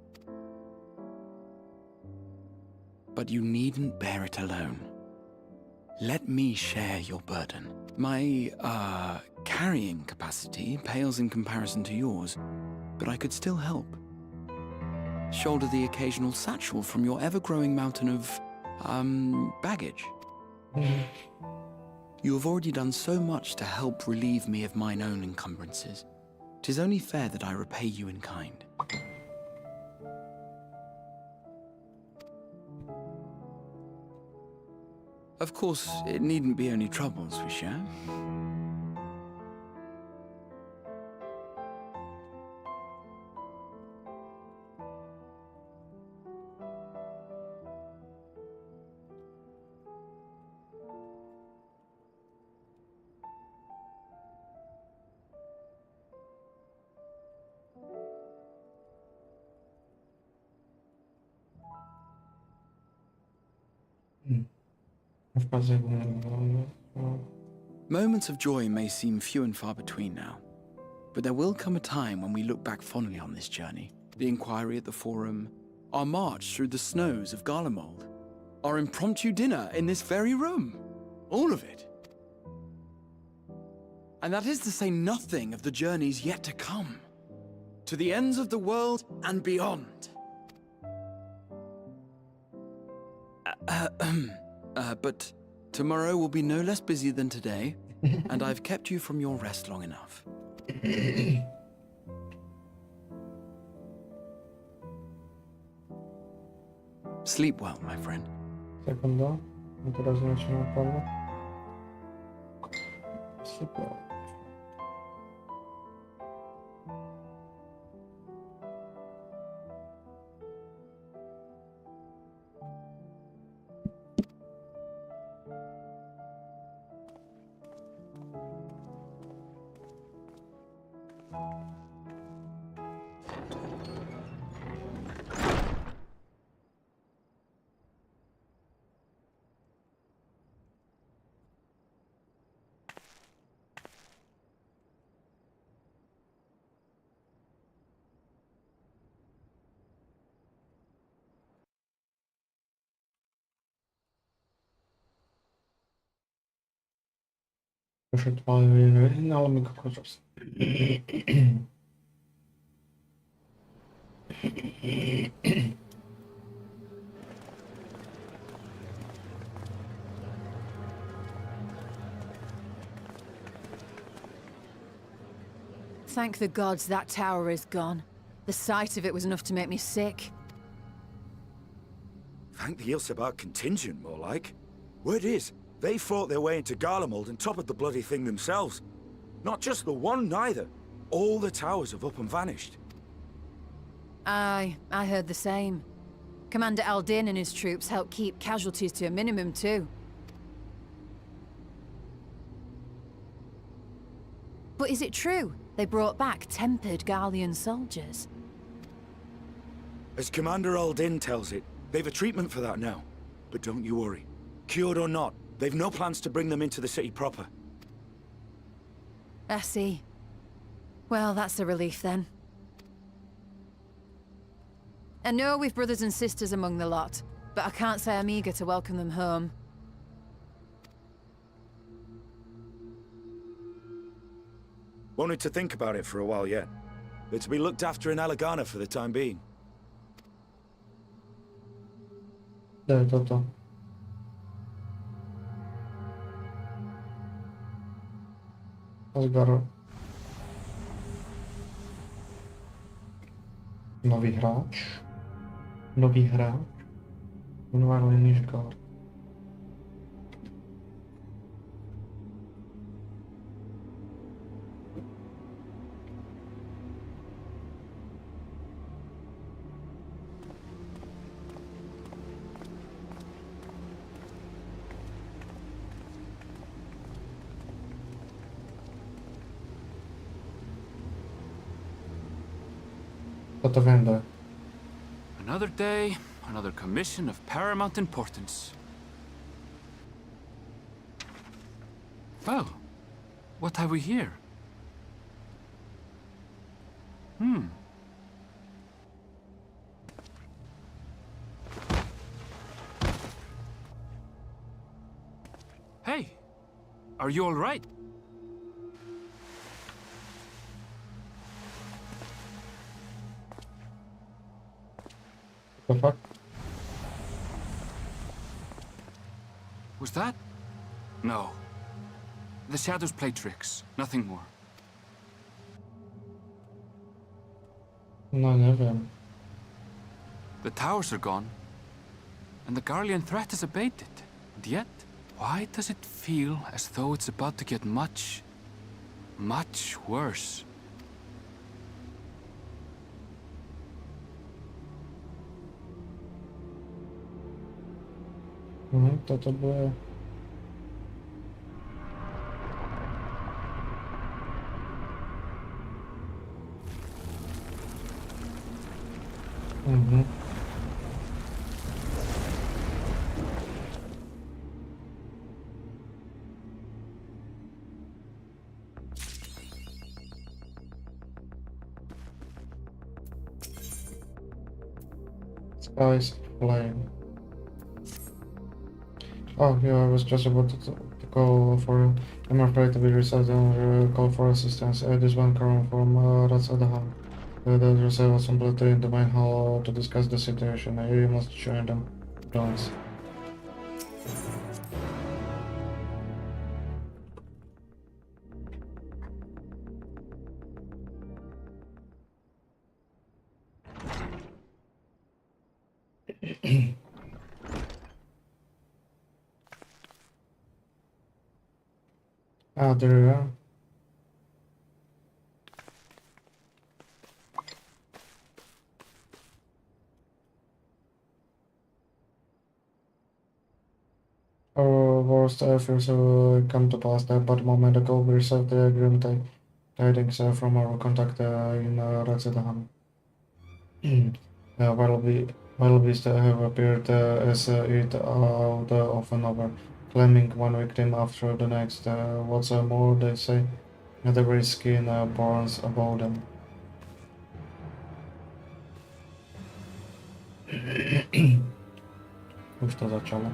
But you needn't bear it alone. Let me share your burden. My, carrying capacity pales in comparison to yours, but I could still help. Shoulder the occasional satchel from your ever-growing mountain of, baggage. You have already done so much to help relieve me of mine own encumbrances. 'Tis only fair that I repay you in kind. Of course, it needn't be only troubles we share. Moments of joy may seem few and far between now, but there will come a time when we look back fondly on this journey. The inquiry at the Forum, our march through the snows of Garlemald, our impromptu dinner in this very room. All of it. And that is to say nothing of the journeys yet to come, to the ends of the world and beyond. But tomorrow will be no less busy than today, and I've kept you from your rest long enough. Sleep well, my friend. Sekunda, teraz niečo napadlo. Sleep well. Przetrwałem, ale mi go korzystać. Thank the gods that tower is gone. The sight of it was enough to make me sick. Thank the Ilsebar contingent, more like. Word is, They fought their way into Garlemald and toppled the bloody thing themselves. Not just the one, neither. All the towers have up and vanished. Aye, I heard the same. Commander Aldin and his troops helped keep casualties to a minimum, too. But is it true? They brought back tempered Garlean soldiers? As Commander Aldin tells it, they've a treatment for that now. But don't you worry. Cured or not, they've no plans to bring them into the city proper. I see. Well, that's a relief then. I know we've brothers and sisters among the lot, but I can't say I'm eager to welcome them home. Wanted to think about it for a while yet. They're to be looked after in Alagana for the time being. Da je toto. Asgard. Nový hráč. Nový hráč. Nová Linížgard. Toto viem, da. Another day, another commission of paramount importance. Well, what have we here? Hey, are you all right? The fuck? Was that? No. The shadows play tricks, nothing more. No, nie wiem. The towers are gone, and the Garlean threat is abated. And yet, why does it feel as though it's about to get much, much worse? Toto bude... Skies flame. Oh, yeah, I was just about to call for you. I'm afraid to be reset and call for assistance. This one coming from Ratzadahan. The reserve was completely in the main hall to discuss the situation. You must join them. Please. Ah, there you are. Our worst efforts come to pass, but a moment ago we received the grim tidings from our contact in Ratzadahan. While we still have appeared as it out of nowhere, claiming one victim after the next. What's more, they say the very skin burns above them. Už to začalo.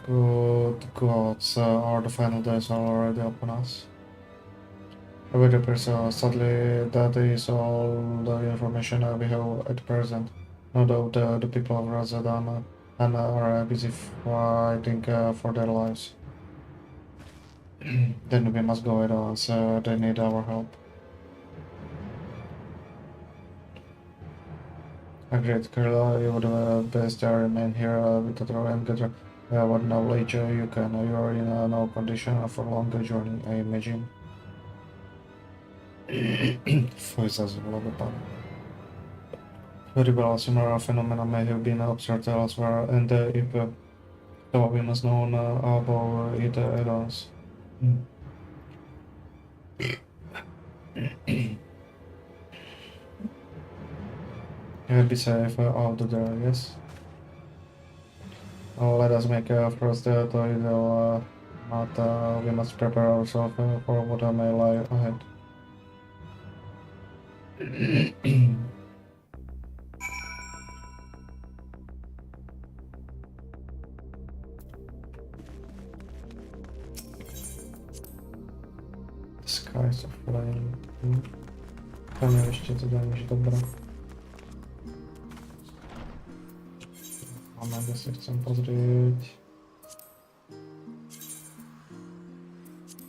Good gods, are the final days already upon us? It appears sadly that is all the information we have at present. No doubt the people of Razadan and are busy fighting for their lives. Then we must go at once, they need our help. Agreed, Kirilla, you would best remain here with the and get What knowledge you can. You are in no condition for a longer journey, I imagine. Foi zavolal. Very similar phenomena may have been observed elsewhere, and if so, we must know about it at once. Be safe out there, yes? Let us make first to the not we must prepare ourselves for what may lie ahead. The skies are flying. To nie jeszcze to niż dobra. Moment, ja sobie chcę pozryć.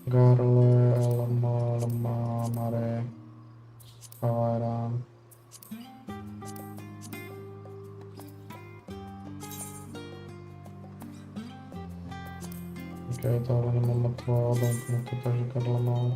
Garle, lama, mare, kawairan. Okej, to ale nie mam łatwo odąknąć, to też garle mało.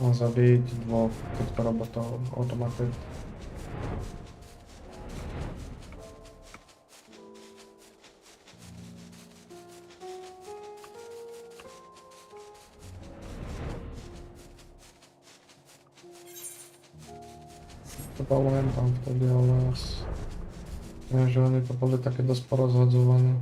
Mam zabić dwóch, tylko robota automatycznie. Chyba tam wtedy, ale wiem, że oni to były takie dość porozchodzowane.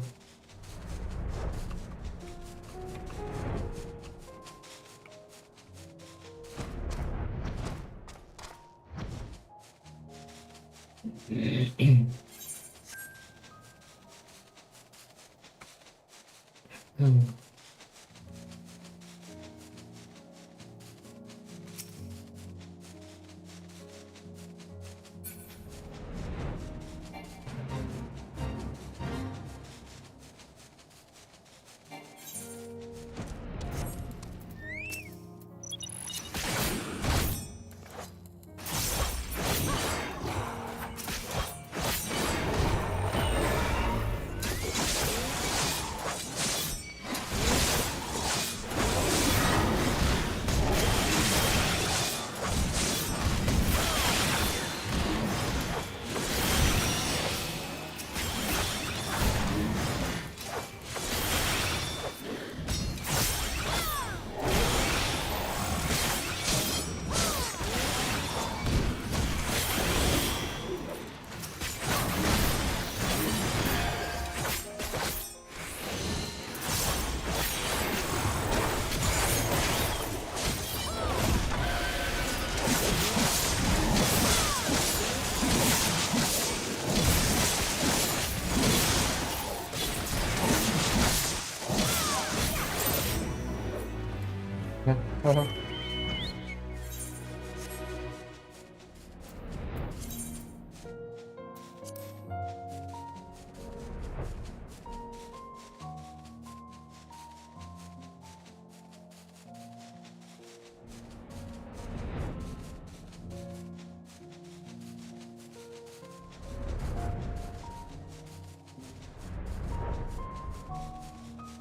Aha.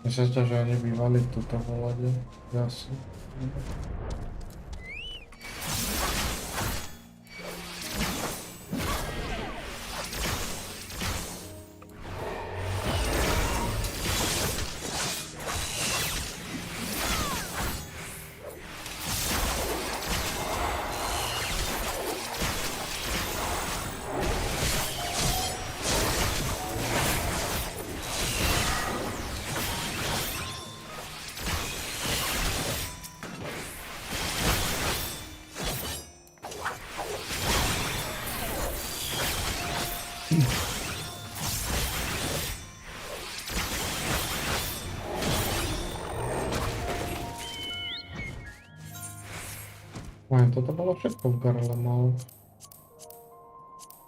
Myślę, że oni bywali tutaj w Oladzie. Jasne. Aj, toto bolo všetko v Garlemald.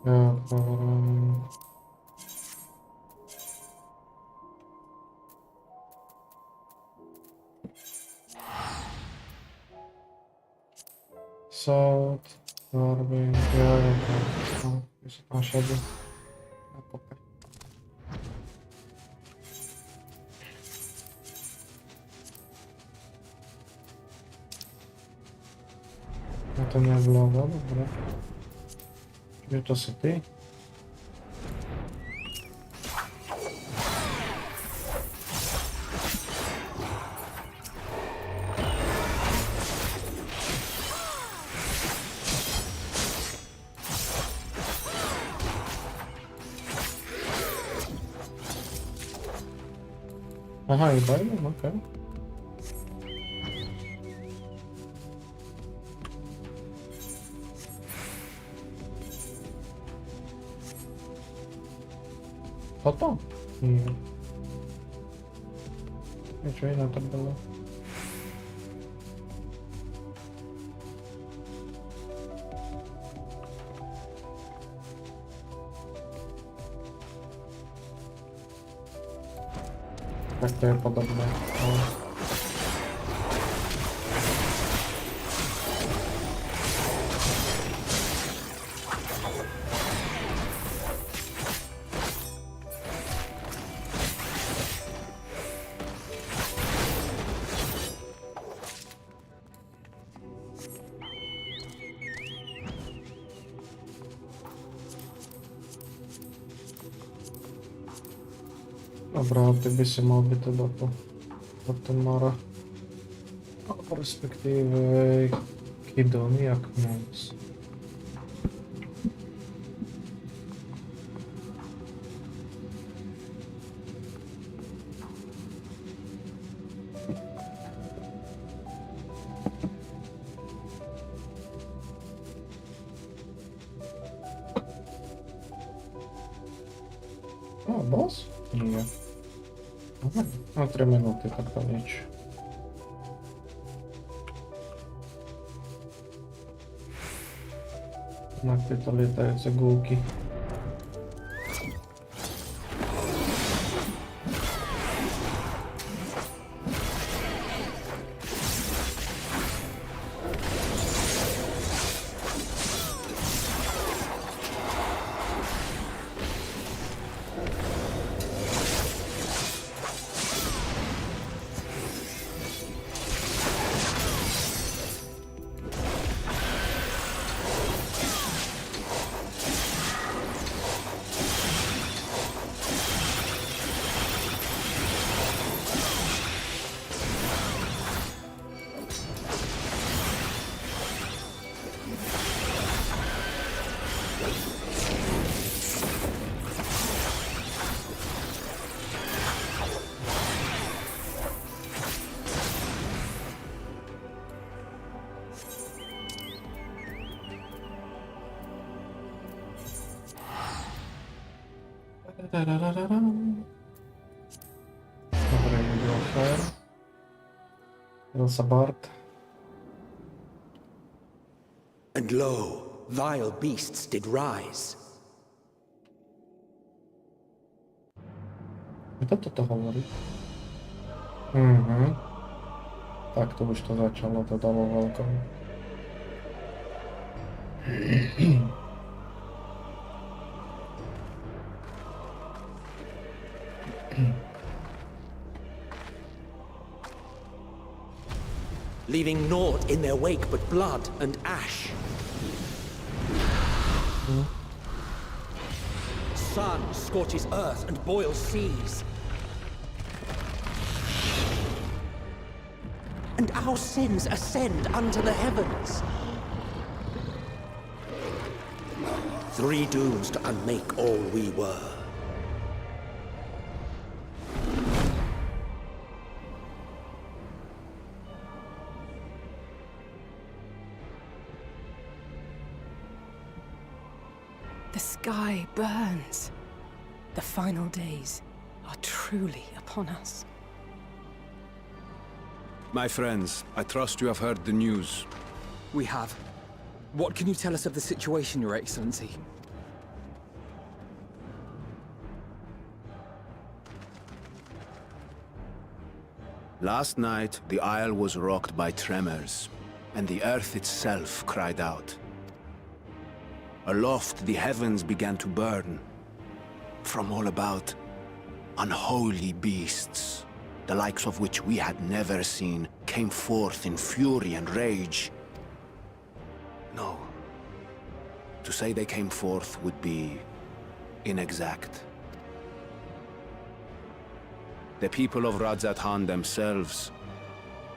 Ja otváram... Salt, Norby, ja, no, sú tam všade. A pope. Ja to nevláda, dobre. Čiže to si ty? Aha, iba jeden, okej. Toto? Nie. Niečo iné to bolo. Tak to je podobné. Ale... Dobrá, ty by si mal byť teda to Mara. Alebo respektíve Kidon, jak moc. Boss? Nie. Aha, no 3 minúty, tak to nič. Na tieto lietajúce gulky. Dobre, Endwalker. Elsa Bart. And lo, vile beasts did rise. Kto toto hovorí? Tak to už to začalo, to dalo veľkom. Leaving naught in their wake but blood and ash. Sun scorches earth and boils seas. And our sins ascend unto the heavens. 3 dooms to unmake all we were. The sky burns. The final days are truly upon us. My friends, I trust you have heard the news. We have. What can you tell us of the situation, Your Excellency? Last night, the isle was rocked by tremors, and the earth itself cried out. Aloft, the heavens began to burn. From all about, unholy beasts, the likes of which we had never seen, came forth in fury and rage. No. To say they came forth would be inexact. The people of Radzat-Han themselves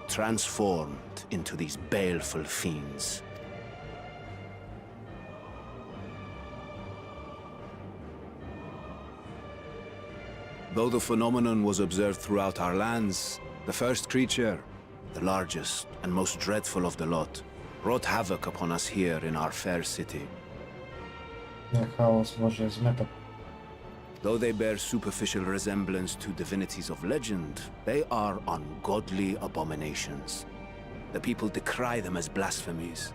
transformed into these baleful fiends. Though the phenomenon was observed throughout our lands, the first creature, the largest and most dreadful of the lot, wrought havoc upon us here in our fair city. Though they bear superficial resemblance to divinities of legend, they are ungodly abominations. The people decry them as blasphemies.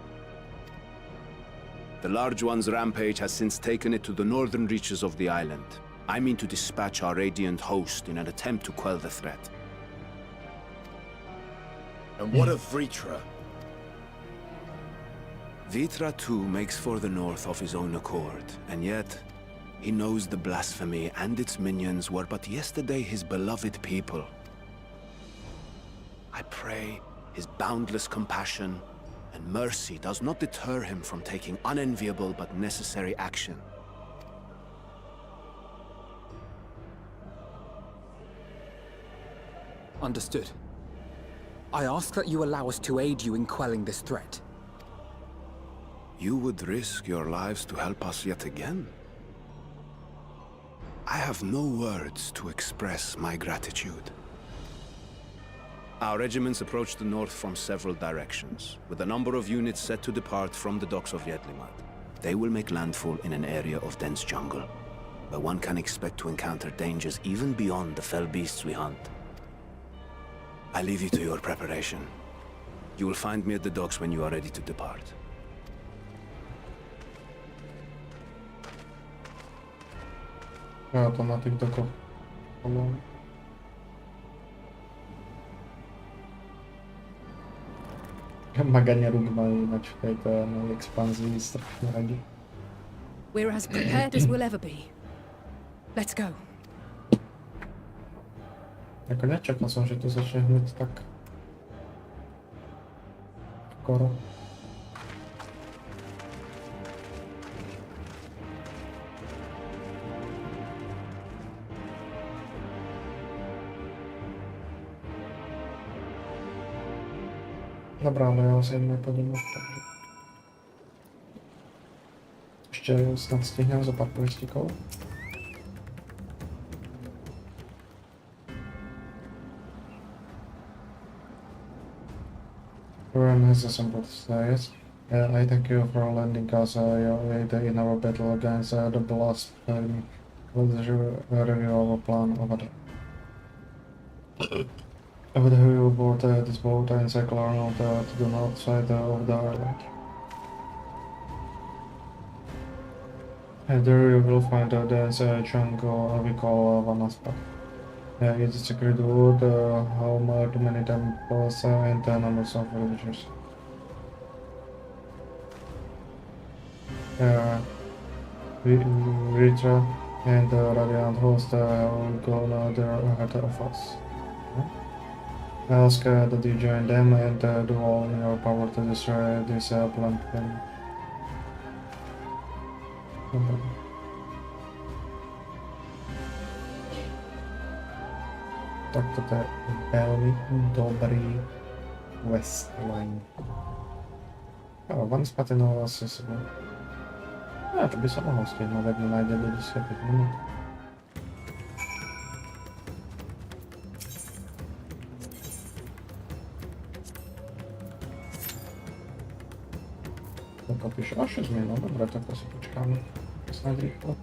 The Large One's rampage has since taken it to the northern reaches of the island. I mean to dispatch our radiant host in an attempt to quell the threat. And what of Vritra? Vritra too makes for the north of his own accord, and yet he knows the blasphemy and its minions were but yesterday his beloved people. I pray his boundless compassion and mercy does not deter him from taking unenviable but necessary action. Understood. I ask that you allow us to aid you in quelling this threat. You would risk your lives to help us yet again? I have no words to express my gratitude. Our regiments approach the north from several directions, with a number of units set to depart from the docks of Yedlimat. They will make landfall in an area of dense jungle, where one can expect to encounter dangers even beyond the fell beasts we hunt. I leave you to your preparation. You will find me at the docks when you are ready to depart. Automatic dokov. Magania rúk majú ináč v tejto novej expanzii strašne radi. We're as prepared as we'll ever be. Let's go. Ako nečakal som, že to začne hneď tak skoro. Dobrá, ale já si jen nepůjdeme, takže... Ještě snad stihneme za pár polistíků. Everyone has assembled slaves. I thank you for lending us your aid in our battle against the blast. Let's review our plan over there. Over the hill aboard this boat and cycle around to the north side of the island. There you will find a dense jungle we call Vanaspa. It is sacred wood, home to many temples and numbers of villagers. Vritra and the Radiant host will go there ahead of us. I ask that you join them and do all in your power to destroy this plant. Tak to je velmi dobrý westline. Jo, Van Spatinoval asi sebou. No, to by se mohlo stihnout, jak mě najde do 10 minut. Tak píše až 6 minut, dobré, tak asi počkáme. Snad rychle.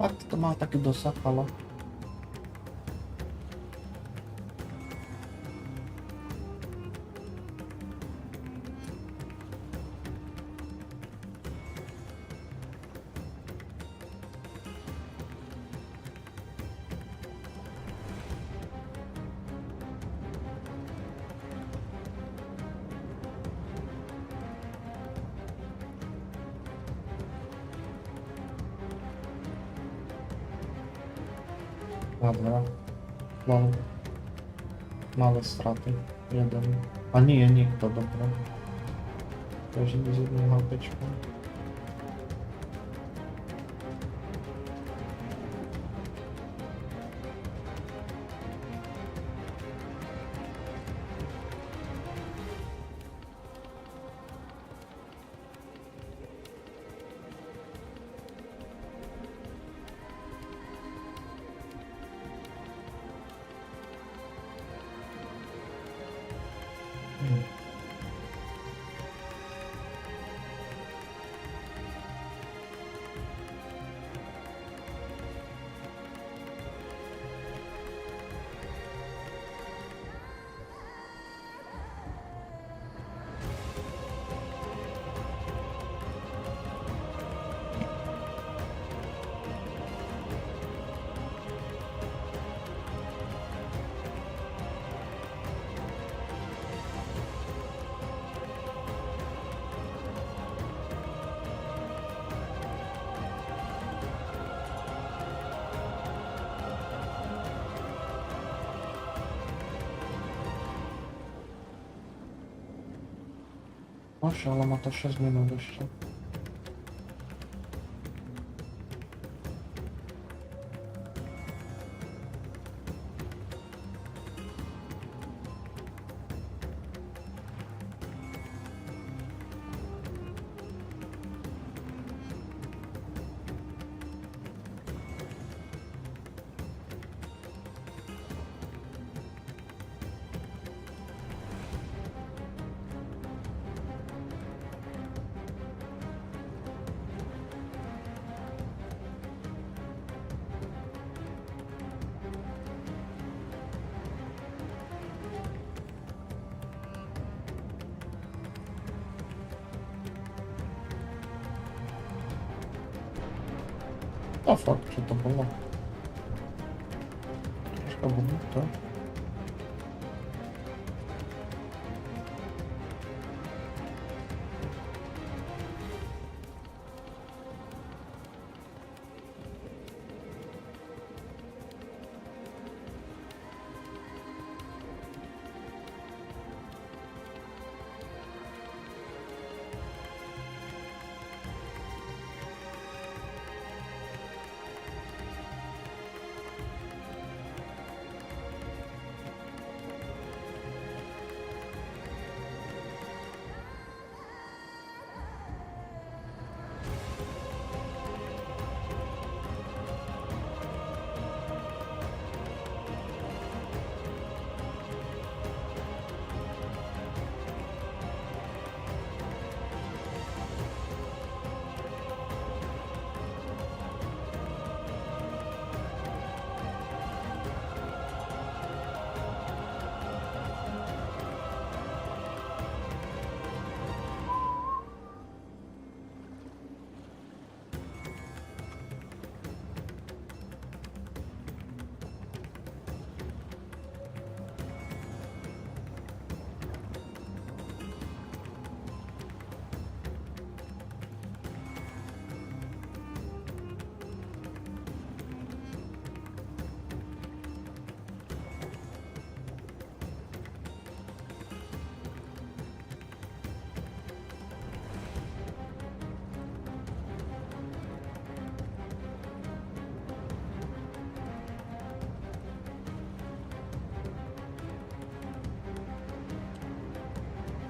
Fakt to má taky dosah, ale... Dobra. Mam małe straty. Jeden. A nie, nikt to dobra. Każdy z jedną małpeczką. Proszę, ale ma to 6 minut jeszcze. O fuck, co to było? Troszkę było to.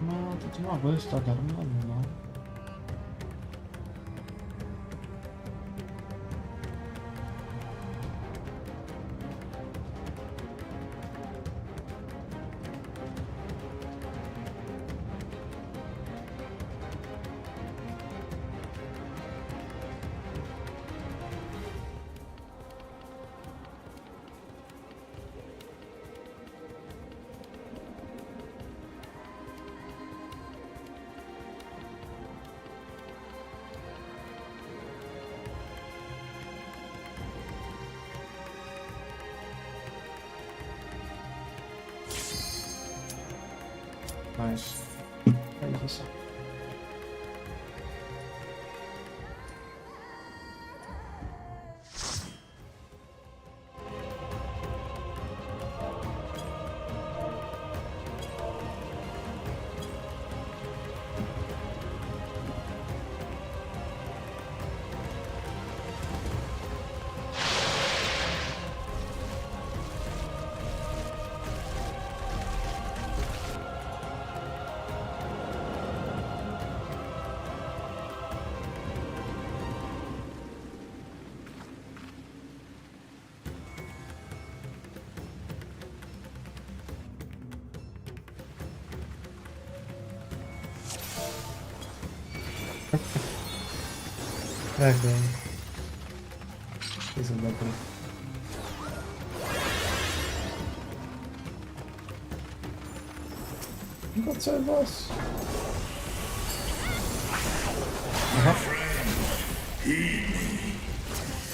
No, to ma być tak normalnie, no. Nice. Thank you, sir. Okay. He's a weapon. God save us! Heed me.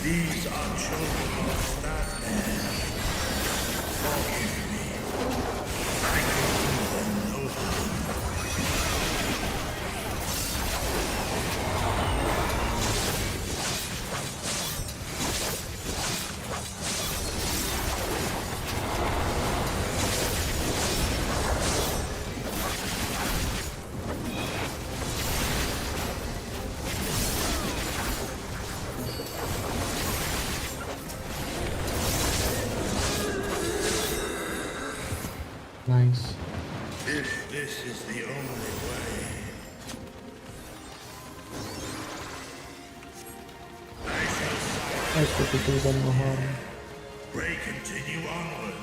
These are children of that man. Forgive me. I can do them no harm. Nice. If this is the only way, I shall I could do them no harm. pray continue onward.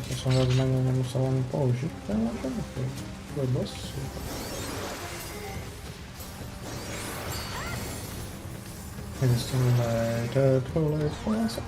To są rozmawiane, nie musiałem poużyć, ale to były bossy. It's too late for us.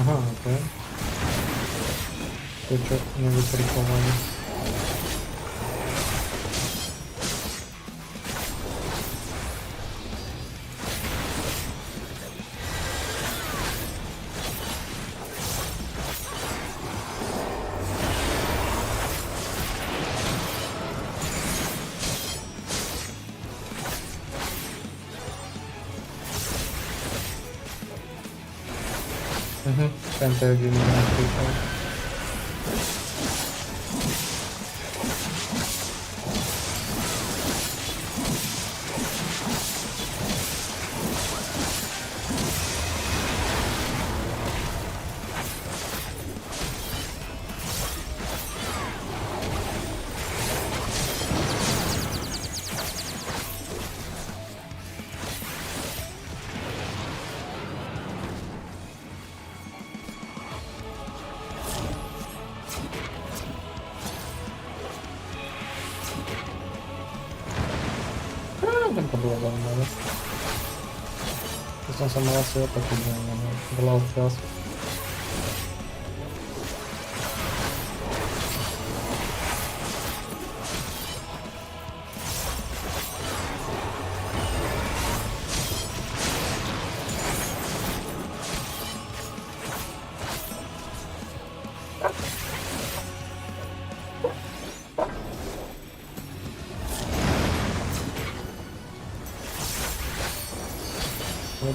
Aha, okej. Kurczę, nie wytrykowali. Center give me that. zaujímavé. To som sa mal asi opačiť, že bola občas.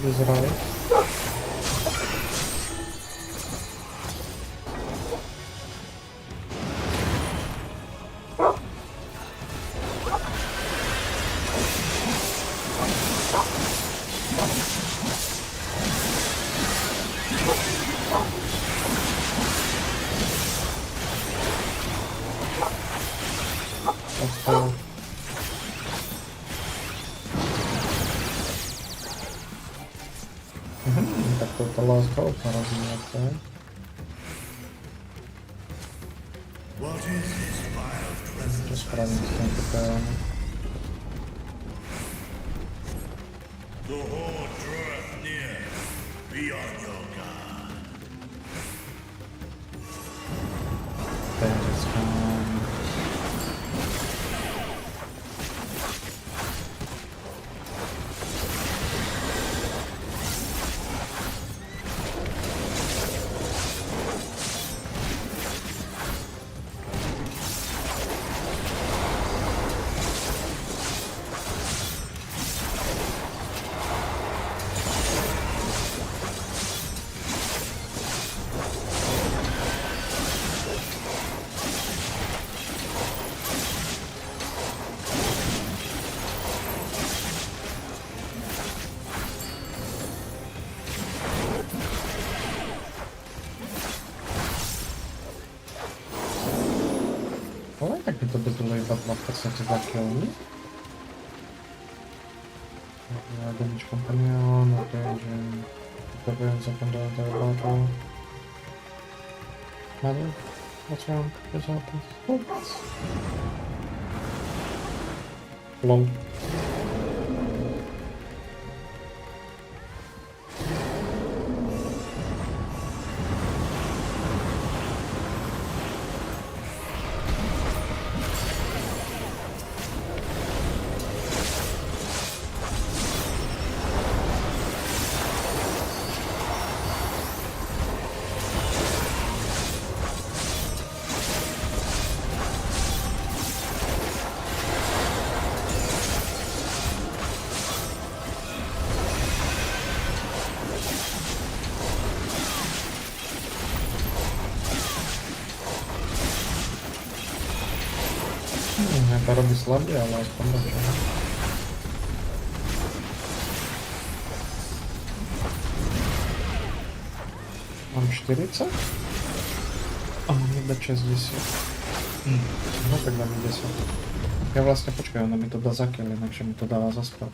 Zrali. Tak to last hope narazíme, tak? Čo spravím s týmto pélom? The horde draweth near. Be on your guard. Ale tak by to bylo iba v podstate 2 killy. Damage companion, takže preparing second entire battle. Mother, what's wrong? What's happened? Oops. Long. To robí slabý, ale aspoň dobře. Mám 40? A mám iba 60. No tak dám 10. Ja vlastne počkaj, ona mi to dá za kill, inakšie mi to dáva za spad.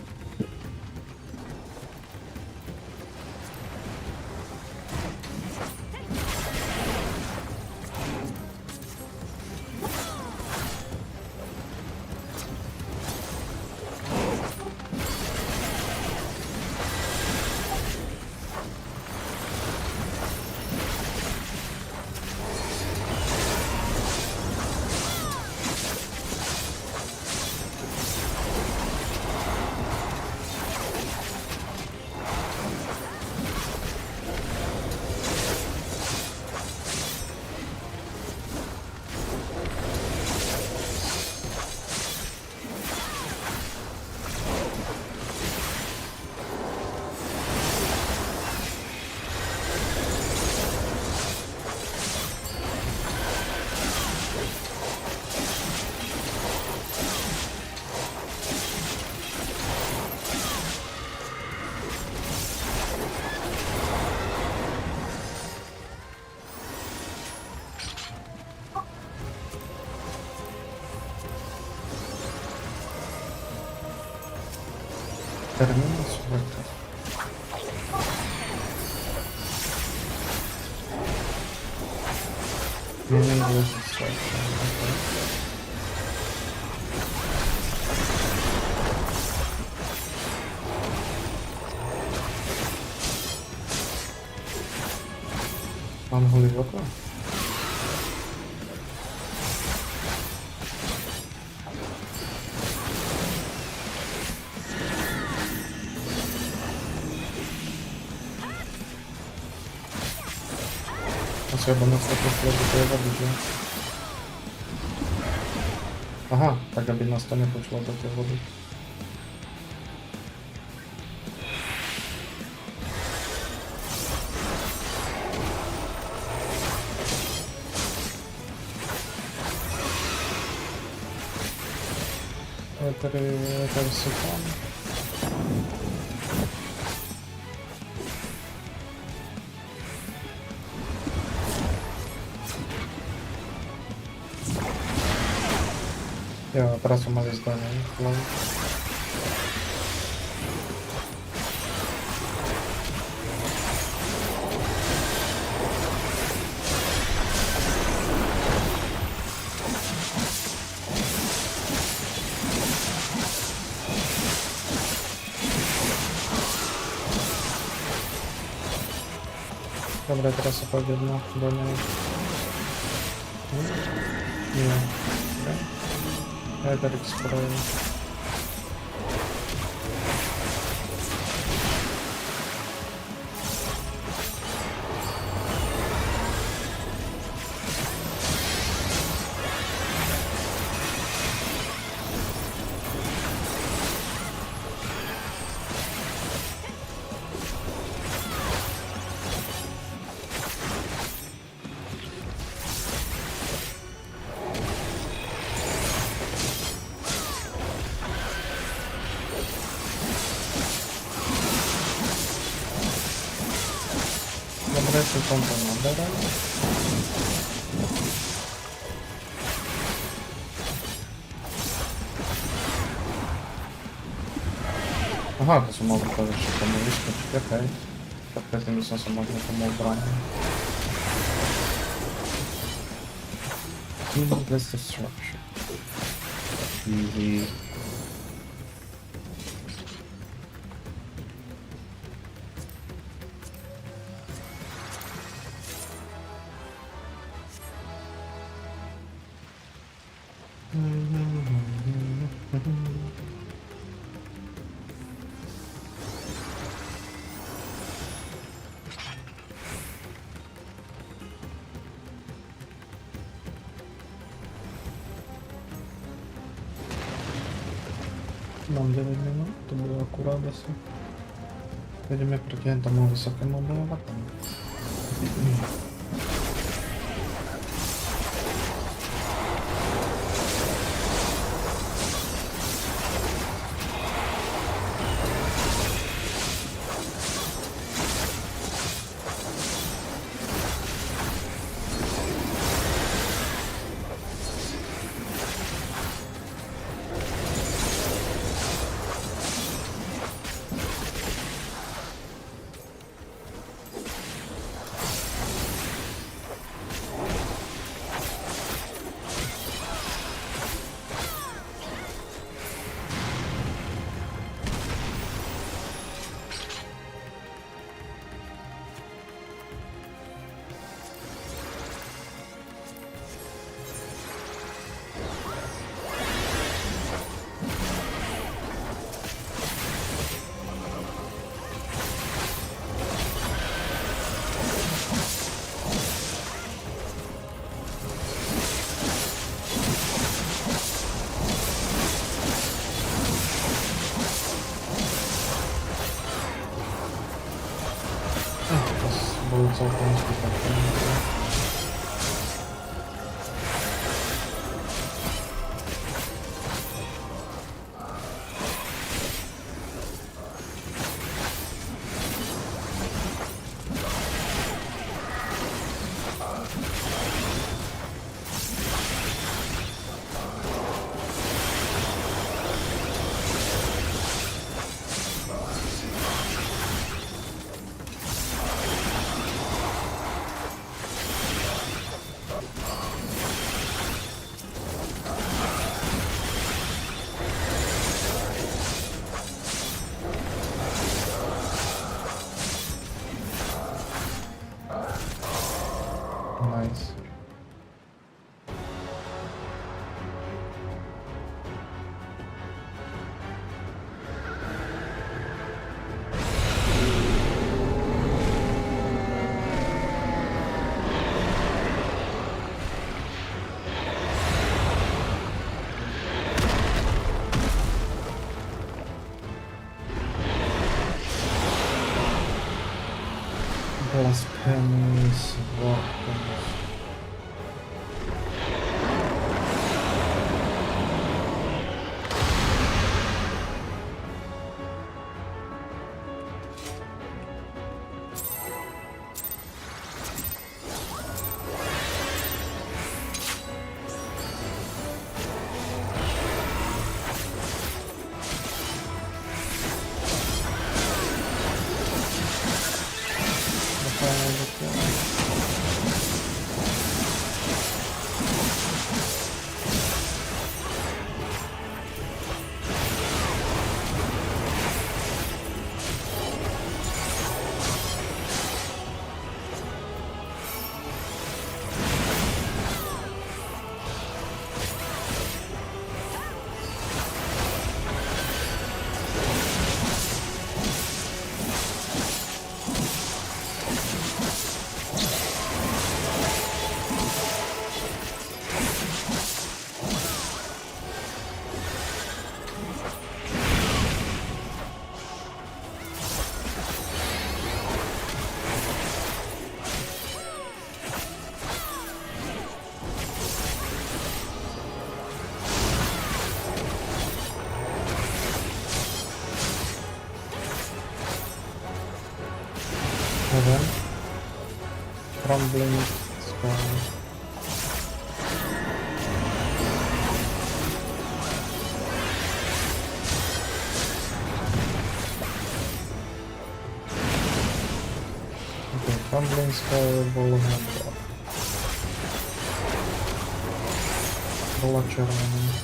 Termina suelta. Vienen dos sueltas. Unholy Invoker? A co ja będę w takim chwilę robić, nie? Aha, tak aby nas to nie poczuło do tej wody. Sypam. Ja pracę moje zdanie. Dobra, teraz odpowiednio do niej. Nie. Ederik spróbuję. Wreszcie pompę naberę. Aha, to są mogę to jeszcze pomówić, okej. Tak tym są mogę pomówić. Needless destruction. Easy. Mam 9 minut, to było akurat dosyć. Będziemy pratiętą o wysokim obywatelem. Było całkiem skuteczne. Nice. Blasphemies, weapons. Heaven, crumbling sky. Okay, crumbling sky, ball of hand. Була червона.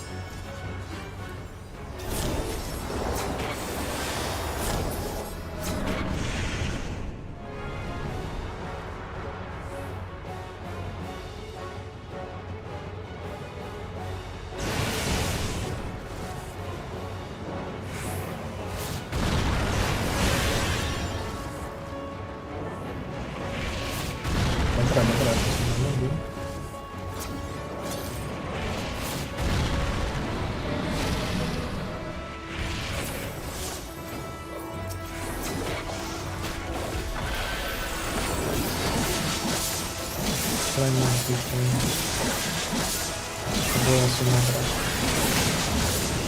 Было сильно страшно.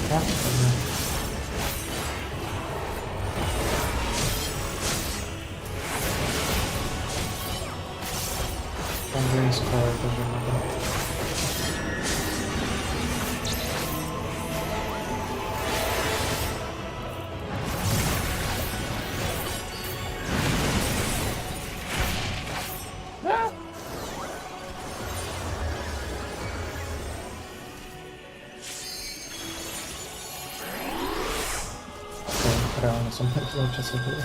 Так, ладно. Там блинская тоже надо. Реально, сам 2 часа было.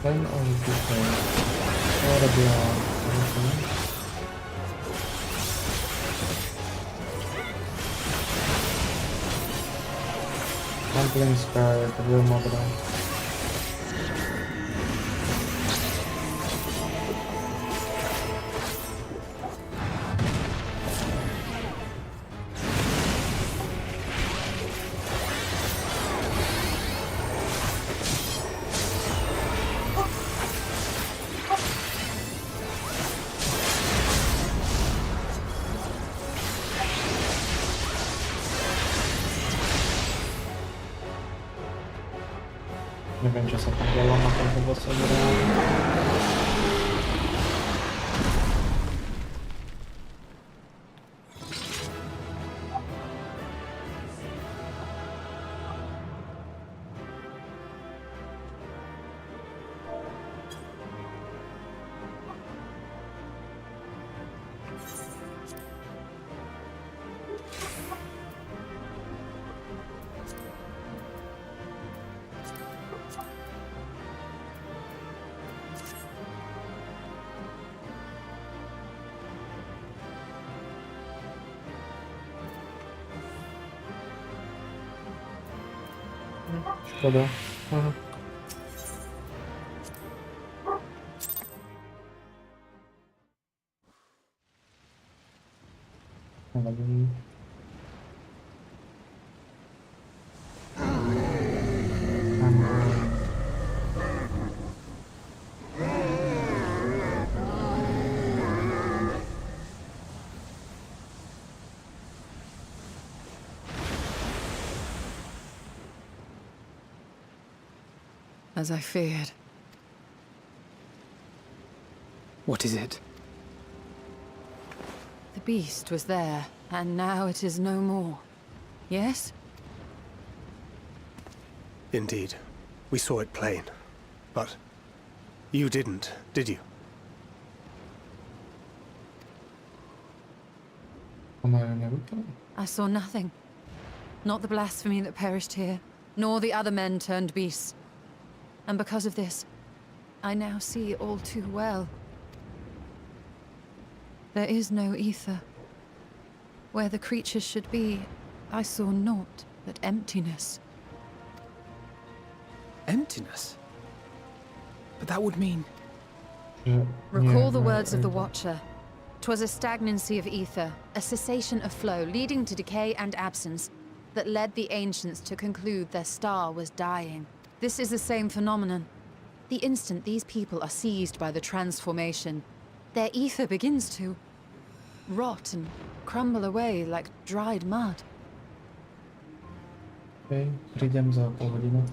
Then on the what about Trampling Sky, это был мобра. Nie będzie sobie wieloma, to chyba sobie Szkoda. Aha. Nevadí. As I feared. What is it? The beast was there, and now it is no more. Yes? Indeed. We saw it plain. But you didn't, did you? I saw nothing. Not the blasphemy that perished here, nor the other men turned beasts. And because of this, I now see all too well. There is no ether. Where the creatures should be, I saw naught but emptiness. Emptiness? But that would mean... Recall the words of the Watcher. 'Twas a stagnancy of ether, a cessation of flow leading to decay and absence, that led the ancients to conclude their star was dying. This is the same phenomenon. The instant these people are seized by the transformation, their ether begins to rot and crumble away like dried mud. Okay, prídem za pol hodinu.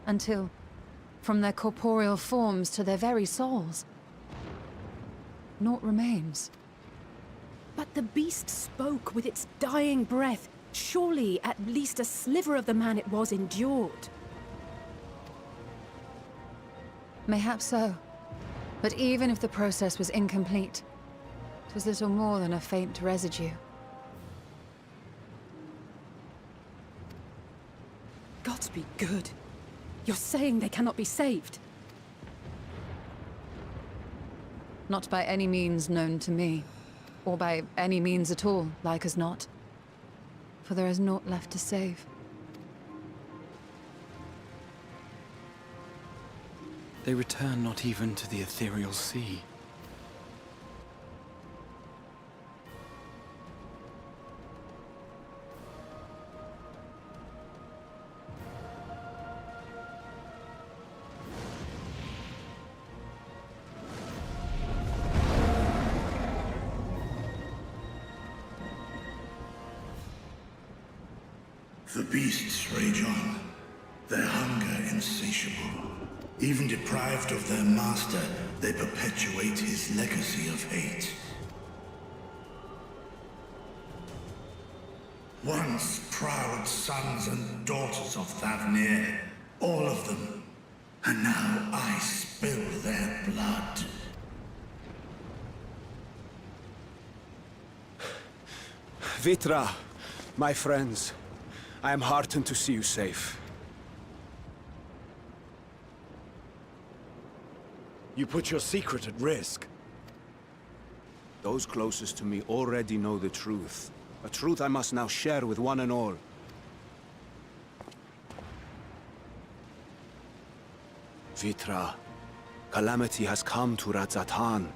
Until, from their corporeal forms to their very souls, naught remains. But the beast spoke with its dying breath. Surely at least a sliver of the man it was endured. Mayhaps so. But even if the process was incomplete, it was little more than a faint residue. Gods be good. You're saying they cannot be saved? Not by any means known to me. Or by any means at all, like as not. For there is naught left to save. They return not even to the ethereal sea. The beasts rage on, their hunger insatiable. Even deprived of their master, they perpetuate his legacy of hate. Once proud sons and daughters of Thavnir, all of them, and now I spill their blood. Vitra, my friends, I am heartened to see you safe. You put your secret at risk. Those closest to me already know the truth. A truth I must now share with one and all. Vitra, calamity has come to Radzatan.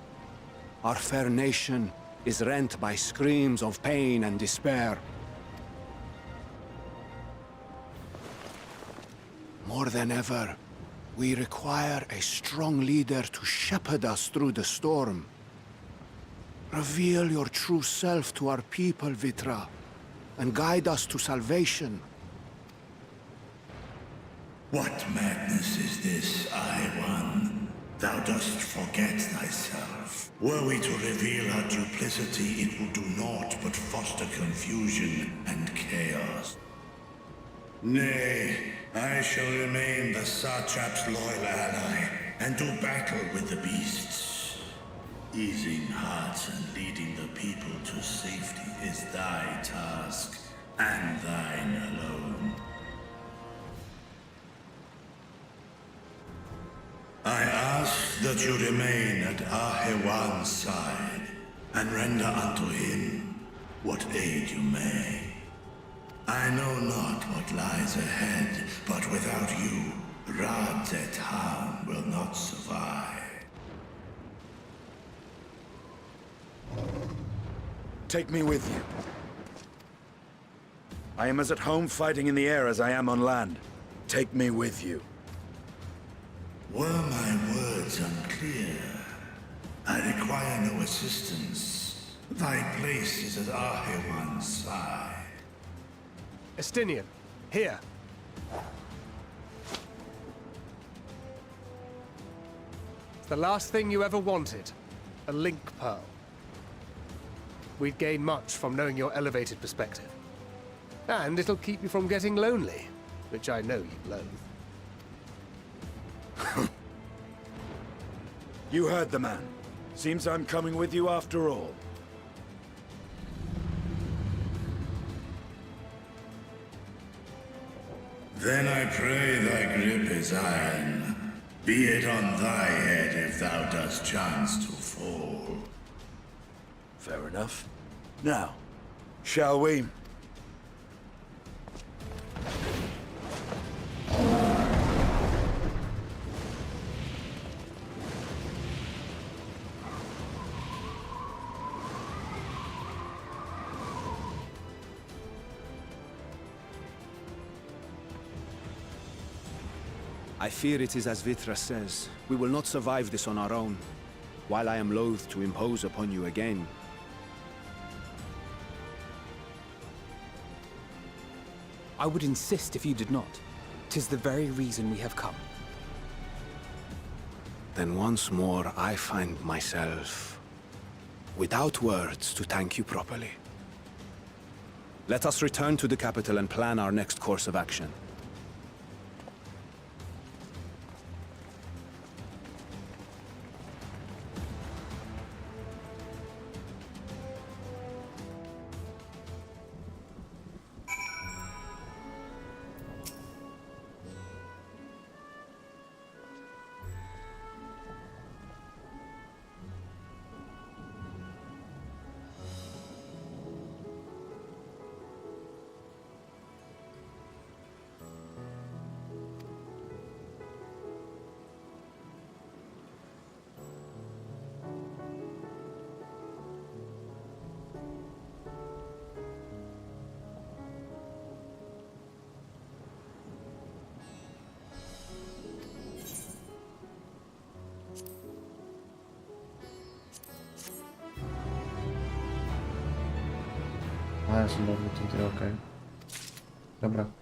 Our fair nation is rent by screams of pain and despair. More than ever, we require a strong leader to shepherd us through the storm. Reveal your true self to our people, Vitra, and guide us to salvation. What madness is this, Ahoj? Thou dost forget thyself. Were we to reveal our duplicity, it will do naught but foster confusion and chaos. Nay, I shall remain the Satrap's loyal ally, and do battle with the beasts. Easing hearts and leading the people to safety is thy task, and thine alone. I ask that you remain at Ahewon's side, and render unto him what aid you may. I know not what lies ahead, but without you, Radzatan will not survive. Take me with you. I am as at home fighting in the air as I am on land. Take me with you. Were my words unclear? I require no assistance. Thy place is at Ahewon's side. Estinian, here. It's the last thing you ever wanted. A link pearl. We'd gain much from knowing your elevated perspective. And it'll keep you from getting lonely, which I know you loathe. You heard the man. Seems I'm coming with you after all. Then I pray thy grip is iron. Be it on thy head if thou dost chance to fall. Fair enough. Now, shall we? I fear it is as Vitra says. We will not survive this on our own. While I am loath to impose upon you again, I would insist if you did not. 'Tis the very reason we have come. Then once more I find myself without words to thank you properly. Let us return to the capital and plan our next course of action. A ja są dobry tutaj, okej. Dobra.